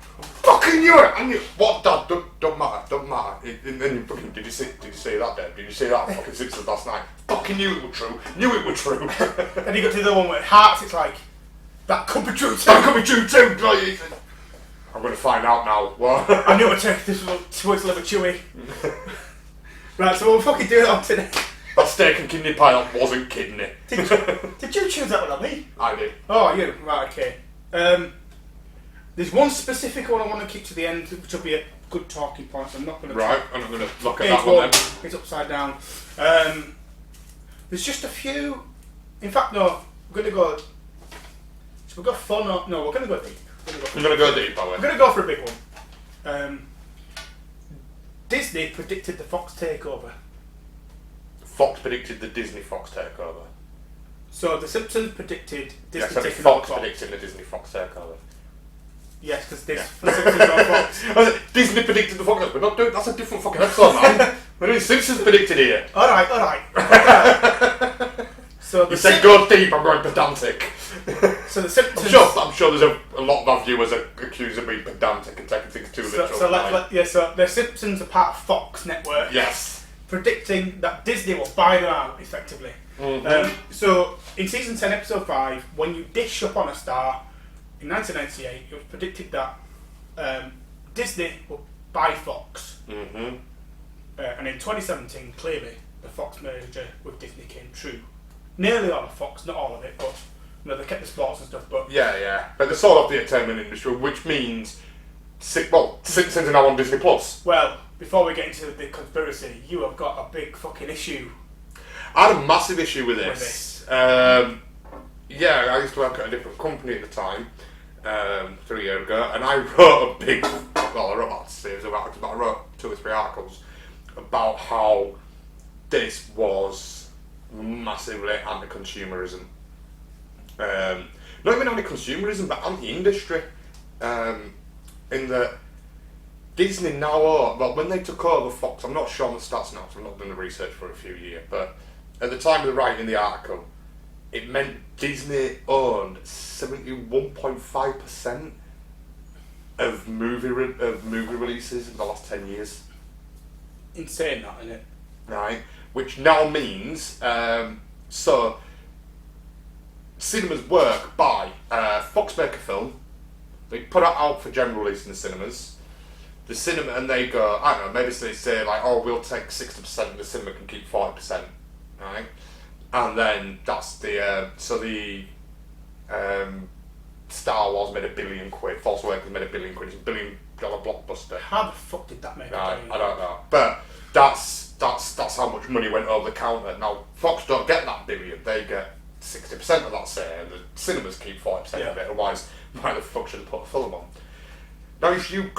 fucking knew it. And you, what, Dad? Don't matter. And then you fucking did you see that, Dad? Did you see that fucking Simpsons last night? Fucking knew it was true. And you got to the one with hearts. It's like that could be true too. That could be true too. I'm going to find out now. What? I knew I'd take this towards liver chewy. Right, so we'll fucking do it on today. That steak and kidney pie wasn't kidney. Did you choose that one on me? I did. Oh, you? Right, okay. There's one specific one I want to keep to the end, which will be a good talking points. I'm not going to. Right, I'm not going to look at Page that one then. It's upside down. There's just a few. In fact, no. We're going to go. Should we go fun or no? We're going to go deep. I'm going to go deep, are we? We're going to go for a big one. Disney predicted the Fox takeover. Fox predicted the Disney Fox takeover. So the Simpsons predicted Disney Yes, taking Fox over predicted the Disney Fox takeover. Yes, because the Simpsons are Fox. Disney predicted the Fox. We're not doing. That's a different fucking episode, man. We're doing Simpsons predicted here. All right. So you said go deep. I'm going pedantic. So the Simpsons. I'm sure there's a lot of our viewers are accused of being pedantic and taking things too literal. So the Simpsons are part of Fox network. Yes. Predicting that Disney will buy them out effectively. Mm-hmm. So in season 10, episode 5, when you dish up on a star, in 1998, it was predicted that Disney will buy Fox. Mm-hmm. And in 2017, clearly, the Fox merger with Disney came true. Nearly all of Fox, not all of it, but they kept the sports and stuff. But yeah. But they sold off the entertainment industry, which means, Simpsons are now on Disney Plus. Well, before we get into the conspiracy, you have got a big fucking issue. I had a massive issue with this. I used to work at a different company at the time, 3 years ago, and I wrote I wrote about a series of articles, but I wrote 2 or 3 articles about how this was massively anti-consumerism. Not even anti-consumerism, but anti-industry. In that Disney now, when they took over Fox, I'm not sure on the stats now, so I've not done the research for a few years, but at the time of the writing the article, it meant Disney owned 71.5% of movie releases in the last 10 years. Insane, that, isn't it? Right, which now means so cinemas work by Fox make a film, they put it out for general release in the cinemas. The cinema, and they go, I don't know, maybe they say like, oh, we'll take 60% and the cinema can keep 40%, right? And then that's the Star Wars made £1 billion, Force Awakens made £1 billion, it's $1 billion blockbuster. How the fuck did that make right, I don't know, but that's how much money went over the counter. Now Fox don't get that billion; they get 60% of that, say, and the cinemas keep 40% of it. Otherwise, why the fuck should they put a film on? Now, if you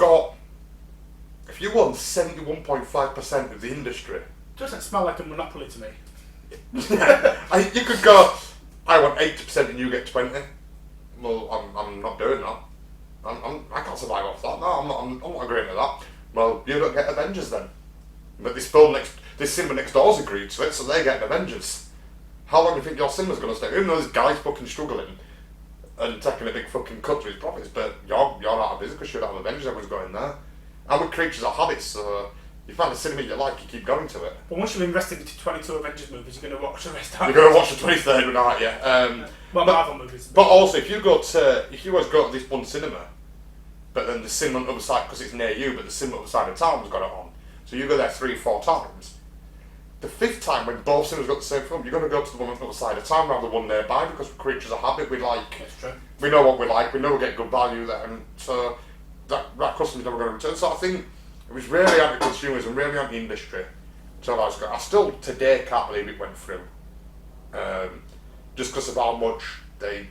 own 71.5% of the industry, doesn't smell like a monopoly to me. You could go, I want 80% and you get 20. Well, I'm not doing that. I can't survive off that. No, I'm not agreeing to that. Well, you don't get Avengers then. But this cinema next door's agreed to it, so they get Avengers. How long do you think your cinema's going to stay? Even though this guy's fucking struggling and taking a big fucking cut to his profits, but you're out of business because you don't have Avengers, everyone's going there. And we're creatures of habits, so you find a cinema you like, you keep going to it. But once you've invested into 22 Avengers movies, you're going to watch the rest. You're going to watch the 23rd one, aren't you? Marvel movies. But also, if you always go to this one cinema, but then the cinema on the other side, because it's near you, but the cinema on the other side of town's got it on, so you go there 3 or 4 times. The 5th time, when both cinemas got the same film, you're going to go to the one on the other side of town rather than the one nearby, because we're creatures of habit. That's true. We know what we like. We know we get good value there, and so that customer's never going to return. So I think it was really anti-consumers and really anti-industry. So I still today can't believe it went through, just because of how much they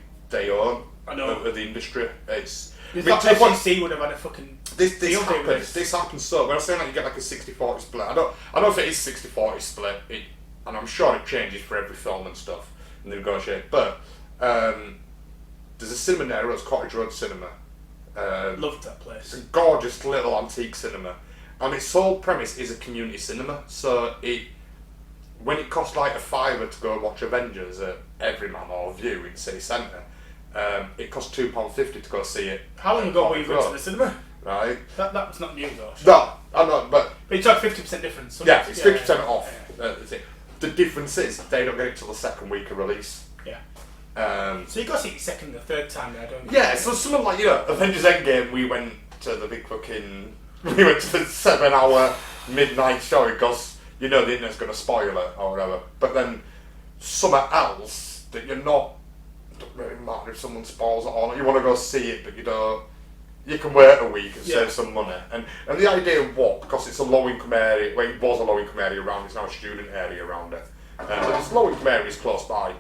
own of the industry. FCC would have had a fucking This happens so when I say that you get like a 60-40 split, I don't know if it is 60-40 split, and I'm sure it changes for every film and stuff and they negotiate, but there's a cinema near us, Cottage Road Cinema. Loved that place. It's a gorgeous little antique cinema, and its sole premise is a community cinema, so when it costs like £5 to go watch Avengers at Everyman or View in City Centre, it costs £2.50 to go see it. How long ago were you going to the cinema? Right. That was not new though. No, I know, but you took 50% difference. So yeah, it's 50% off. Yeah. The difference is they don't get it till the 2nd week of release. Yeah. So you got to see it second or third time there, don't you? Yeah, so something like, Avengers Endgame, we went to the 7-hour midnight show because the internet's going to spoil it or whatever. But then something else that it doesn't really matter if someone spoils it or not. You want to go see it, but you You can wait a week and save some money. And the idea of what, because it's a low-income area, well, it was a low-income area around, it's now a student area around it. So there's low-income areas close by.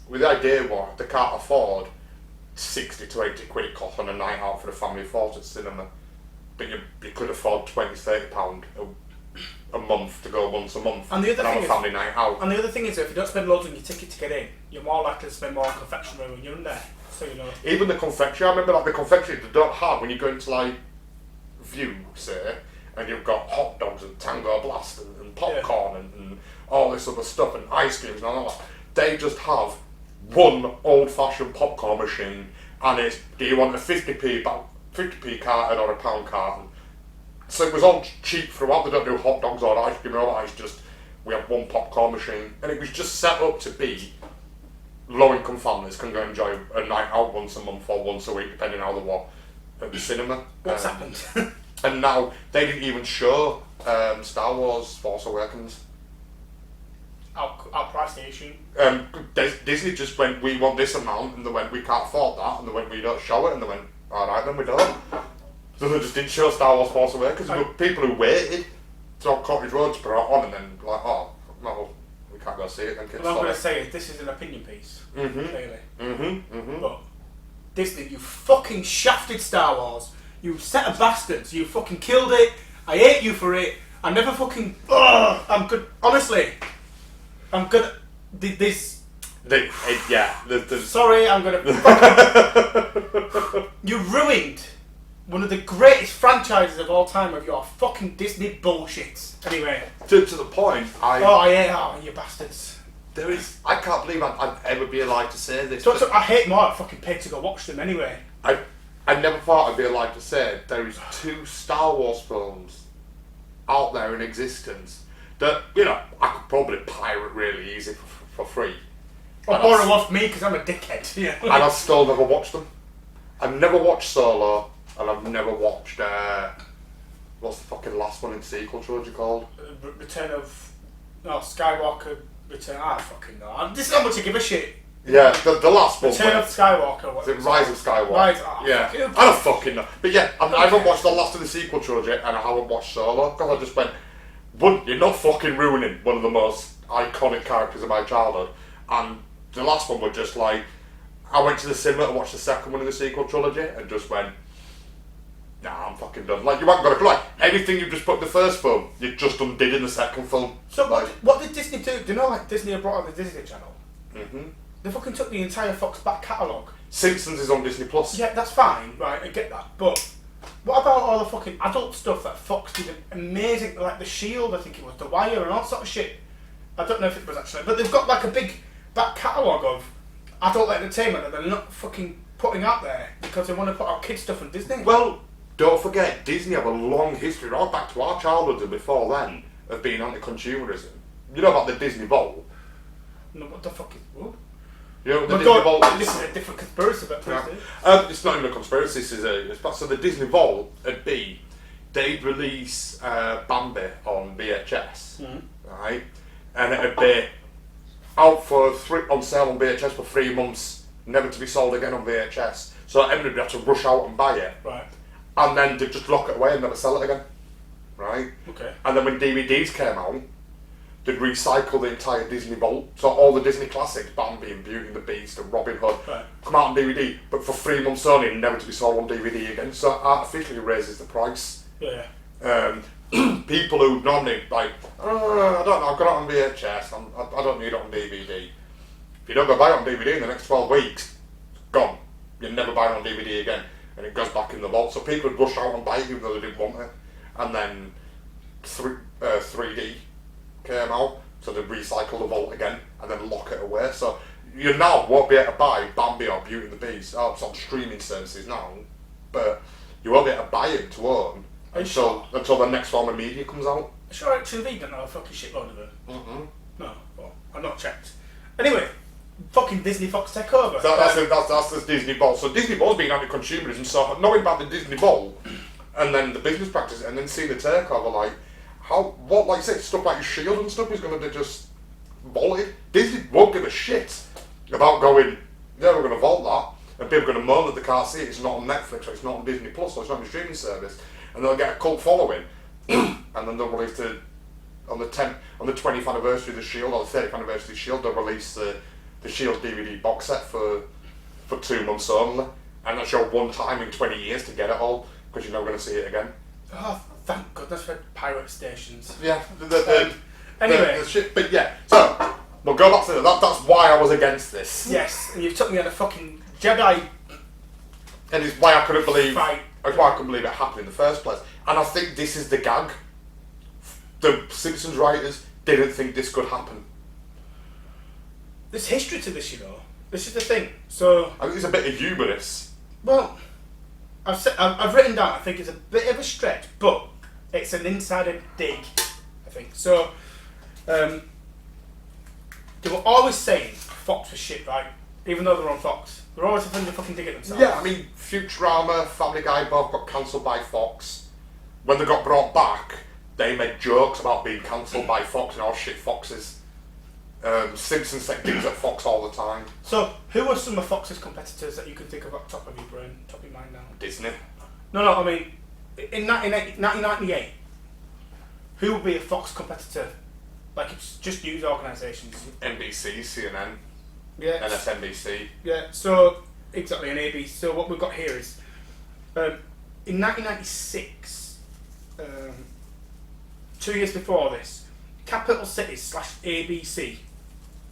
With the idea what, they can't afford 60 to 80 quid it costs on a night out for a family of four to the cinema. But you could afford £20-30 a month to go once a month and the other thing a family night out. And the other thing is, if you don't spend loads on your ticket to get in, you're more likely to spend more on confectionery when you're in there. So you know. Even the confectionery, I remember like the confectionery they don't have when you go into like View, say, and you've got hot dogs and Tango Blast and popcorn and all this other stuff and ice creams and all that. They just have one old-fashioned popcorn machine, and it's, do you want a 50p carton or a pound carton? So it was all cheap throughout. They don't do hot dogs or ice cream or all that. It's just, we have one popcorn machine, and it was just set up to be low-income families can go enjoy a night out once a month or once a week, depending on how they want, at the cinema. What's happened? And now they didn't even show Star Wars Force Awakens. Our price issue. Disney just went, we want this amount, and they went, we can't afford that, and they went, we don't show it, and they went, alright then, we don't. So they just didn't show Star Wars Force Awakens. There were people who waited to Cottage Road to put it on, and then like, oh, no, we can't go see it then, kids. What I'm going to say is, this is an opinion piece, clearly. But Disney, you fucking shafted Star Wars. You set of bastards. You fucking killed it. I hate you for it. I never fucking... I'm good. Honestly, I'm good. This... Sorry, I'm going to... You ruined one of the greatest franchises of all time with your fucking Disney bullshit. Anyway. To the point, I hate you bastards. There is... I can't believe I'd ever be alive to say this. So I hate more. I fucking paid to go watch them anyway. I never thought I'd be alive to say there is 2 Star Wars films out there in existence that, you know, I could probably pirate really easy for free. Or borrow off me because I'm a dickhead. Yeah. And I've still never watched them. I've never watched Solo, and I've never watched, what's the fucking last one in the sequel trilogy called? Return of... No, Skywalker Return... I fucking know. This is how much I give a shit. Yeah, the last one. Return of Skywalker. Is it Rise of Skywalker? Yeah. I don't fucking know. But yeah, I haven't watched the last of the sequel trilogy, and I haven't watched Solo, because I just went, you're not fucking ruining one of the most iconic characters of my childhood. And the last one was just like, I went to the cinema to watch the second one of the sequel trilogy, and just went, nah, I'm fucking done. Like, you haven't got to, like, everything you just put in the first film, you just undid in the second film. So like, what did Disney do? Do you know, like, Disney had brought on the Disney Channel? Mm-hmm. They fucking took the entire Fox back catalogue. Simpsons is on Disney Plus. Yeah, that's fine, right, I get that. But what about all the fucking adult stuff that Fox did amazing, like The Shield, I think it was, The Wire and all sort of shit. I don't know if it was actually, but they've got like a big back catalogue of adult entertainment that they're not fucking putting out there because they want to put out kid stuff on Disney. Well, don't forget, Disney have a long history, right back to our childhood and before then, of being anti-consumerism. You know about the Disney Bowl? No, what the fuck is... What? You know, the Disney Vault. This is a different conspiracy, but it's not even a conspiracy. This is so the Disney Vault would be they'd release Bambi on VHS, right, and it'd be out on sale on VHS for 3 months, never to be sold again on VHS. So everybody would have to rush out and buy it, right, and then they'd just lock it away and never sell it again, right. Okay. And then when DVDs came out, they'd recycle the entire Disney Vault, so all the Disney classics, Bambi and Beauty and the Beast and Robin Hood, come out on DVD, but for 3 months only, and never to be sold on DVD again. So artificially raises the price. Yeah. People who normally like, I don't know, I've got it on VHS, I don't need it on DVD. If you don't go buy it on DVD in the next 12 weeks, gone. You'll never buy it on DVD again, and it goes back in the vault. So people would rush out and buy it even though they didn't want it. And then 3D came out, so they recycle the vault again and then lock it away. So you now won't be able to buy Bambi or Beauty and the Beast. Oh, it's on streaming services now, but you won't be able to buy it to own until the next form of media comes out. Sure, HTV don't know a fucking shitload of it. Mm-hmm. No, well, I've not checked. Anyway, fucking Disney Fox take over. So that's the Disney Vault. So Disney Vault's been anti-consumerism. So knowing about the Disney Vault and then the business practice and then seeing the takeover, like. Like say, stuff like Shield and stuff is going to just vault it. Disney won't give a shit about going, yeah, we're going to vault that. and people are going to moan that they can't see it. It's not on Netflix, or it's not on Disney Plus, or it's not on a streaming service, and they'll get a cult following, and then they'll release on the 20th anniversary of the Shield, or the 30th anniversary of the Shield, they'll release the Shield DVD box set for 2 months only, and that's your one time in 20 years to get it all, because you're never going to see it again. Oh, thank goodness for pirate stations. Yeah. Anyway. The shit, but yeah, so we'll go back to that. That's why I was against this. Yes, and you took me on a fucking Jedi. And it's why I couldn't believe. Fight. It's why I couldn't believe it happened in the first place. And I think this is the gag. The Simpsons writers didn't think this could happen. There's history to this, you know. This is the thing. So I think it's a bit of hubris. Well, I've written down. I think it's a bit of a stretch, but it's an insider dig. I think so. They were always saying Fox was shit, right? Even though they're on Fox, they're always having to fucking dig at themselves. Yeah, I mean, Futurama, Family Guy both got cancelled by Fox. When they got brought back, they made jokes about being cancelled by Fox and all shit Foxes. Simpsons say things at Fox all the time. So, who are some of Fox's competitors that you can think of at top of your brain, top of your mind now? Disney. No, I mean, in 1998, who would be a Fox competitor? Like, it's just news organisations. NBC, CNN, yeah, MSNBC. Yeah, so, exactly, an ABC. So what we've got here is, in 1996, 2 years before this, Capital Cities / ABC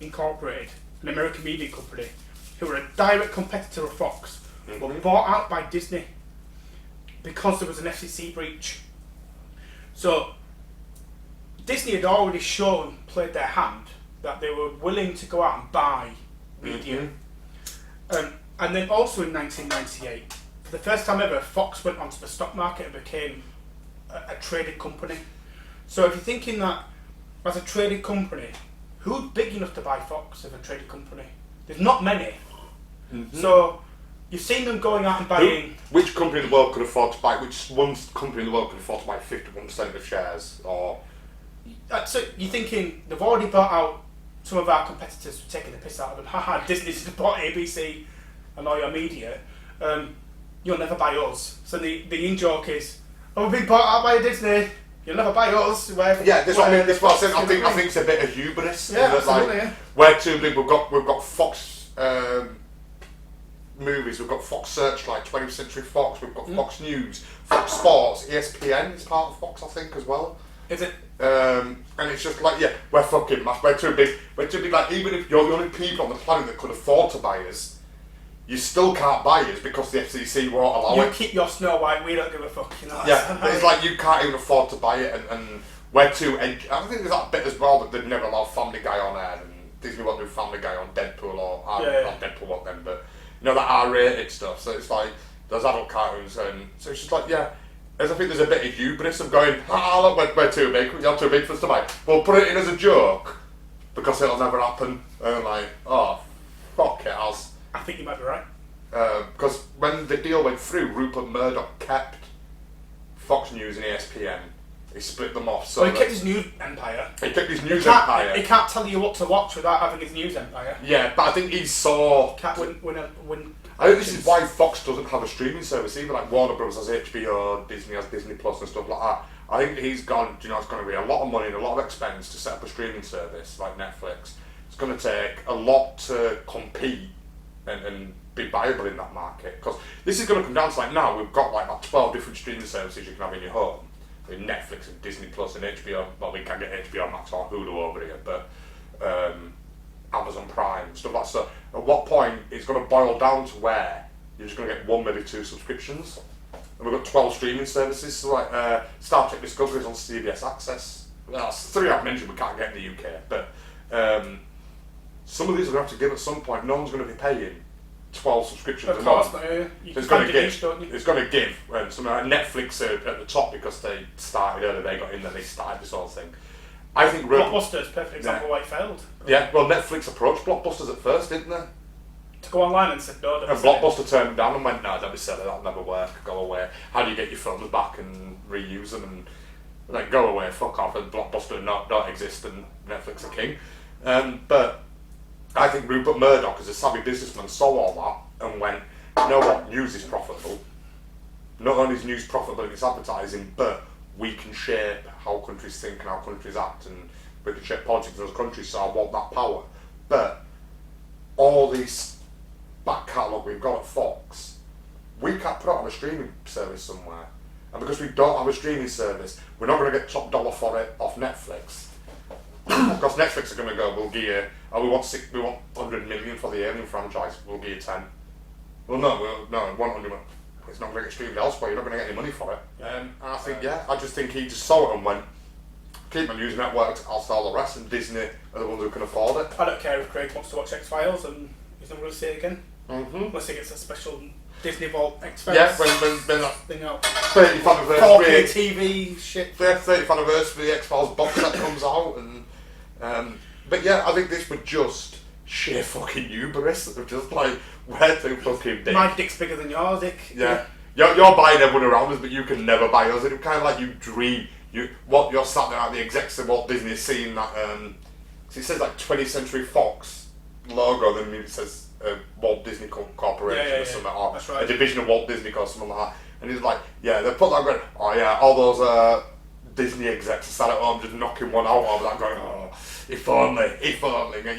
Incorporated, an American media company, who were a direct competitor of Fox, were bought out by Disney because there was an FCC breach. So Disney had already played their hand, that they were willing to go out and buy media. And then also in 1998, for the first time ever, Fox went onto the stock market and became a traded company. So if you're thinking that as a traded company, who's big enough to buy Fox as a traded company? There's not many. So you've seen them going out and buying. Which company in the world could afford to buy? Which one company in the world could afford to buy 51% of shares? Or so you're thinking they've already bought out some of our competitors for taking the piss out of them. Haha, Disney's bought ABC and all your media. You'll never buy us. So the in-joke is, oh, we've been bought out by Disney. You'll never buy us. Yeah, that's what I mean. That's what I'm saying. I think it's a bit of hubris. Yeah, absolutely. Like, we're too big. We've got Fox movies. We've got Fox Searchlight, 20th Century Fox. We've got Fox News, Fox Sports, ESPN is part of Fox, I think, as well. Is it? And it's just like, yeah, we're fucking massive. We're too big. We're too big. Like, even if you're the only people on the planet that could afford to buy us, you still can't buy us because the FCC won't allow it. You keep your Snow White, we don't give a fuck, you know. Yeah, but it's like you can't even afford to buy it, and we're too edgy. I think there's that bit as well that they'd never allow Family Guy on air, and Disney won't do Family Guy on Deadpool or not Deadpool, what then, but you know, that R-rated stuff. So it's like there's adult cartoons, and so it's just like, yeah. As I think there's a bit of hubris of going, look, we're too big. You're too big for us to buy. We'll put it in as a joke because it'll never happen. And I'm like, oh, fuck it, I think you might be right. Because when the deal went through, Rupert Murdoch kept Fox News and ESPN. He split them off. So he kept his news empire. He kept his news empire. He can't tell you what to watch without having his news empire. Yeah, but I think he saw. Can't win. I think this is why Fox doesn't have a streaming service either. Like Warner Bros has HBO, Disney has Disney Plus and stuff like that. I think he's gone. You know, it's going to be a lot of money and a lot of expense to set up a streaming service like Netflix. It's going to take a lot to compete and be viable in that market, because this is going to come down to, like, now we've got like 12 different streaming services you can have in your home with Netflix and Disney Plus and HBO. Well, we can't get HBO Max or Hulu over here, but Amazon Prime and stuff like that. So at what point it's going to boil down to where you're just going to get one, maybe two subscriptions, and we've got 12 streaming services. So like Star Trek Discovery is on CBS Access. That's 3 I've mentioned we can't get in the UK, but some of these are going to have to give at some point. No one's going to be paying 12 subscriptions a month. It's going to give. It's going to give. Something like Netflix are at the top because they started early. They got in there. They started this whole thing. I think Blockbuster is a perfect example why it failed. Yeah, well, Netflix approached Blockbusters at first, didn't they? To go online and said no. And Blockbuster turned them down and went, no, don't be silly. That'll never work. Go away. How do you get your films back and reuse them? And like, go away. Fuck off. And Blockbuster don't exist, and Netflix are king. But I think Rupert Murdoch, as a savvy businessman, saw all that and went, you know what, news is profitable. Not only is news profitable in its advertising, but we can shape how countries think and how countries act, and we can shape politics in those countries, so I want that power. But all this back catalogue we've got at Fox, we can't put it on a streaming service somewhere. And because we don't have a streaming service, we're not going to get top dollar for it off Netflix. Because Netflix are going to go, we'll give you, we want 100 million for the Alien franchise, we'll give you 10. Well, no, 100 million. It's not going to get streamed elsewhere, you're not going to get any money for it. And I think, I just think he just saw it and went, keep my news networks, I'll sell the rest, and Disney are the ones who can afford it. I don't care if Craig wants to watch X-Files and he's not going to see it again. Unless he gets a special Disney Vault X-Files. Yeah, when that thing out. 30th anniversary. 4K TV shit. 30th anniversary of the X-Files box set comes out, and but yeah, I think this was just sheer fucking hubris. That were just like, where to fucking dick? My dick's bigger than yours, Dick. Yeah. You're buying everyone around us, but you can never buy us. It's kind of like you dream. You're sat there at the execs of Walt Disney seeing that. So it says like 20th Century Fox logo, then it says Walt Disney Corporation or something, or that's right. a division of Walt Disney or something like that. And he's like, they put that going, oh yeah, all those Disney execs sat at home just knocking one out of that going, oh, if only,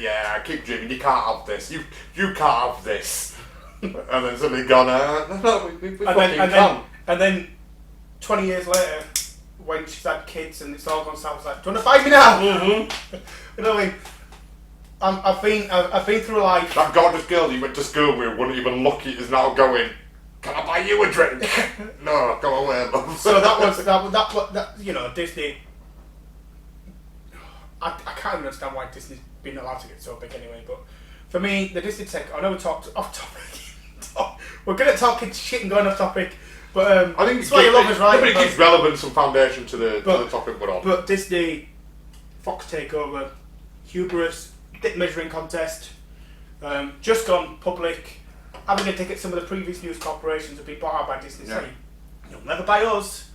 yeah, I keep dreaming, you can't have this, you can't have this. And then suddenly gone, no, we fucking can. And then 20 years later, when she's had kids and it's all gone south, it's like, do you want to fight me now? You know what I mean? I've been through life. That gorgeous girl you went to school with wouldn't even look at you is now going, can I buy you a drink? No, go away, love. So that you know, Disney. I can't even understand why Disney's been allowed to get so big anyway. But for me, the Disney tech. I know we talked off topic. We're good at talking shit and going off topic, but I think it's why you love us, right? But it gives relevance and foundation to the topic we're on. But Disney, Fox takeover, hubris, dick measuring contest, just gone public. Having to ticket some of the previous news corporations have been bought out by Disney saying, you'll never buy us.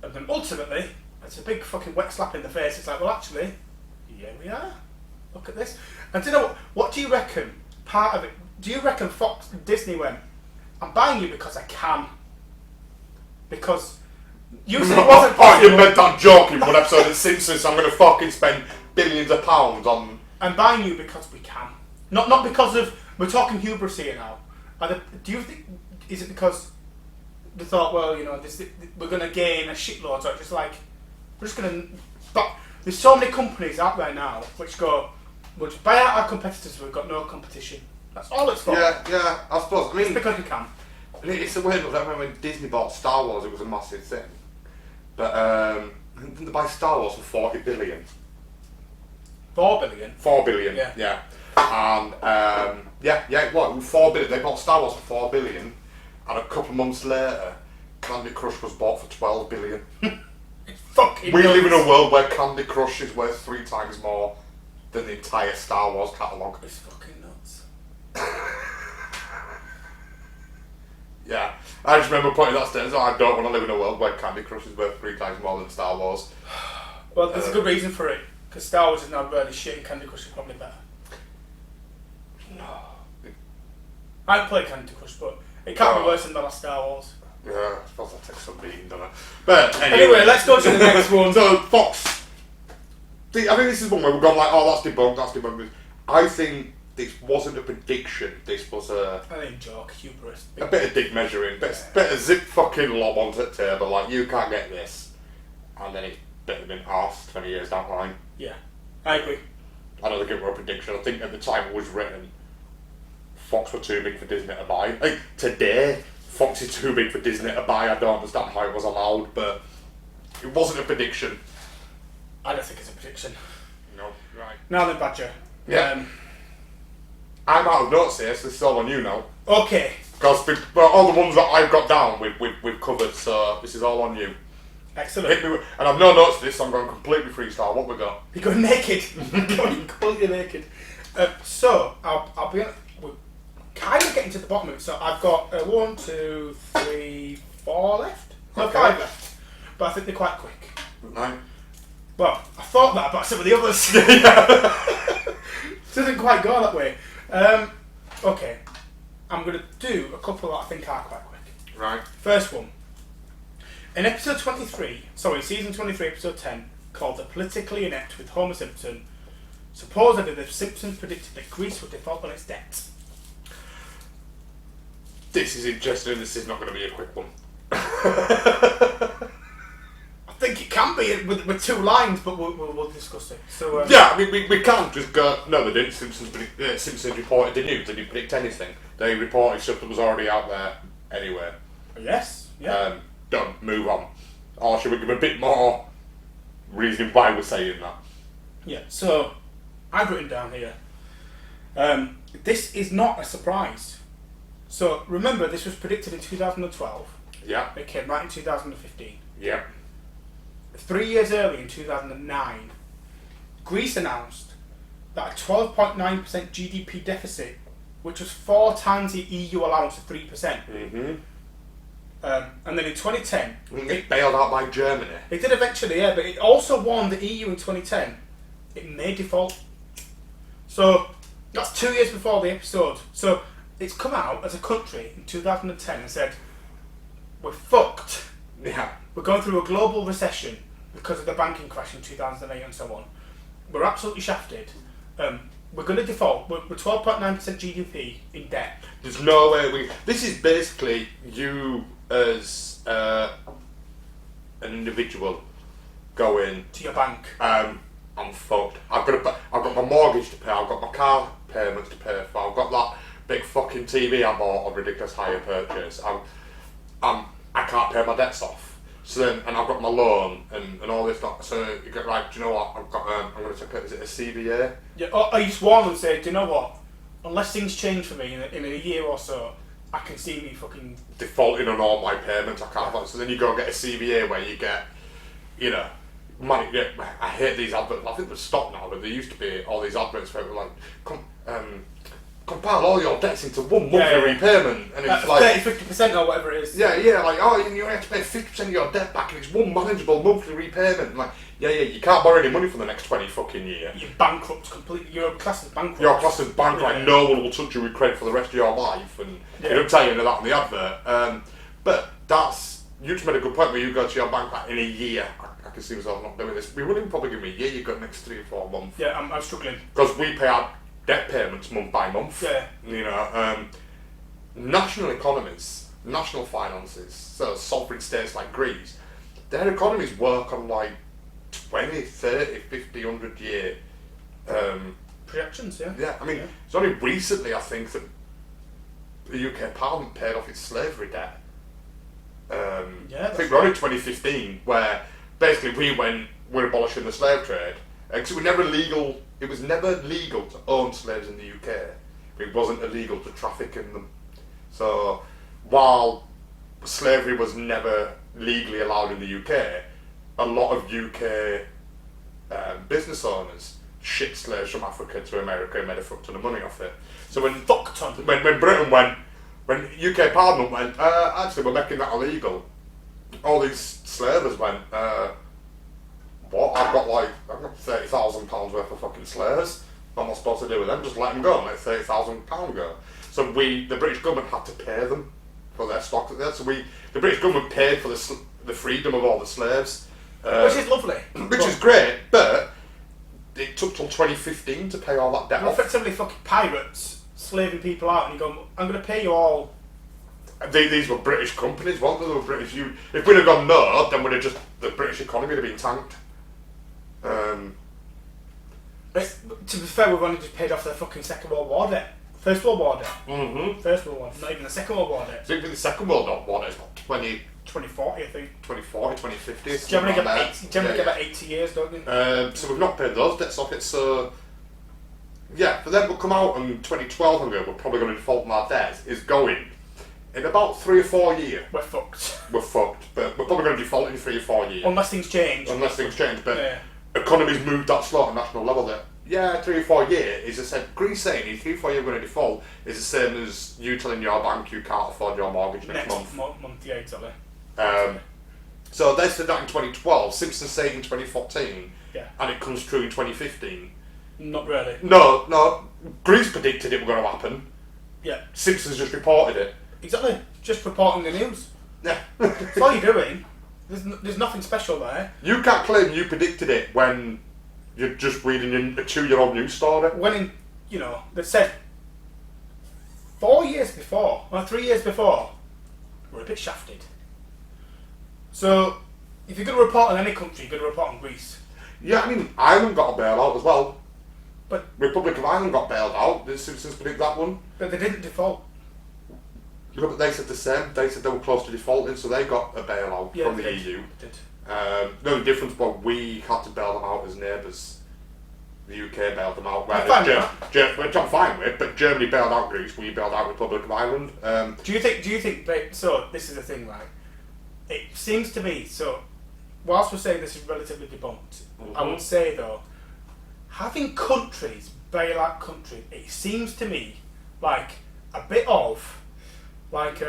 And then ultimately, it's a big fucking wet slap in the face. It's like, well, actually, here we are. Look at this. And do you know what do you reckon part of it, do you reckon Disney went, I'm buying you because I can. Because you said it wasn't possible. You meant that joke in one episode of Simpsons, so I'm going to fucking spend billions of pounds on... I'm buying you because we can. Not because of... We're talking hubris here now. Do you think... Is it because they thought, well, you know, we're going to gain a shitload, so it's just like... We're just going to... But there's so many companies out there now which go, we'll just buy out our competitors, we've got no competition. That's all it's for. Yeah, I suppose. I mean, it's because we can. It's a weird one. I remember when Disney bought Star Wars, it was a massive thing. But didn't they buy Star Wars for 40 billion? 4 billion? 4 billion, yeah. And, what, 4 billion, they bought Star Wars for 4 billion, and a couple of months later, Candy Crush was bought for 12 billion. It's fucking We live in a world where Candy Crush is worth 3 times more than the entire Star Wars catalogue. It's fucking nuts. Yeah, I just remember putting that statement, I don't want to live in a world where Candy Crush is worth 3 times more than Star Wars. Well, there's a good reason for it, because Star Wars is now really shit and Candy Crush is probably better. No. I haven't played Candy Crush, but it can't be worse than the last Star Wars. Yeah, I suppose that takes some beating, doesn't it? But anyway, let's go to the next one. So, Fox. I think this is one where we've gone like, oh, that's debunked. I think this wasn't a prediction, this was a joke, hubris. A bit of dick measuring, bit of zip fucking lob onto the table, like, you can't get this. And then it's bit of been asked 20 years down the line. Yeah, I agree. I don't think it was a prediction. I think at the time it was written, Fox were too big for Disney to buy. Like, today, Fox is too big for Disney to buy. I don't understand how it was allowed, but it wasn't a prediction. I don't think it's a prediction. No, right. Now then, Badger. Yeah. I'm out of notes here, so this is all on you now. Okay. Because all the ones that I've got down, we've covered, so this is all on you. Excellent. Hit me with, and I've no notes to this, so I'm going completely freestyle. What we got? You're going naked. Going completely naked. So, I'll be honest, we're kind of getting to the bottom of it. So, I've got 1, 2, 3, 4 left. No, Okay. 5 left. But I think they're quite quick. Right. Well, I thought that about some of the others. Doesn't quite go that way. Okay. I'm going to do a couple that I think are quite quick. Right. First one. In episode 23, season 23, episode 10, called The Politically Inept with Homer Simpson, supposedly the Simpsons predicted that Greece would default on its debt. This is interesting. This is not going to be a quick one. I think it can be with 2 lines, but we'll discuss it. So yeah, I mean, we can't just go, no, they didn't. Simpsons reported the news. They didn't predict anything. They reported stuff that was already out there anyway. Yes, yeah. Done, move on. Or should we give a bit more reasoning why we're saying that? Yeah, so I've written down here, this is not a surprise. So remember, this was predicted in 2012. Yeah. It came right in 2015. Yeah. 3 years earlier, in 2009, Greece announced that a 12.9% GDP deficit, which was 4 times the EU allowance of 3%. Mm-hmm. And then in 2010... It bailed out by Germany. It did eventually, yeah, but it also warned the EU in 2010 it may default. So, that's 2 years before the episode. So, it's come out as a country in 2010 and said, we're fucked. Yeah. We're going through a global recession because of the banking crash in 2008 and so on. We're absolutely shafted. We're going to default. We're 12.9% GDP in debt. There's no way This is basically you as an individual going to your bank. I'm fucked. I've got my mortgage to pay. I've got my car payments to pay for. I've got that big fucking TV I bought on ridiculous hire purchase. I can't pay my debts off. So then, and I've got my loan and all this stuff. So you get right. Do you know what? I've got. I'm going to take. Is it a CBA? Yeah. Or you just warn them and say, do you know what? Unless things change for me in a year or so, I can see me fucking defaulting on all my payments. I can't. So then you go and get a CBA where you get, money. Yeah, I hate these adverts. I think they've stopped now, but there used to be all these adverts where it were like, compile all your debts into one monthly repayment, and it's like 30-50% or whatever it is. Yeah, like you only have to pay 50% of your debt back, and it's one manageable monthly repayment. And like, you can't borrow any money for the next 20 fucking years. You're bankrupt completely. You're classed as bankrupt. You're classed as bankrupt. Yeah. No one will touch you with credit for the rest of your life, and they don't tell you any of that on the advert. But you just made a good point where you go to your bank in a year. I can see myself not doing this. We wouldn't probably give me a year. You've got next 3 or 4 months. Yeah, I'm struggling because we pay our debt payments month by month. Yeah. National economies, national finances, so sovereign states like Greece, their economies work on like 20, 30, 50, 100 year projections, yeah. Yeah, I mean, it's only recently I think that the UK Parliament paid off its slavery debt. I think we're only 2015 where basically we're abolishing the slave trade. Because it was never legal to own slaves in the UK, but it wasn't illegal to traffic in them. So while slavery was never legally allowed in the UK, a lot of UK business owners shipped slaves from Africa to America and made a fuck ton of money off it. So when Britain went, when UK Parliament went, actually we're making that illegal, all these slavers went, what? I've got £30,000 worth of fucking slaves. What am I supposed to do with them? Just let them go and let £30,000 go. So the British government had to pay them for their stock there. So the British government paid for the freedom of all the slaves. Which is lovely. Which is great, but it took till 2015 to pay all that debt off. Effectively fucking pirates slaving people out and you go, I'm going to pay you all. These were British companies, weren't they? They were British. If we'd have gone no, then the British economy would have been tanked. To be fair, we've only just paid off the fucking Second World War debt. First World War debt. Mm-hmm. First World War, not even the Second World War debt. I think the Second World War debt is what, 2040, I think. 2040, 2050. Generally get about 80 years, don't you? So we've not paid those debts off it, so yeah, for them to come out in 2012 and go, we're probably going to default on our debts, is going in about 3 or 4 years. We're fucked. We're fucked, but we're probably going to default in 3 or 4 years. Unless things change. But economies moved that slow at national level that 3 or 4 years is the same. Greece saying in 3 or 4 years we're going to default is the same as you telling your bank you can't afford your mortgage next month. Yeah, exactly. So they said that in 2012, Simpsons said it in 2014, and it comes true in 2015. Not really. No, Greece predicted it was going to happen. Yeah. Simpsons just reported it. Exactly. Just reporting the news. Yeah. That's all you're doing. There's nothing special there. You can't claim you predicted it when you're just reading a 2-year-old news story. When, they said 4 years before, or 3 years before, we're a bit shafted. So, if you're going to report on any country, you're going to report on Greece. Yeah, I mean, Ireland got a bailout as well. But Republic of Ireland got bailed out. Did Simpsons predict that one? But they didn't default. Yeah, but they said the same. They said they were close to defaulting, so they got a bailout from the EU. They did. The only difference was we had to bail them out as neighbours. The UK bailed them out, which I'm fine with. But Germany bailed out Greece. We bailed out Republic of Ireland. Do you think? So this is the thing, right? It seems to me so. Whilst we're saying this is relatively debunked, I would say though, having countries bail out countries, it seems to me like a bit of like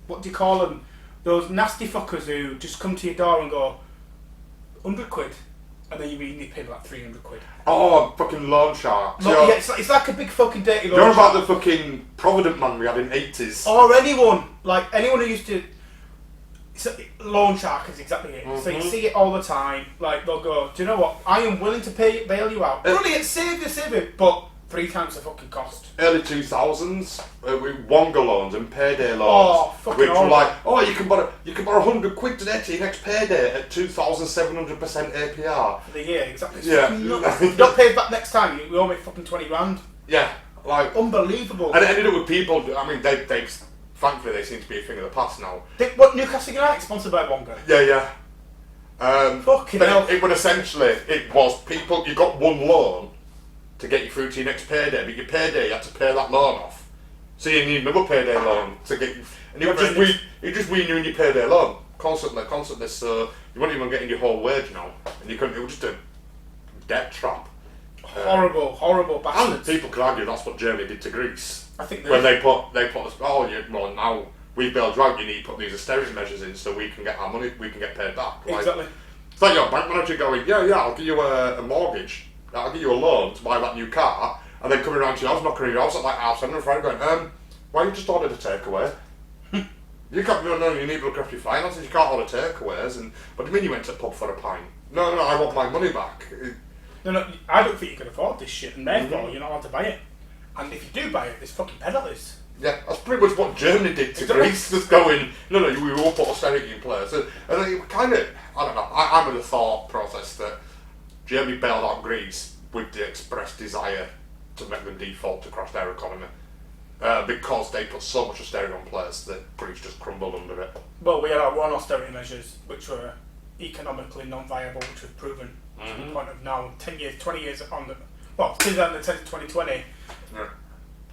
what do you call them? Those nasty fuckers who just come to your door and go 100 quid, and then you really pay like 300 quid. Oh, fucking loan sharks. Yeah, it's like a big fucking dirty loan You're shark. about the fucking Provident man we had in 80s. Or anyone who used to. Loan shark is exactly it. So you see it all the time. Like they'll go, do you know what? I am willing to bail you out. Brilliant, save it, but 3 times the fucking cost. Early 2000s, with Wonga loans and payday loans, fucking which were like, you can borrow 100 quid today to your next payday at 2,700% APR For the year, exactly. Yeah. You don't pay it back next time. You owe me fucking 20 grand. Yeah, like unbelievable. And it ended up with people. I mean, they thankfully they seem to be a thing of the past now. What, Newcastle United sponsored by Wonga? Yeah. Fucking hell. It was people. You got one loan to get you through to your next payday, but your payday you had to pay that loan off. So you need another payday loan to get you. And it just renewing your payday loan constantly. So you weren't even getting your whole wage now, and you couldn't. It was just a debt trap. Horrible bastards. And people could argue that's what Germany did to Greece. I think when they put us. Now we bailed you out. You need to put these austerity measures in so we can get our money. We can get paid back. Exactly. It's like your bank manager going, yeah, I'll give you a mortgage. I'll give you a loan to buy that new car, and then coming around to your house, knocking on your house at like 7:30 and Friday going, why you just ordered a takeaway? You can't. No, you need to look after your finances. You can't order takeaways. But do you mean you went to the pub for a pint? No, I want my money back. No, I don't think you can afford this shit, and therefore you're not allowed to buy it. And if you do buy it, there's fucking penalties. Yeah, that's pretty much what Germany did to Greece. Just going, no, we will put austerity in place. And it kind of, I don't know, I'm in the thought process that Germany bailed out Greece with the express desire to make them default to crash their economy. Because they put so much austerity on place that Greece just crumbled under it. Well, we had our one austerity measures, which were economically non-viable, which was proven to the point of now 10 years, 20 years on the... Well, 2010 to 2020,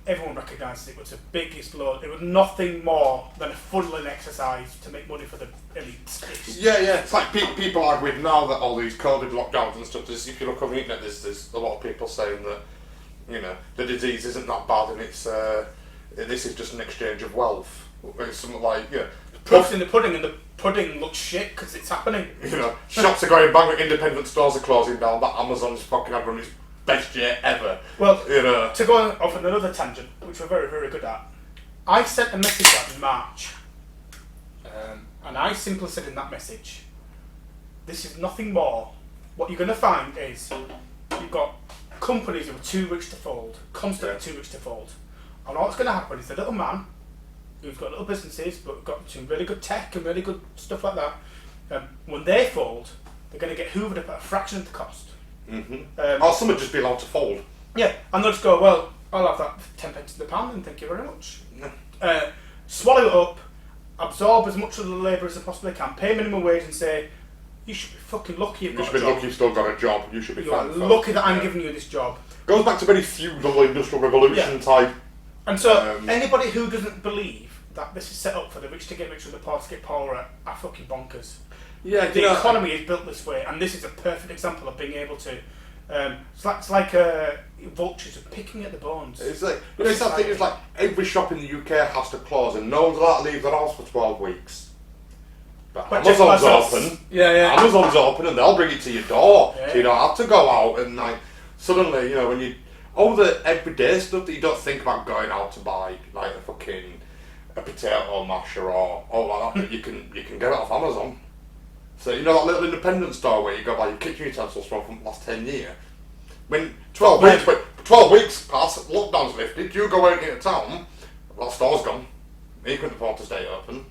everyone recognised it was the biggest load. It was nothing more than a funneling exercise to make money for the elites. Yeah. It's like people arguing now that all these COVID lockdowns and stuff, if you look on the internet, there's a lot of people saying that, the disease isn't that bad and it's this is just an exchange of wealth. It's something like, proof's in the pudding, and the pudding looks shit because it's happening. Shops are going bankrupt, independent stores are closing down, that Amazon's fucking having its best year ever. Well, to go off on another tangent, which we're very, very good at, I sent a message out in March, and I simply said in that message, this is nothing more. What you're going to find is you've got companies who are too rich to fold, constantly too rich to fold. And all that's going to happen is the little man who's got little businesses but got some really good tech and really good stuff like that, when they fold, they're going to get hoovered up at a fraction of the cost. Or some would just be allowed to fold. Yeah, and they'll just go, well, I'll have that 10 pence in the pound and thank you very much. Swallow it up, absorb as much of the labour as they possibly can, pay minimum wage and say, you should be fucking lucky you've got a job. You should be lucky you've still got a job. You should be lucky that I'm giving you this job. Goes back to very feudal industrial revolution type. And so anybody who doesn't believe that this is set up for the rich to get richer and the poor to get poorer are fucking bonkers. Yeah, the economy is built this way, and this is a perfect example of being able to. It's like vultures are picking at the bones. It's like it's that thing. It's like every shop in the UK has to close, and no one's allowed to leave their house for 12 weeks. But Amazon's open. Yeah. Amazon's open, and they'll bring it to your door, so you don't have to go out and like. Suddenly, when you all the everyday stuff that you don't think about going out to buy, like a potato masher or all like that, but you can get it off Amazon. So you know that little independent store where you go buy your kitchen utensils from the last 10 years. When 12 weeks pass, lockdown's lifted, you go out into town, that store's gone. You couldn't afford to stay open,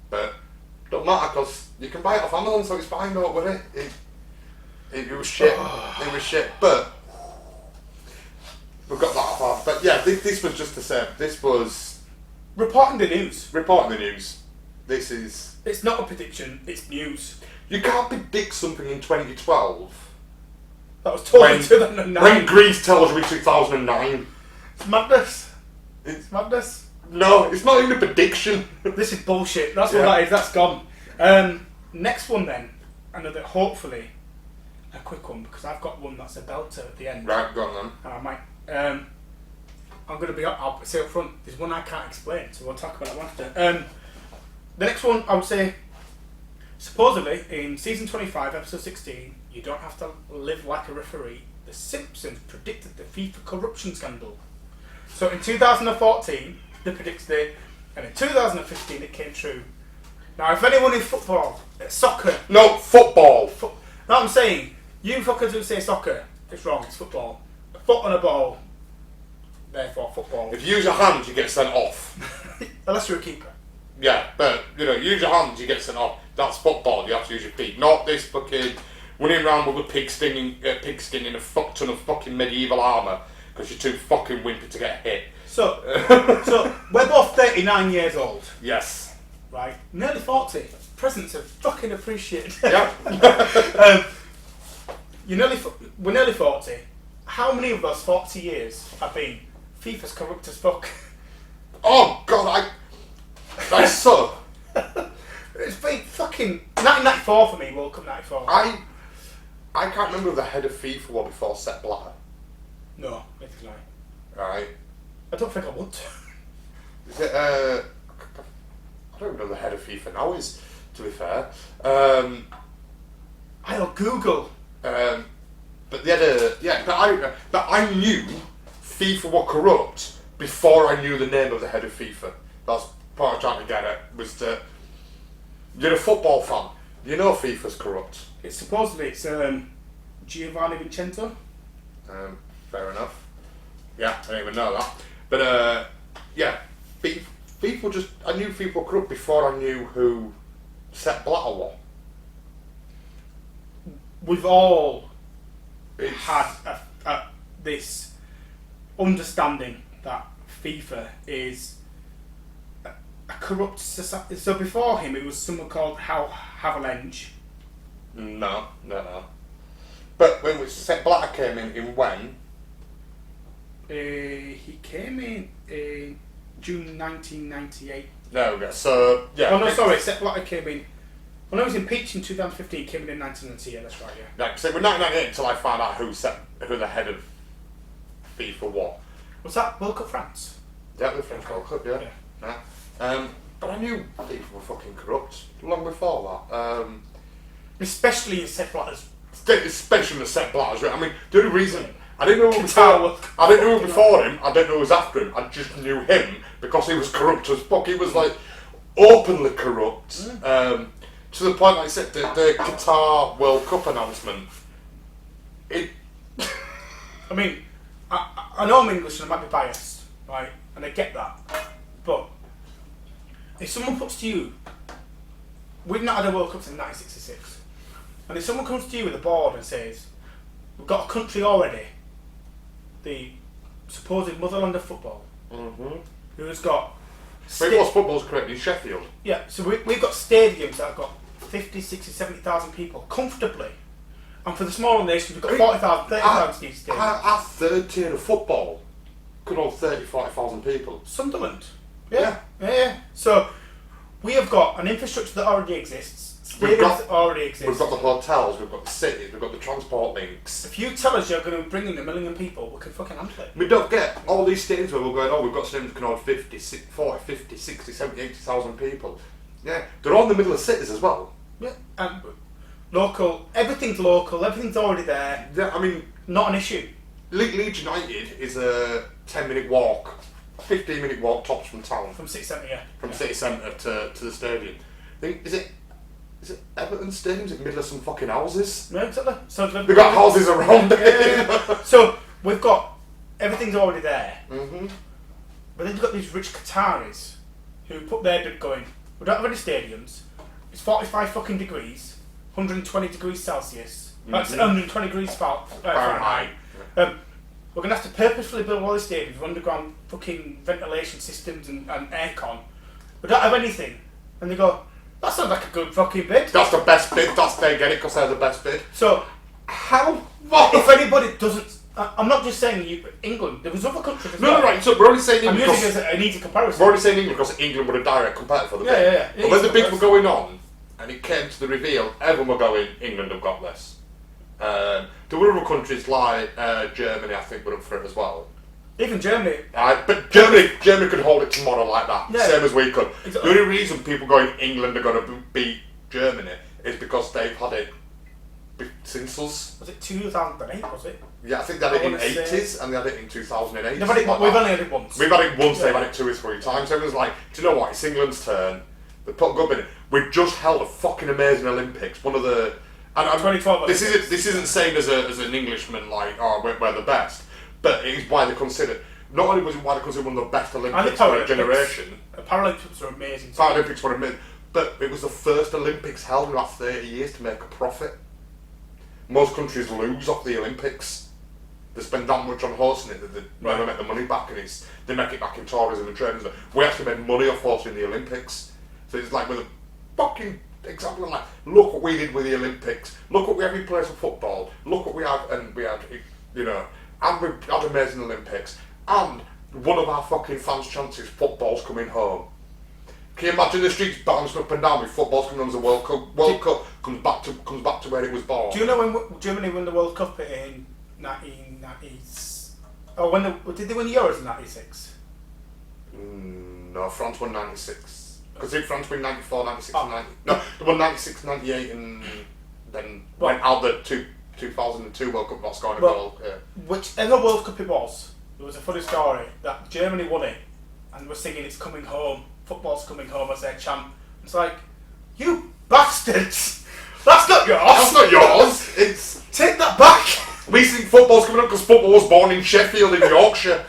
but don't matter because you can buy it off Amazon, so it's fine. Don't worry. It was shit. It was shit, but we've got that far. But yeah, this was just the same. This was reporting the news. This is. It's not a prediction. It's news. You can't predict something in 2012. That was totally 2009. When Greece tells me 2009. It's madness. It's madness. No, it's not even a prediction. This is bullshit. That's what that is. That's gone. Next one then. Another, hopefully, a quick one because I've got one that's a belter at the end. Right, go on then. And I might. I'm going to be. I'll say up front. There's one I can't explain, so we'll talk about that one after. The next one, I would say, supposedly in season 25, episode 16, you don't have to live like a referee. The Simpsons predicted the FIFA corruption scandal. So in 2014. They predicted it, and in 2015 it came true. Now, if anyone in football, soccer... No, football! No, I'm saying, you fuckers who say soccer, it's wrong, it's football. A foot on a ball, therefore football. If you use your hands, you get sent off. Unless you're a keeper. Yeah, but, use your hands, you get sent off. That's football, you have to use your feet. Not this fucking running around with a pigskin in a fuck ton of fucking medieval armour, because you're too fucking wimpy to get hit. So we're both 39 years old. Yes. Right? Nearly 40. Presents are fucking appreciated. Yeah. We're nearly 40. How many of those 40 years have been FIFA's corrupt as fuck? Oh, God, that's so... It's been fucking... 1994 for me, World Cup 94. I can't remember who the head of FIFA was before Sepp Blatter. No, neither can I. Right. I don't think I want to. Is it, I don't know who the head of FIFA now is, to be fair. I'll Google. But they had but I knew FIFA were corrupt before I knew the name of the head of FIFA. That's part I'm trying to get at, was that you're a football fan. You know FIFA's corrupt. It's supposedly Giovanni Vincenzo. Fair enough. Yeah, I didn't even know that. But FIFA just... I knew FIFA were corrupt before I knew who Sepp Blatter was. We've all had this understanding that FIFA is a corrupt society. So before him, it was someone called Havelange. No. But when Sepp Blatter came in when? He came in June 1998. There we go. So, yeah. Oh, no, sorry. Sepp Blatter came in... When I was impeached in 2015, he came in 1998, that's right, yeah. No, so it was 1998 until I found out who the head of FIFA was. Was that World Cup France? Yeah, the French World Cup, yeah. But I knew FIFA were fucking corrupt long before that. Especially in Sepp Blatter's... Especially in Sepp Blatter's, right? I mean, the only reason... I didn't know who before him, I didn't know who was after him, I just knew him because he was corrupt as fuck. He was like openly corrupt. To the point, like I said, the Qatar World Cup announcement. I mean, I know I'm English and I might be biased, right? And I get that. But if someone puts to you, we've not had a World Cup since 1966, and if someone comes to you with a board and says, we've got a country already, the supposed motherland of football, who's got... football's created in Sheffield. Yeah, so we've got stadiums that have got 50, 60, 70,000 people comfortably. And for the smaller nations, we've got 40,000, 30,000 stadiums. Our third tier of football could hold 30, 40,000 people. Sunderland. Yeah. So we have got an infrastructure that already exists. Stadiums that already exist. We've got the hotels, we've got the cities, we've got the transport links. If you tell us you're going to bring in 1 million people, we can fucking handle it. We don't get all these stadiums where we're going, we've got stadiums that can hold 40, 50, 60, 70, 80,000 people. Yeah, they're all in the middle of cities as well. Yeah, and local, everything's already there. Yeah, I mean... Not an issue. Leeds United is a 10-minute walk, a 15-minute walk tops from town. From City Centre, yeah. From City Centre to the stadium. Is it Everton Stadium? Is it middle of some fucking houses? Yeah, exactly. So they've got houses around it. Yeah. So we've got everything's already there. Mm-hmm. But then you've got these rich Qataris who put their bid going. We don't have any stadiums. It's 45 fucking degrees, 120 degrees Celsius. That's 120 degrees Fahrenheit. We're going to have to purposefully build all these stadiums with underground fucking ventilation systems and aircon. We don't have anything. And they go, that sounds like a good fucking bid. That's the best bid. They get it because they're the best bid. So, if anybody doesn't... I'm not just saying England. There was other countries as well. No, right. So we're only saying England. I'm using it as an easy comparison. We're only saying England because England were a direct competitor for the bid. Yeah. But when the bids were going on, and it came to the reveal, everyone were going, England have got this. There were other countries like Germany, I think, were up for it as well. Even Germany. But Germany could hold it tomorrow like that, yeah. same as we could. Exactly. The only reason people going England are going to beat Germany is because they've had it since us. Was it 2008, was it? Yeah, I think they had it in the 80s and they had it in 2008. We've only had it once. We've had it once, they've had it 2 or 3 times. Everyone's like, do you know what, it's England's turn. They put a good bit in. We've just held a fucking amazing Olympics. One of the... And 2012 this isn't saying as an Englishman like, oh, we're the best. But it is why they're considered... Not only was it why they're considered one of the best Olympics for a generation... The Paralympics were amazing. Paralympics were amazing. But it was the first Olympics held in about 30 years to make a profit. Most countries lose off the Olympics. They spend that much on hosting it that they never make the money back, and they make it back in tourism and trade. We actually made money off hosting the Olympics. So it's like with a fucking example of like, look what we did with the Olympics. Look what we have in place for football. Look what we had, and we had, you know, and we had amazing Olympics. And one of our fucking fans' chances, football's coming home. Can you imagine the streets bouncing up and down with football's coming on as a World Cup? World Cup comes back to where it was born. Do you know when Germany won the World Cup in 1990s? Oh, did they win the Euros in 96? No, France won 96. Because did France win 94, 96 and 90? No, they won 96, 98 and then went out the 2002 World Cup not scoring a goal. Yeah. Whichever World Cup it was, there was a funny story that Germany won it and were singing "It's coming home, football's coming home" as their chant. It's like, you bastards! That's not yours! That's not yours! It's... Take that back! We think football's coming up because football was born in Sheffield in Yorkshire.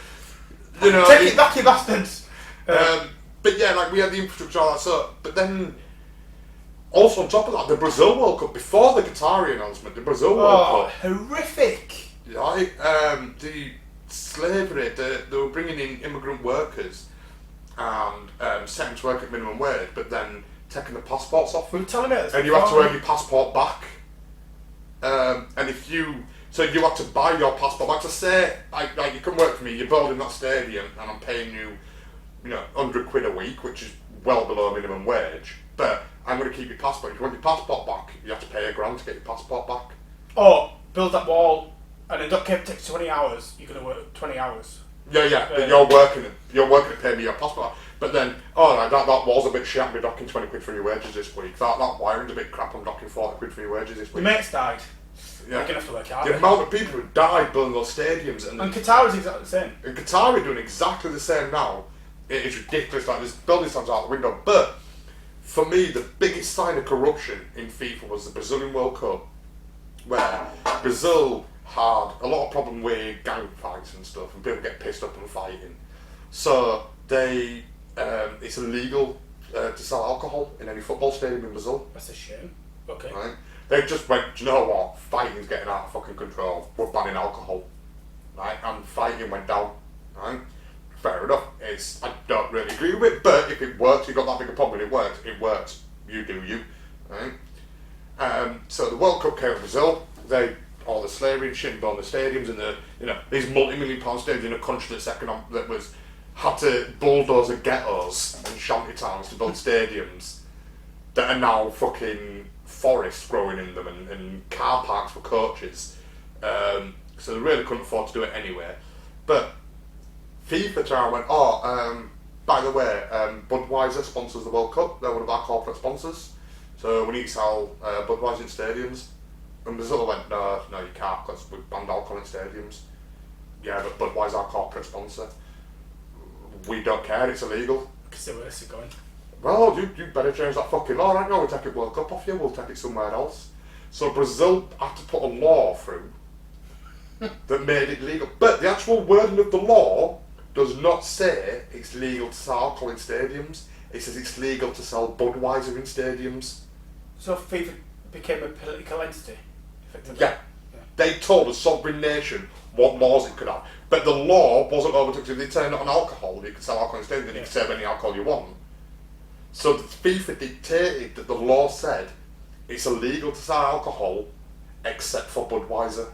You know, take it back, you bastards! But yeah, like we had the infrastructure, all that sort. But then, also on top of that, the Brazil World Cup, before the Qatari announcement, the Brazil World Cup. Horrific! Right? The slavery, they were bringing in immigrant workers and setting to work at minimum wage, but then taking the passports off them. You were telling me this and you had to earn your passport back. And if you... So you had to buy your passport back to say, like you can work for me, you're building that stadium and I'm paying you, you know, £100 a week, which is well below minimum wage, but I'm going to keep your passport. If you want your passport back, you have to pay £1,000 to get your passport back. Or build that wall and it takes 20 hours, you're going to work 20 hours. Yeah, but you're working to pay me your passport. But then, that wall's a bit shit, I'm docking £20 for your wages this week. That wiring's a bit crap, I'm docking £40 for your wages this week. Your mates died. Yeah. You're going to have to work hard. The amount of people who died building those stadiums. And Qatar is exactly the same. And Qatar are doing exactly the same now. It is ridiculous, like there's building signs out the window. But, for me, the biggest sign of corruption in FIFA was the Brazilian World Cup, where Brazil had a lot of problem with gang fights and stuff, and people get pissed up and fighting. So, it's illegal to sell alcohol in any football stadium in Brazil. That's a shame. Okay. Right? They just went, do you know what? Fighting's getting out of fucking control. We're banning alcohol. Right? And fighting went down. Right? Fair enough. I don't really agree with it, but if it works, you've got that big a problem, it works. You do you. Right? So the World Cup came to Brazil. All the slavery and shit and building the stadiums and these multi-million-pound stadiums in a country that had to bulldoze the ghettos and shanty towns to build stadiums that are now fucking forests growing in them and car parks for coaches. So they really couldn't afford to do it anyway. But FIFA turned went, by the way, Budweiser sponsors the World Cup. They're one of our corporate sponsors. So we need to sell Budweiser in stadiums. And Brazil went, no, you can't because we've banned alcohol in stadiums. Yeah, but Budweiser's our corporate sponsor. We don't care, it's illegal. Because where is it going? Well, you better change that fucking law right now. We'll take it World Cup off you, we'll take it somewhere else. So Brazil had to put a law through that made it legal. But the actual wording of the law does not say it's legal to sell alcohol in stadiums. It says it's legal to sell Budweiser in stadiums. So FIFA became a political entity, effectively? Yeah. They told a sovereign nation what laws it could have. But the law wasn't overtook. If they turned it on alcohol, you could sell alcohol in stadiums, then you could serve any alcohol you want. So the FIFA dictated that the law said it's illegal to sell alcohol except for Budweiser.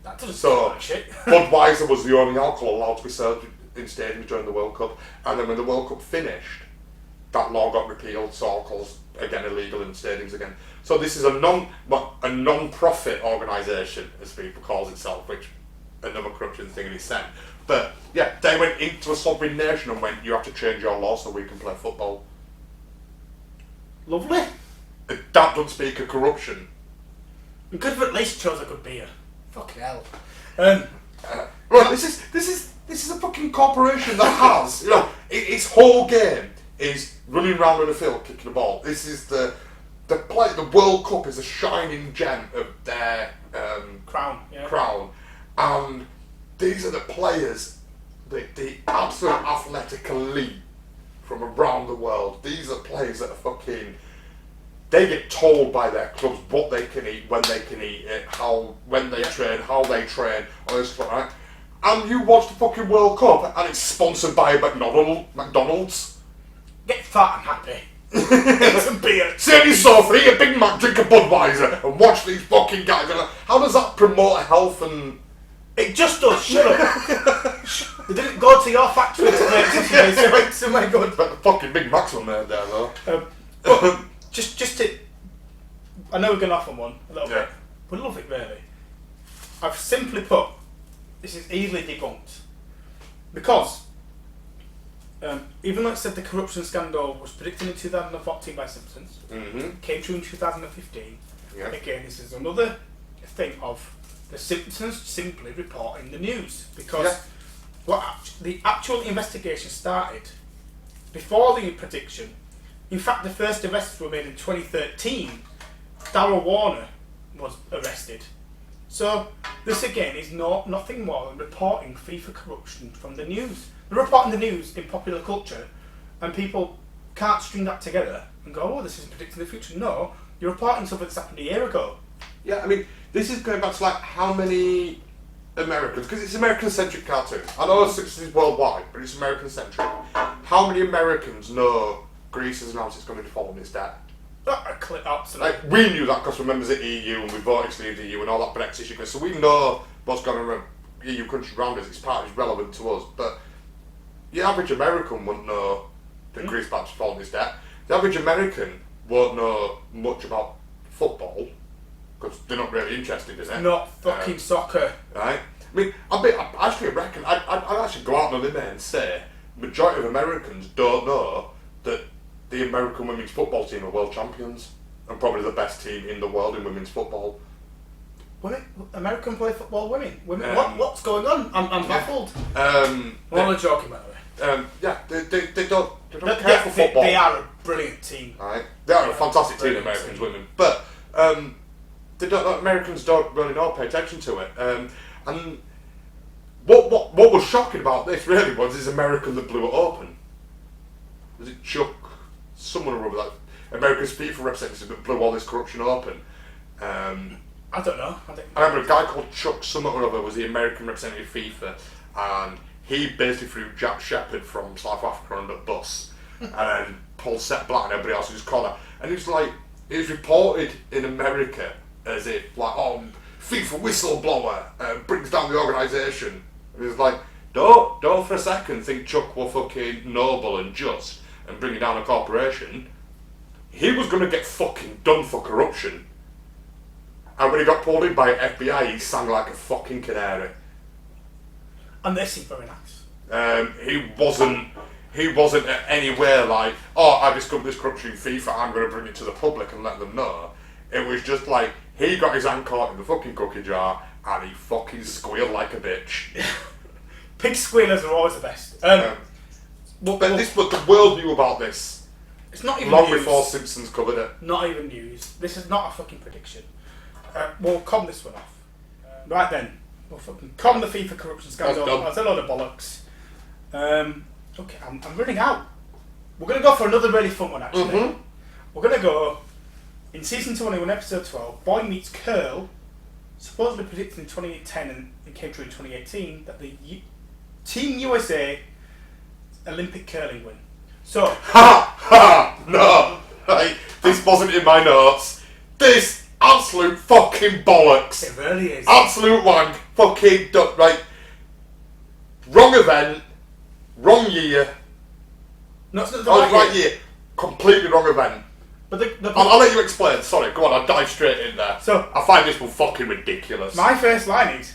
That doesn't sound like shit. Budweiser was the only alcohol allowed to be served in stadiums during the World Cup, and then when the World Cup finished, that law got repealed, so alcohol's again illegal in stadiums again. So this is a non-profit organisation, as FIFA calls itself, which another corruption thing in its sense. But yeah, they went into a sovereign nation and went, you have to change your law so we can play football. Lovely. That doesn't speak of corruption. We could have at least chose a good beer. Fucking hell. Right, this is a fucking corporation that has, you know, its whole game is running around in a field kicking a ball. This is the World Cup is a shining gem of their crown. And these are the players, the absolute athletic elite from around the world. These are players that are fucking. They get told by their clubs what they can eat, when they can eat it, when they train, how they train, all this stuff, right? And you watch the fucking World Cup and it's sponsored by McDonald's. Get fat and happy. Get some beer. Sit on your sofa, eat a Big Mac, drink a Budweiser, and watch these fucking guys. How does that promote health and... It just does, shut up. They didn't go to your factory to make somewhere good. But the fucking Big Macs were made there though. But just to... I know we're going off on one a little bit. We love it really. I've simply put, this is easily debunked. Because, even though it said the corruption scandal was predicted in 2014 by Simpsons, came true in 2015, again this is another thing of the Simpsons simply reporting the news. Because the actual investigation started before the prediction. In fact, the first arrests were made in 2013. Darryl Warner was arrested. So this again is nothing more than reporting FIFA corruption from the news. They're reporting the news in popular culture, and people can't string that together and go, "Oh, this is predicting the future." No, you're reporting something that's happened a year ago. Yeah, I mean, this is going back to like how many Americans, because it's American-centric cartoon. I know Simpsons is worldwide, but it's American-centric. How many Americans know Greece has announced it's going to default on its debt? Absolutely. Like, we knew that because we're members of the EU and we voted to leave the EU and all that Brexit shit. So we know what's going on in EU countries around us. It's relevant to us. But the average American wouldn't know that Greece is about to default on its debt. The average American won't know much about football because they're not really interested in it. Not fucking soccer. Right? I mean, I actually reckon, I'd actually go out on a limb and say majority of Americans don't know that the American women's football team are world champions and probably the best team in the world in women's football. Women, American play football, women. What's going on? I'm baffled. I'm only joking, by the way. They don't care for football. They are a brilliant team. Right, they are a fantastic team, Americans women. But Americans don't really know, pay attention to it. And what was shocking about this really was this American that blew it open. Was it Chuck? Someone or other, like America's FIFA representative that blew all this corruption open. I don't know. I remember a guy called Chuck Summit or other was the American representative of FIFA, and he basically threw Jack Shepherd from South Africa on the bus, and then Paul Sepp Black and everybody else in his corner. And it was reported in America as if like, oh, FIFA whistleblower brings down the organisation. And it was like, don't for a second think Chuck were fucking noble and just and bringing down a corporation. He was going to get fucking done for corruption. And when he got pulled in by FBI, he sang like a fucking canary. And they seem very nice. He wasn't anywhere like, oh, I discovered this corruption in FIFA, I'm going to bring it to the public and let them know. It was just like, he got his hand caught in the fucking cookie jar, and he fucking squealed like a bitch. Pig squealers are always the best. But the world knew about this. It's not even long news. before Simpsons covered it. Not even news. This is not a fucking prediction. We'll calm this one off. Right then, we'll fucking calm the FIFA corruption scandal. That's a load of bollocks. Okay, I'm running out. We're going to go for another really fun one, actually. Mm-hmm. We're going to go in season 21, episode 12. Boy meets Curl, supposedly predicted in 2010 and came true in 2018 that the Team USA Olympic curling win. So, no, right, this wasn't in my notes. This absolute fucking bollocks. It really is. Absolute wank. Fucking right. Wrong event. Wrong year. No, it's not the right year. Completely wrong event. But I'll let you explain. Sorry, go on. I'll dive straight in there. So I find this one fucking ridiculous. My first line is,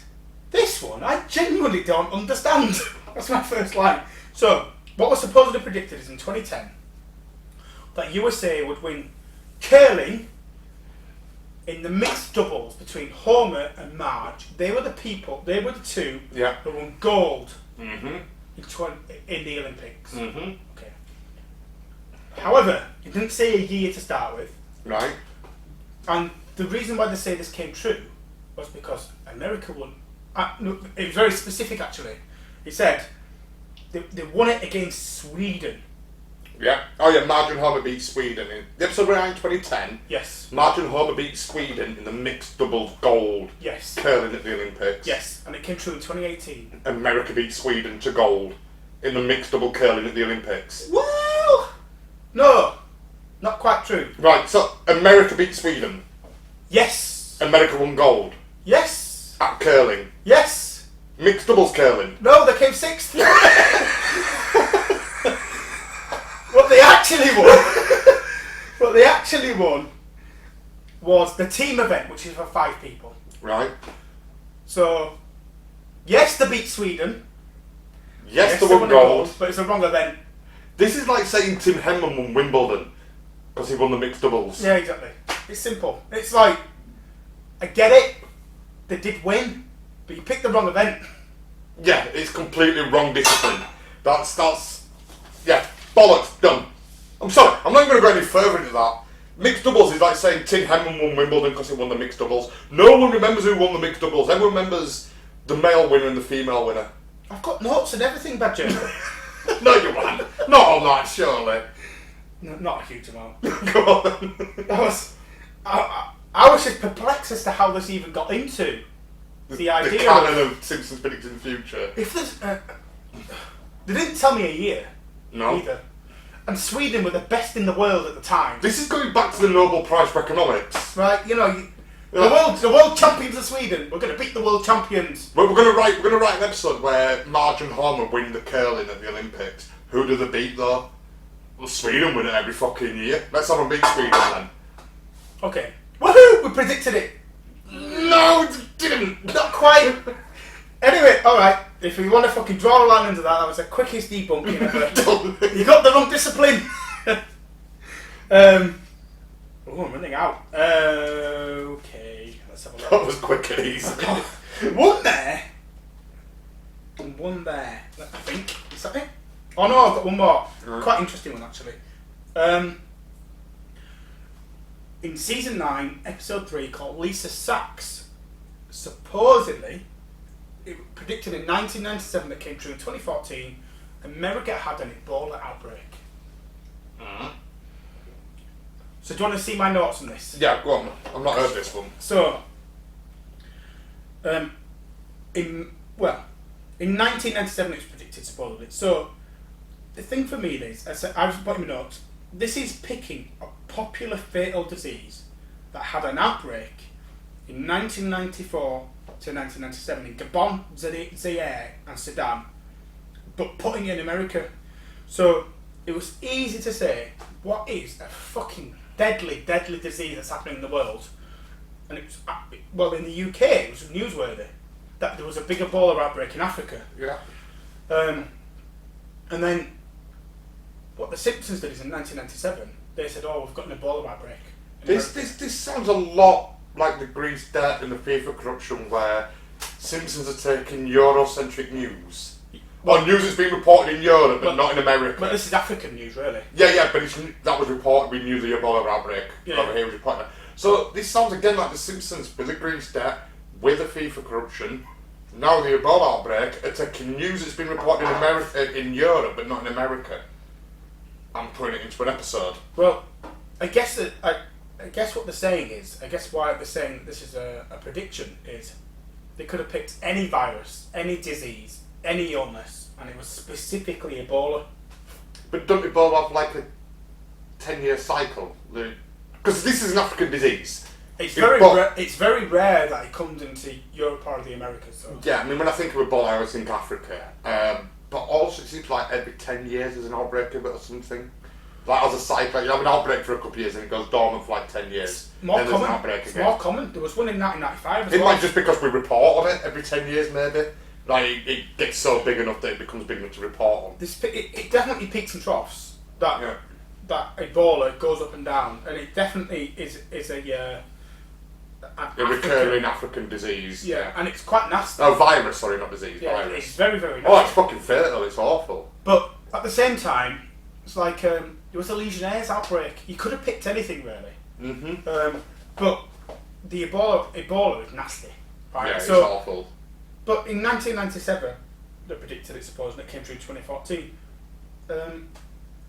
this one I genuinely don't understand. That's my first line. So, what was supposedly predicted is in 2010 that USA would win curling in the mixed doubles between Homer and Marge. They were the two who won gold in the Olympics. Mm-hmm. Okay. However, it didn't say a year to start with. Right. And the reason why they say this came true was because America won. No, it was very specific, actually. It said they won it against Sweden. Yeah. Oh yeah, Marge and Homer beat Sweden in the episode ran in 2010. Yes. Marge and Homer beat Sweden in the mixed doubles gold. Yes. Curling at the Olympics. Yes, and it came true in 2018. America beat Sweden to gold in the mixed double curling at the Olympics. Well, no, not quite true. Right. So America beat Sweden. Yes. America won gold Yes. at curling. Yes. Mixed doubles curling. No, they came sixth. What they actually won was the team event, which is for 5 people. Right. So, yes, they beat Sweden. Yes, they won gold. But it's a wrong event. This is like saying Tim Henman won Wimbledon because he won the mixed doubles. Yeah, exactly. It's simple. It's like, I get it. They did win, but you picked the wrong event. Yeah, it's completely wrong discipline. That's yeah, bollocks, done. I'm sorry, I'm not even going to go any further into that. Mixed doubles is like saying Tim Henman won Wimbledon because he won the mixed doubles. No one remembers who won the mixed doubles. Everyone remembers the male winner and the female winner. I've got notes and everything, Badger. No, you haven't. Not on that, surely. No, not a huge amount. Go on. I was just perplexed as to how this even got into the idea. The canon of Simpsons predicting the future. If there's, they didn't tell me a year. No. Either. And Sweden were the best in the world at the time. This is going back to the Nobel Prize for Economics. Right, the world champions of Sweden. We're going to beat the world champions. We're going to write an episode where Marge and Homer win the curling at the Olympics. Who do they beat though? Well, Sweden win it every fucking year. Let's have them beat Sweden then. Okay. Woohoo! We predicted it. No, it didn't. Not quite. Anyway, alright. If you want to fucking draw a line under that was the quickest debunking ever. You got the wrong discipline. Oh, I'm running out. Okay, let's have a look. That was quick and easy. One there. And one there. I think. Is that it? Oh no, I've got one more. Right. Quite interesting one actually. In season 9, episode 3, called Lisa Sachs, supposedly, it predicted in 1997 that came true in 2014, America had an Ebola outbreak. So do you want to see my notes on this? Yeah, go on. I've not heard this one. So, in 1997 it was predicted supposedly. So, the thing for me is, I was putting my notes, this is picking a popular fatal disease that had an outbreak in 1994 to 1997 in Gabon, Zaire and Sudan, but putting it in America. So it was easy to say, what is a fucking deadly disease that's happening in the world? And it was, well, in the UK it was newsworthy that there was a big Ebola outbreak in Africa. Yeah. And then what the Simpsons did is in 1997, they said, "Oh, we've got an Ebola outbreak." This sounds a lot like the Greece debt and the FIFA corruption where Simpsons are taking Eurocentric news? Or news that's been reported in Europe but not in America? But this is African news, really. Yeah, but that was reported, we knew the Ebola outbreak over here was reported. So this sounds again like the Simpsons with the Greece debt, with the FIFA corruption. Now the Ebola outbreak are taking news that's been reported in Europe but not in America. I'm putting it into an episode. Well, I guess what they're saying is, I guess why they're saying this is a prediction is they could have picked any virus, any disease, any illness, and it was specifically Ebola. But don't Ebola have like a 10-year cycle? Because this is an African disease. It's very rare that it comes into Europe or the Americas. So. Yeah, I mean, when I think of Ebola, I always think Africa. But also, it seems like every 10 years there's an outbreak of it or something. Like as a cycle, you have an outbreak for a couple of years and it goes dormant for like 10 years. More then common. There's an outbreak again. It's more common. There was one in 1995 as it well. might just because we report on it every 10 years, maybe. Like it gets so big enough that it becomes big enough to report on. It definitely peaks and troughs. That Ebola goes up and down, and it definitely is a recurring African disease. Yeah, and it's quite nasty. Oh, virus, sorry, not disease. Yeah, virus. it's very, very nasty. Oh, it's fucking fatal. It's awful. But at the same time, it's like it was a Legionnaires outbreak. You could have picked anything really. But the Ebola is nasty. Right? Yeah, it's awful. But in 1997, they predicted it, suppose, and it came through in 2014.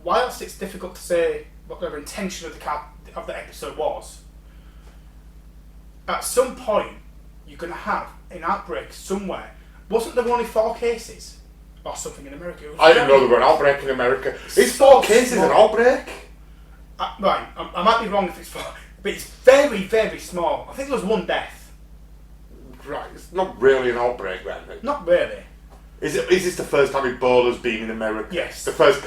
Whilst it's difficult to say what their intention of the episode was, at some point you're going to have an outbreak somewhere. Wasn't there only 4 cases or something in America? I didn't know there were an outbreak in America. Is 4 cases an outbreak? Right, I might be wrong if it's 4, but it's very, very small. I think there was 1 death. Right, it's not really an outbreak then. Not really. Is this the first time Ebola's been in America? Yes. So it's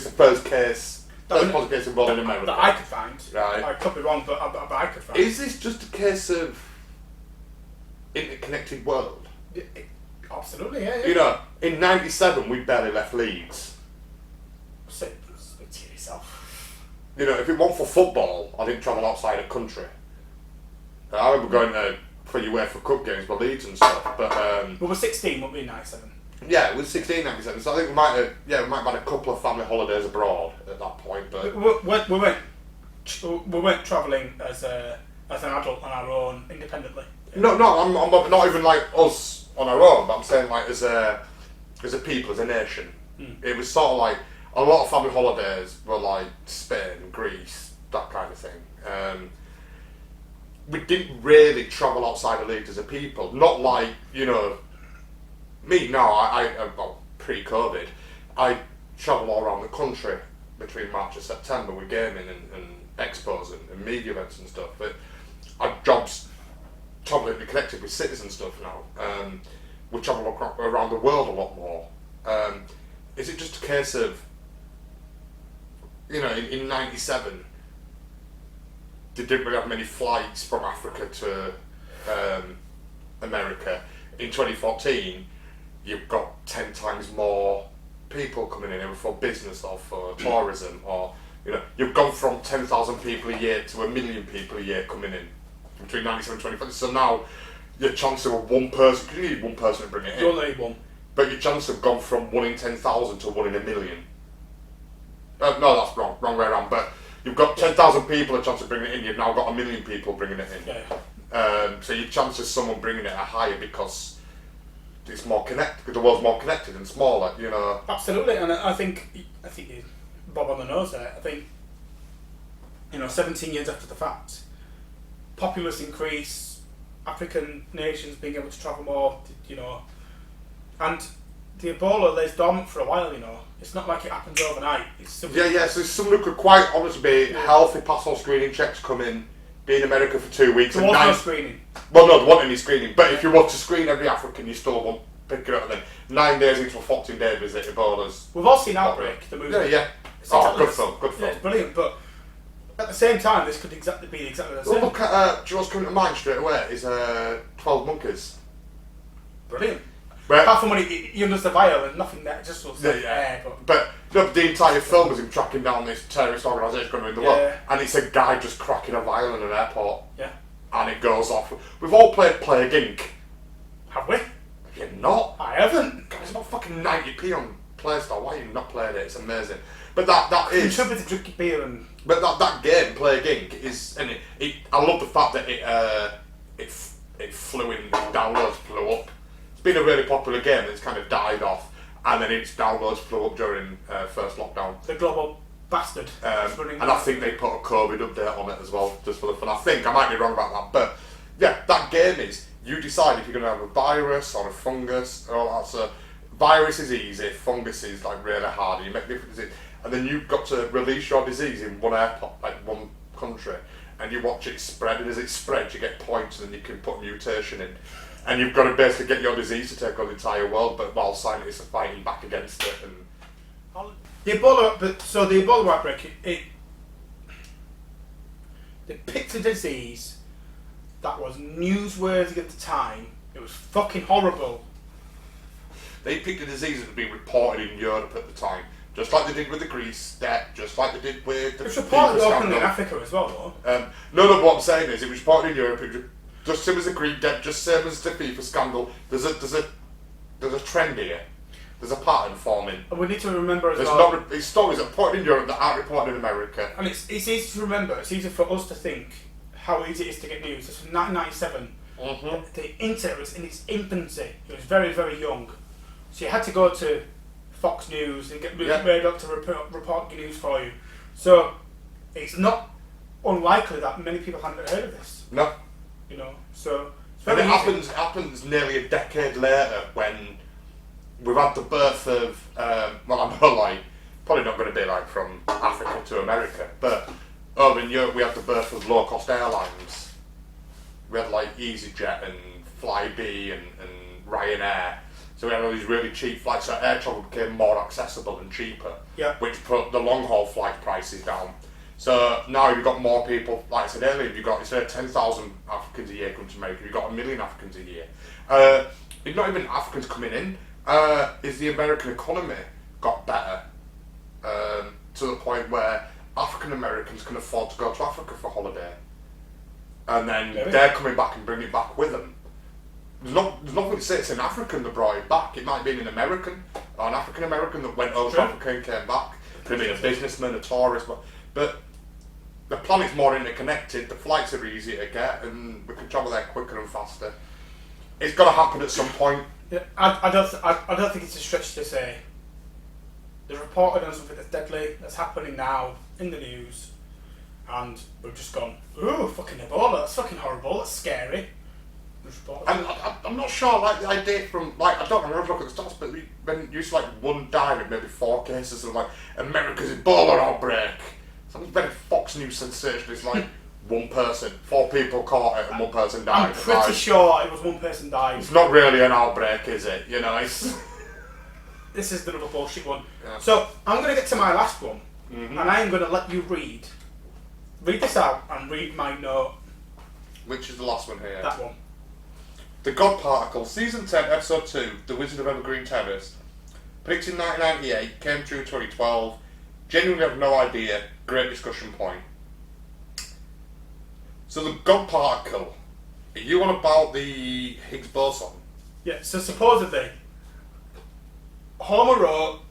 the first case. First positive case of Ebola in America. That I could find. Right. I could be wrong, but I could find. Is this just a case of interconnected world? Absolutely, yeah. You know, in '97 we barely left Leeds. Say to yourself. You know, if it weren't for football, I didn't travel outside the country. I remember going to for UEFA Cup games with Leeds and stuff, but we're 16, weren't we, in 97? Yeah, it was 1697, so I think we might have had a couple of family holidays abroad at that point, but we weren't travelling as an adult on our own independently. No, I'm not even like us on our own, but I'm saying like as a people, as a nation. It was sort of like a lot of family holidays were like Spain, Greece, that kind of thing. We didn't really travel outside of Leeds as a people, not like, you know. Me, no, well, pre-COVID, I travel all around the country between March and September with gaming and expos and media events and stuff, but our job's totally connected with cities and stuff now. We travel around the world a lot more. Is it just a case of, you know, in '97, they didn't really have many flights from Africa to America. In 2014, you've got 10 times more people coming in, either for business or for tourism, or, you know, you've gone from 10,000 people a year to 1 million people a year coming in between 97 and 2014. So now your chance of one person, because you need one person to bring it in. You only need one. But your chance have gone from 1 in 10,000 to 1 in a million. No, that's wrong way around. But you've got 10,000 people a chance of bringing it in. You've now got 1 million people bringing it in. Yeah. So your chances of someone bringing it are higher because it's more connected. Because the world's more connected and smaller. You know. Absolutely, and I think you bob on the nose there. I think, you know, 17 years after the fact, populace increase, African nations being able to travel more. You know, and the Ebola lays dormant for a while. You know, it's not like it happens overnight. It's So someone who could quite honestly be healthy, pass all screening checks, come in, be in America for 2 weeks. There was no screening. Well, no, there wasn't any screening. But if you want to screen every African, you still won't pick it up. And then 9 days into a 14-day visit, Ebola's. We've all seen Outbreak, the movie. Yeah. Good film. Yeah, it's brilliant. But at the same time, this could be exactly the same. Well, look at, do you know what's coming to mind straight away? Is 12 Monkeys. Brilliant. But, apart from when he unders the vial and nothing there, just was air. But the entire film is him tracking down this terrorist organisation going around the world, and it's a guy just cracking a vial in an airport. Yeah. and it goes off. We've all played Plague Inc. Have we? You're not? I haven't. God, it's about fucking 90p on Play Store. Why have you not played it? It's amazing. But that is... You should be to drink your beer and... But that game, Plague Inc., is... And I love the fact that it flew in, downloads flew up. It's been a really popular game and it's kind of died off. And then its downloads flew up during first lockdown. The global bastard. And I think they put a COVID update on it as well, just for the fun. I think, I might be wrong about that. But yeah, that game is... You decide if you're going to have a virus or a fungus and all that. So virus is easy, fungus is like really hard. You make differences, and then you've got to release your disease in one airport, like one country, and you watch it spread. And as it spreads, you get points, and then you can put mutation in, and you've got to basically get your disease to take on the entire world. But while scientists are fighting back against it, and the Ebola outbreak, they picked a disease that was newsworthy at the time. It was fucking horrible. They picked a disease that had been reported in Europe at the time, just like they did with the Greece debt, just like they did with the... It was reported openly in Africa as well, though. No, what I'm saying is, it was reported in Europe, it was just same as the Greek debt, just same as the FIFA scandal. There's a trend here. There's a pattern forming. And we need to remember as It's stories that are reported in Europe that aren't reported in America. And it's easy to remember. It's easy for us to think how easy it is to get news. This was 1997. Mm-hmm. The internet was in its infancy. It was very, very young. So you had to go to Fox News and get Murdoch to report your news for you. So it's not unlikely that many people hadn't heard of this. No. You know, so it's and very it happens nearly a decade later when we've had the birth of, well, I'm not like, probably not going to be like from Africa to America, but over in Europe we had the birth of low-cost airlines. We had like EasyJet and Flybe and Ryanair. So we had all these really cheap flights, so air travel became more accessible and cheaper, which put the long-haul flight prices down. So now you've got more people, like I said earlier, you've got, instead of 10,000 Africans a year coming to America, you've got 1 million Africans a year. It's not even Africans coming in, is the American economy got better to the point where African Americans can afford to go to Africa for holiday. And then they're coming back and bringing it back with them. There's nothing to say it's an African that brought it back. It might have been an American, or an African American that went over to Africa and came back. Could have been a businessman, a tourist, but the planet's more interconnected, the flights are easier to get, and we can travel there quicker and faster. It's got to happen at some point. Yeah, I don't think it's a stretch to say they've reported on something that's deadly, that's happening now in the news, and we've just gone, ooh, fucking Ebola, that's fucking horrible, that's scary. And I'm not sure, like the idea from, like, I don't remember looking at the stats, but when you used to like one died and maybe 4 cases of like America's Ebola outbreak. Something very Fox News sensationalist, like 1 person, 4 people caught it and 1 person died. I'm pretty sure it was 1 person died. It's not really an outbreak, is it? You know, it's... This is another bullshit one. Yeah. So I'm going to get to my last one, and I am going to let you read this out and read my note. Which is the last one here? That one. The God Particle, Season 10, Episode 2, The Wizard of Evergreen Terrace. Predicted in 1998, came true in 2012. Genuinely have no idea. Great discussion point. So the God Particle, are you on about the Higgs boson? Yeah, so supposedly, Homer wrote,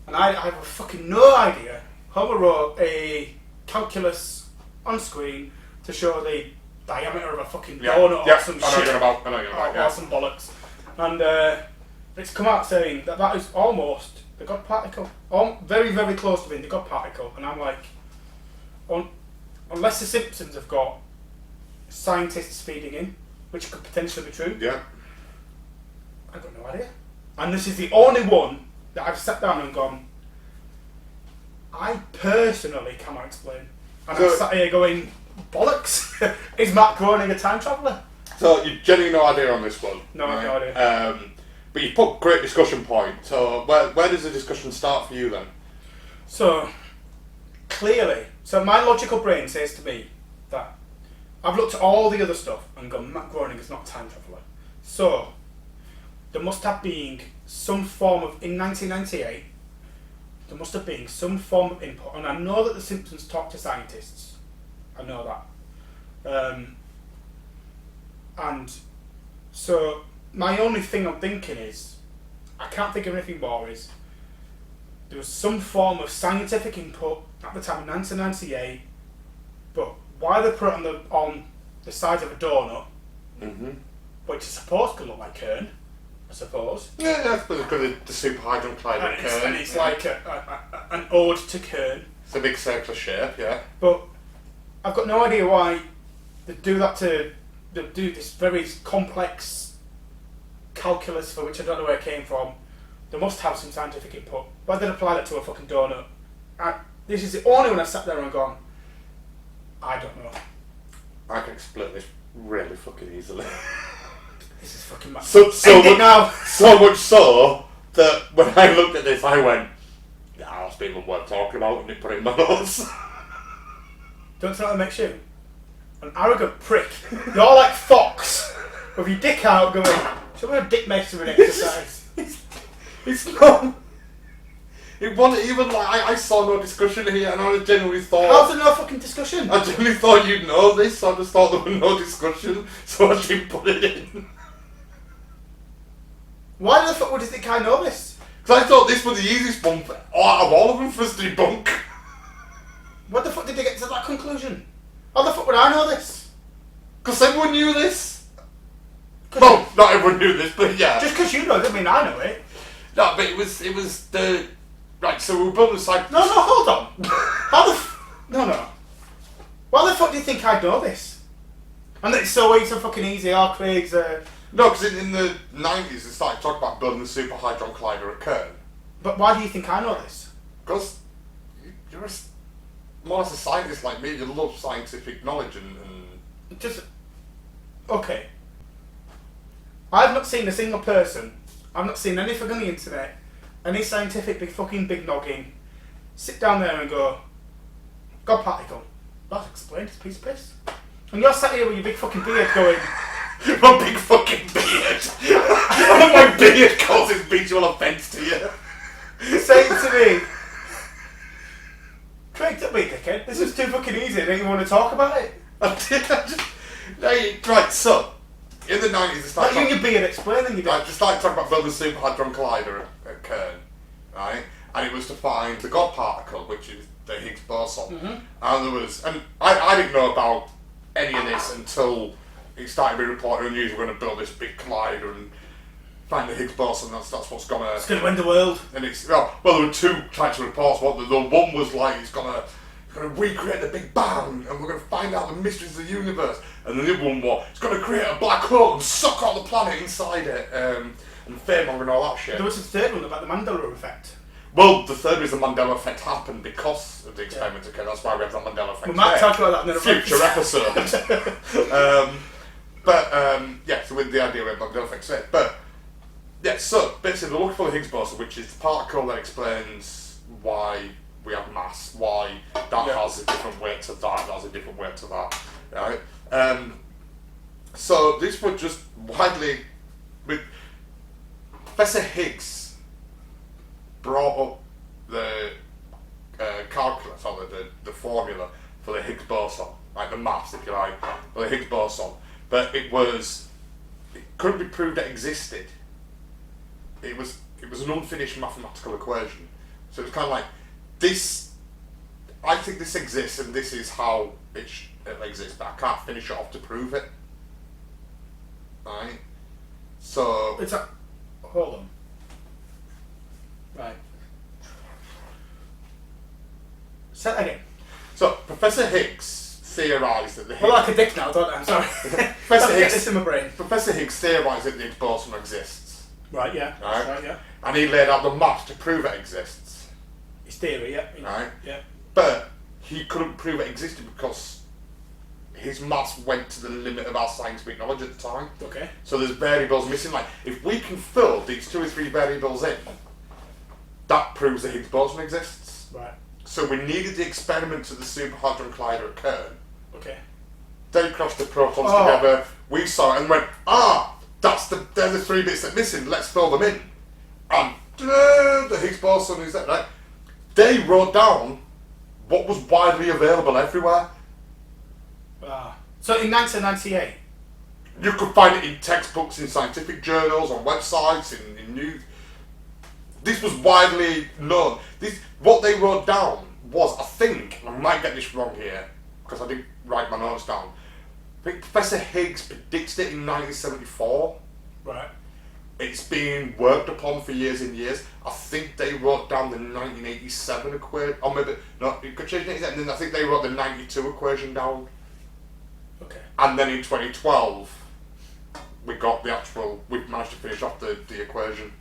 and I have fucking no idea, Homer wrote a calculus on screen to show the diameter of a fucking donut or some shit. I know you're about, or some bollocks. And it's come out saying that is almost the God particle. Very, very close to being the God particle. And I'm like, unless the Simpsons have got scientists feeding in, which could potentially be true. Yeah. I've got no idea. And this is the only one that I've sat down and gone, I personally cannot explain. And I'm sat here going, bollocks! Is Matt Groening a time traveller? So you've genuinely no idea on this one. No, I've no idea. But you put great discussion point. So where does the discussion start for you then? So clearly, my logical brain says to me that I've looked at all the other stuff and gone, Matt Groening is not a time traveller. So there must have been some form of, in 1998, there must have been some form of input, and I know that the Simpsons talk to scientists. I know that. And so my only thing I'm thinking is, I can't think of anything more, is there was some form of scientific input at the time in 1998, but why they put it on the sides of a donut, which is supposed to look like Kern, I suppose. Yeah, that's because of the Superhydron Collider at Kern. And it's like an ode to Kern. It's a big circular shape, yeah. But I've got no idea why they do that they do this very complex calculus for which I don't know where it came from. They must have some scientific input. Why did they apply that to a fucking donut? This is the only one I've sat there and gone, I don't know. I can explain this really fucking easily. This is fucking mad. So much so that when I looked at this, I went, "Yeah, that's even worth talking about," and they put it in my notes. Don't tell that makes you an arrogant prick. You're like Fox with your dick out going, "Shall we have dick measuring exercise?" It's not. It wasn't even like I saw no discussion here, and I genuinely thought. How's there no fucking discussion? I genuinely thought you'd know this, so I just thought there was no discussion, so I didn't put it in. Why the fuck would you think I know this? Because I thought this was the easiest one out of all of them for us to debunk. What the fuck did they get to that conclusion? How the fuck would I know this? Because everyone knew this. Well, not everyone knew this, but yeah. Just because you know doesn't mean I know it. No, but it was the right. So we were building the side. No, hold on. How the no. Why the fuck do you think I know this? And that it's so fucking easy. Craig's. No, because in the 90s they started talking about building the Superhydron Collider at Kern. But why do you think I know this? Because you're more as a scientist like me. You love scientific knowledge and just okay. I've not seen a single person. I've not seen anything on the internet, any scientific big noggin, sit down there and go, God particle. That's explained, it's a piece of piss. And you're sat here with your big fucking beard going, my big fucking beard. My beard causes visual offence to you. Saying to me, Craig, don't be a dickhead. This is too fucking easy. Don't you want to talk about it? Right, so in the 90s, they started. Like you and your beard explaining you did. Right, they started talking about building the Superhydron Collider at Kern, right? And it was to find the God particle, which is the Higgs boson. And there was, and I didn't know about any of this until it started being reported in the news. We're going to build this big collider and find the Higgs boson. That's what's going to. It's going to win the world. And it's well, there were two types of reports. The one was like it's going to recreate the Big Bang, and we're going to find out the mysteries of the universe. And the other one was it's going to create a black hole and suck all the planet inside it, and fearmonger and all that shit. There was a third one about the Mandela effect. Well, the third is the Mandela effect happened because of the experiment. Okay, that's why we have the Mandela effect. We might talk about that in a future episode. Yeah, so with the idea of Mandela effect today. But yeah, so basically they're looking for the Higgs boson, which is the particle that explains why we have mass, why that has a different weight to that has a different weight to that, right? So this was just widely with Professor Higgs brought up the calculus or the formula for the Higgs boson, like the maths, if you like, for the Higgs boson, but it couldn't be proved it existed. It was an unfinished mathematical equation, so it was kind of like this. I think this exists, and this is how it exists, but I can't finish it off to prove it. Right? So hold on. Right. Say that again. So Professor Higgs theorised that the Higgs... Well, like a dick now, don't I? I'm sorry. Professor Higgs, get this in my brain. Professor Higgs theorised that the Higgs boson exists. Right, yeah. Right? Right, yeah. And he laid out the math to prove it exists. His theory, yeah. Right? Yeah. But he couldn't prove it existed because his maths went to the limit of our scientific knowledge at the time. Okay. So there's variables missing. Like, if we can fill these 2 or 3 variables in, that proves the Higgs boson exists. Right. So we needed the experiment at the Superhydron Collider at Kern. Okay. They crossed the protons together, we saw it and went, they're the 3 bits that are missing, let's fill them in. And the Higgs boson is that, right? They wrote down what was widely available everywhere. So in 1998? You could find it in textbooks, in scientific journals, on websites, in news. This was widely known. What they wrote down was, I think, and I might get this wrong here, because I didn't write my notes down, I think Professor Higgs predicted it in 1974. Right. It's been worked upon for years and years. I think they wrote down the 1987 equation, or maybe, no, it could change 87, and then I think they wrote the 92 equation down. Okay. And then in 2012, we managed to finish off the equation.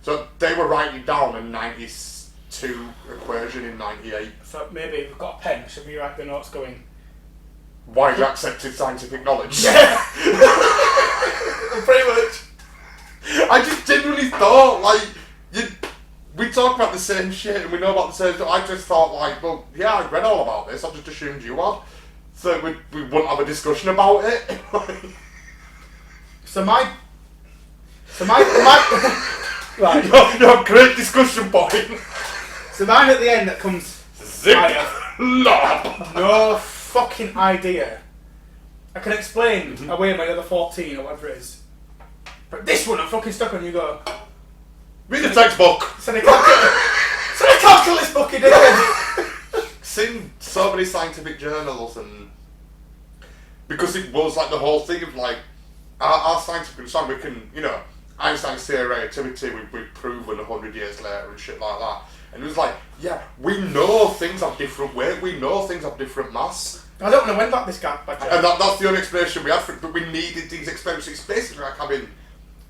So they were writing down a 92 equation in 98. So maybe if we've got a pen, should we write the notes going? Widely accepted scientific knowledge. Yeah! Pretty much. I just genuinely thought, like, we talk about the same shit and we know about the same stuff. I just thought, like, well, yeah, I read all about this, I just assumed you had. So we wouldn't have a discussion about it. So my right. Your great discussion point. So mine at the end that comes Zip. No fucking idea. I can explain away my other 14 or whatever it is. But this one I'm fucking stuck on. You go. Read the textbook. So the calculus book you did. Seen so many scientific journals, and because it was like the whole thing of like our scientific side, we can, you know, Einstein's theory of relativity we've proven 100 years later and shit like that. And it was like, yeah, we know things have different weight, we know things have different mass. I don't want to win back this guy. And that's the only explanation we had for it, but we needed these experiments. It's basically like having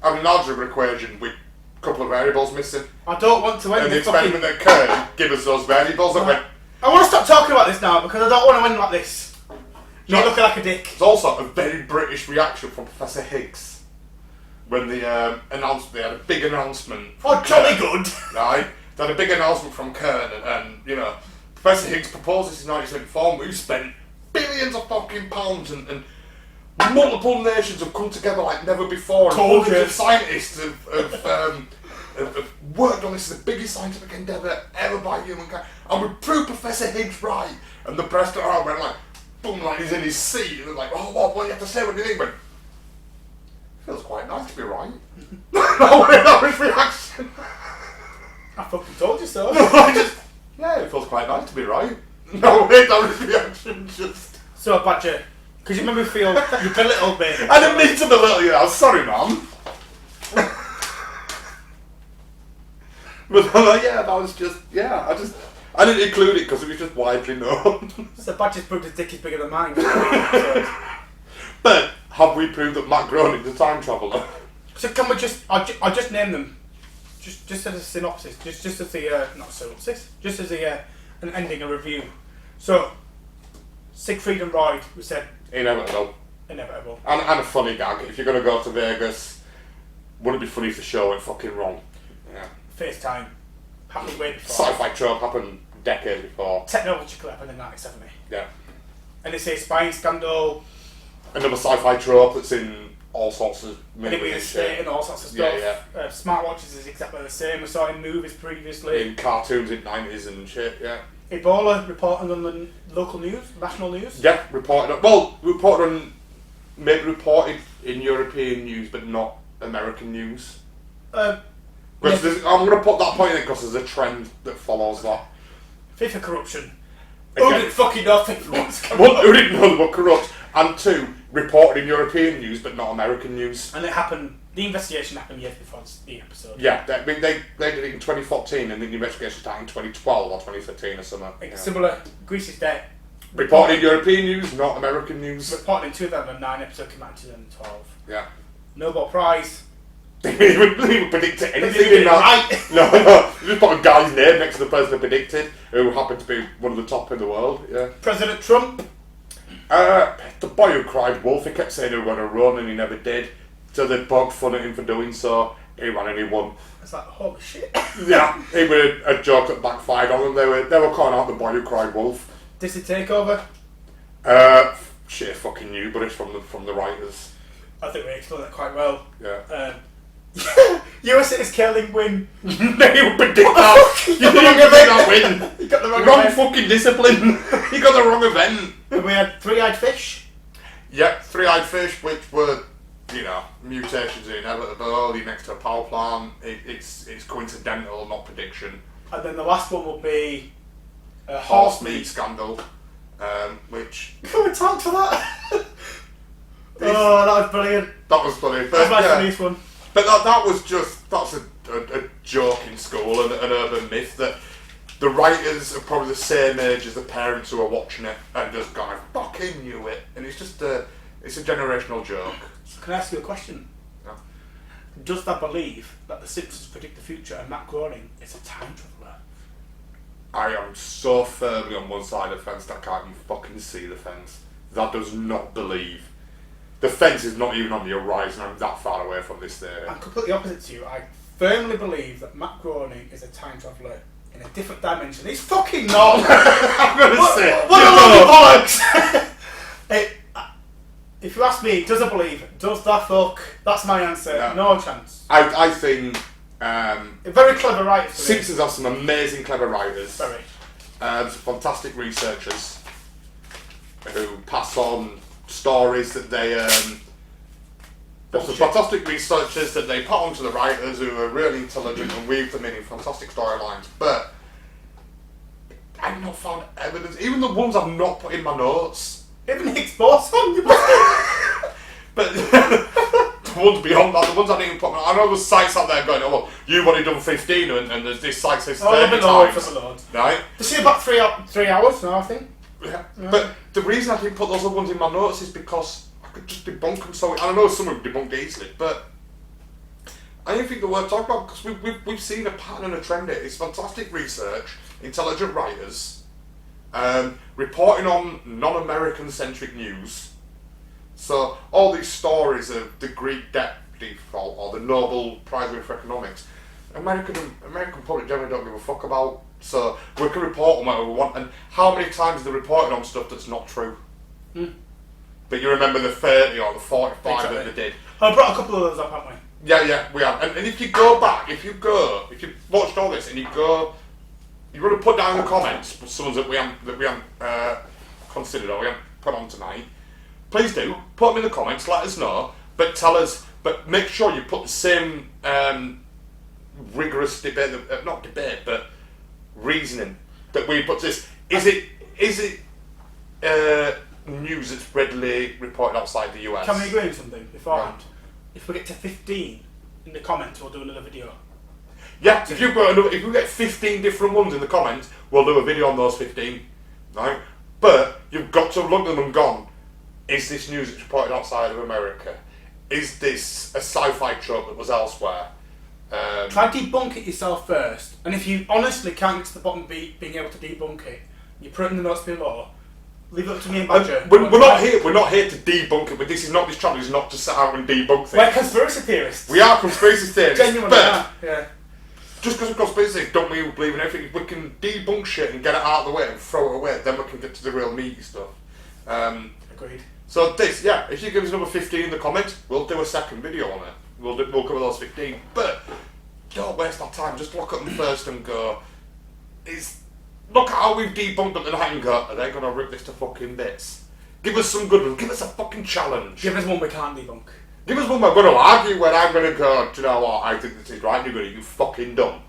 an algebra equation with a couple of variables missing. I don't want to win. And the experiment that occurred give us those variables that went. I want to stop talking about this now because I don't want to win like this. You're looking like a dick. It's also a very British reaction from Professor Higgs when they announced, they had a big announcement. Oh, jolly good. Right? They had a big announcement from Kern, and you know, Professor Higgs proposed this in 1974. We've spent billions of fucking pounds, and multiple nations have come together like never before. And hundreds of scientists have worked on this as the biggest scientific endeavour ever by humankind, and we proved Professor Higgs right. And the press went like, boom, like he's in his seat, and they're like, oh, what do you have to say? What do you think? But feels quite nice to be right. That was reaction. I fucking told you so. Yeah, it feels quite nice to be right. No, wait, that was reaction just. So, Badger, because you made me feel you belittled me. I didn't mean to belittle you. I'm sorry, man. But yeah, that was just, I didn't include it because it was just widely known. So Badger's proved his dick is bigger than mine. But have we proved that Matt Groening's a time traveller? So can we just, I'll just name them, just as a synopsis, just as the, not synopsis, just as an ending, a review. So, Siegfried and Roy, we said... Inevitable. And a funny gag. If you're going to go to Vegas, wouldn't it be funny if the show went fucking wrong? Yeah. Facetime. Happened way before. Sci-fi trope happened decades before. Technologically happened in 1970. Yeah. And they say spying scandal. Another sci-fi trope that's in all sorts of movies and all sorts of stuff. Yeah. Smartwatches is exactly the same. We saw in movies previously. In cartoons in 90s and shit, yeah. Ebola reporting on the local news, national news? Yeah, reported in European news but not American news. I'm going to put that point in because there's a trend that follows that. FIFA corruption. Who didn't fucking know FIFA was corrupt? One, who didn't know they were corrupt, and two, reported in European news but not American news. And it happened, the investigation happened years before the episode. Yeah, they did it in 2014 and the investigation started in 2012 or 2013 or something. Similar, Greece's debt. Reported in European news, not American news. Reported in 2009, episode came out in 2012. Yeah. Nobel Prize. They didn't even predict anything in that. Right. No. You just put a guy's name next to the person that predicted, who happened to be one of the top in the world. Yeah. President Trump. The boy who cried wolf. He kept saying he was going to run and he never did. So they poked fun at him for doing so. He ran and he won. It's like, holy shit. Yeah, he was a joke that backfired on them. They were calling out the boy who cried wolf. Disney takeover. Shit, fucking new, but it's from the writers. I think we explained that quite well. Yeah. USA's curling win. No, you predict that. You got the wrong event. You got the wrong event. Fucking discipline. You got the wrong event. And we had three-eyed fish. Yeah, three-eyed fish, which were, mutations are inevitable. You're next to a power plant. It's coincidental, not prediction. And then the last one will be a horse meat scandal, which... Can we talk to that? Oh, that was brilliant. That was funny. That's my funniest one. But that's a joke in school and an urban myth that the writers are probably the same age as the parents who are watching it and just going, I fucking knew it. And it's just it's a generational joke. Can I ask you a question? Yeah. Does that believe that the Simpsons predict the future and Matt Groening is a time traveller? I am so firmly on one side of the fence that I can't even fucking see the fence. That does not believe. The fence is not even on the horizon. I'm that far away from this theory. I'm completely opposite to you. I firmly believe that Matt Groening is a time traveller in a different dimension. He's fucking not! I'm going to say it. What a load of bollocks! If you ask me, does I believe? Does that fuck? That's my answer. No chance. I think... very clever writers. Simpsons have some amazing clever writers. Very. Some fantastic researchers who pass on stories that they... some fantastic researchers that they put onto the writers who are really intelligent and weave them in fantastic storylines. But I've not found evidence, even the ones I've not put in my notes. Even Higgs boson. But the ones beyond that, the ones I didn't even put. I know there's sites out there going, oh, well, you've only done 15, and there's this site says 30 times. Right? They see about 3 hours now, I think. Yeah. But the reason I didn't put those other ones in my notes is because I could just debunk them. So I know some of them debunked easily, but I don't think they're worth talking about because we've seen a pattern and a trend here. It's fantastic research, intelligent writers, reporting on non-American centric news. So all these stories of the Greek debt default or the Nobel Prize winner for economics, American public generally don't give a fuck about. So we can report on what we want, and how many times they're reporting on stuff that's not true. But you remember the 30 or the 45 that they did. I brought a couple of those up, haven't we? Yeah, we have. And if you go back, if you've watched all this and you want to put down in the comments some that we haven't considered or we haven't put on tonight, please do put them in the comments. Let us know, but tell us. But make sure you put the same rigorous debate, not debate, but reasoning that we put this. Is it news that's readily reported outside the US? Can we agree on something beforehand? Right. If we get to 15 in the comments, we'll do another video. Yeah, if we get 15 different ones in the comments, we'll do a video on those 15. Right? But you've got to have looked at them and gone, is this news that's reported outside of America? Is this a sci-fi trope that was elsewhere? Try to debunk it yourself first, and if you honestly can't get to the bottom of being able to debunk it, you put it in the notes below. Leave it up to me and Badger. We're not here to debunk it, but this channel is not to sit out and debunk things. We're conspiracy theorists. We are conspiracy theorists. Genuinely are, yeah. Just because we're conspiracy theorists don't mean we believe in everything. If we can debunk shit and get it out of the way and throw it away, then we can get to the real meaty stuff. Agreed. So if you give us number 15 in the comments, we'll do a second video on it. We'll cover those 15. But don't waste our time. Just look at them first and go, look at how we've debunked them tonight and go, are they going to rip this to fucking bits? Give us some good ones. Give us a fucking challenge. Give us one we can't debunk. Give us one we're going to argue when I'm going to go, do you know what, I think this is right, and you're going to, you fucking dumb.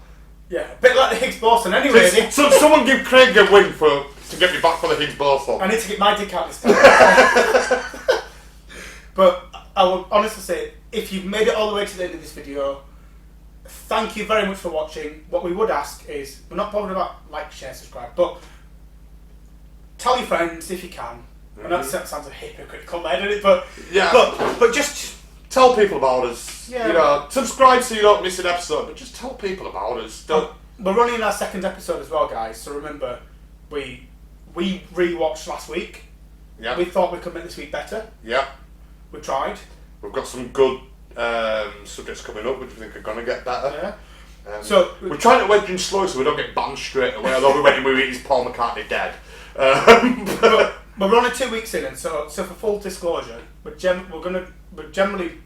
Yeah, a bit like the Higgs boson anyway. So someone give Craig a win to get me back for the Higgs boson. I need to get my dick out this time. But I will honestly say, if you've made it all the way to the end of this video, thank you very much for watching. What we would ask is, we're not bothered about like, share, subscribe, but tell your friends if you can. I know that sounds a hypocritical there, doesn't it? But yeah, but just tell people about us. Yeah. Subscribe so you don't miss an episode. But just tell people about us. We're running our second episode as well, guys. So remember, we re-watched last week. Yeah. We thought we could make this week better. Yeah. We tried. We've got some good subjects coming up which we think are going to get better. Yeah. So we're trying to wedge in slow so we don't get banned straight away. Although we went in with his Paul McCartney dead. But we're only 2 weeks in, and so for full disclosure, we're generally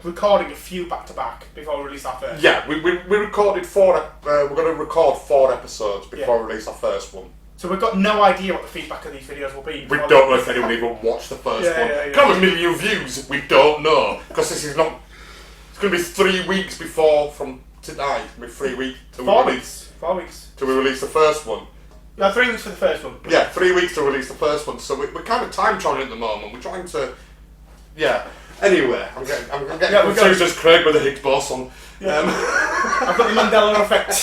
recording a few back to back before we release our first. Yeah, we recorded 4. We're going to record 4 episodes before we release our first one. So we've got no idea what the feedback of these videos will be. We don't know if anyone even watched the first one. Can't have a million views. We don't know because this is not. It's going to be 3 weeks before from tonight. It'll be 3 weeks. 4 weeks. 4 weeks. Till we release the first one. Yeah, 3 weeks for the first one. Yeah, 3 weeks to release the first one. So we're kind of time traveling at the moment. We're trying to. Yeah. Anyway, I'm getting confused as Craig with the Higgs boson. Yeah. I've got the Mandela effect.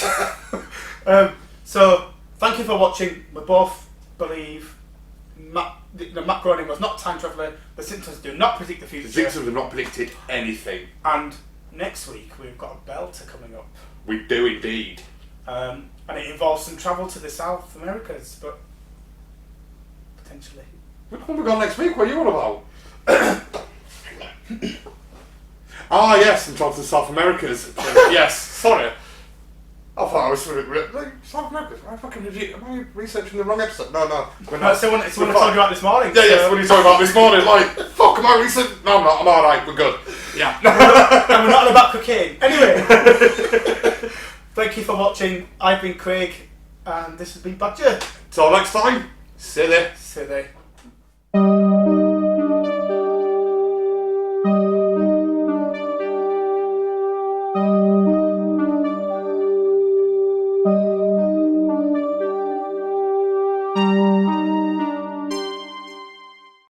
So, thank you for watching. We both believe Matt Groening was not a time traveller. The Simpsons do not predict the future. The Simpsons have not predicted anything. And next week we've got a belter coming up. We do indeed. And it involves some travel to the South Americas, but potentially. Which one we got next week? What are you on about? Yes, and travel to South Americas. Yes, sorry. I thought I was South America. Am I fucking idiot? Am I researching the wrong episode? No. We're not. It's the one I told you about this morning. Yeah, yes, what are you talking about this morning? Like, fuck, am I researching? No, I'm not. I'm alright. We're good. Yeah. And we're not on about cocaine. Anyway. Thank you for watching. I've been Craig, and this has been Badger. Till next time, silly. Silly.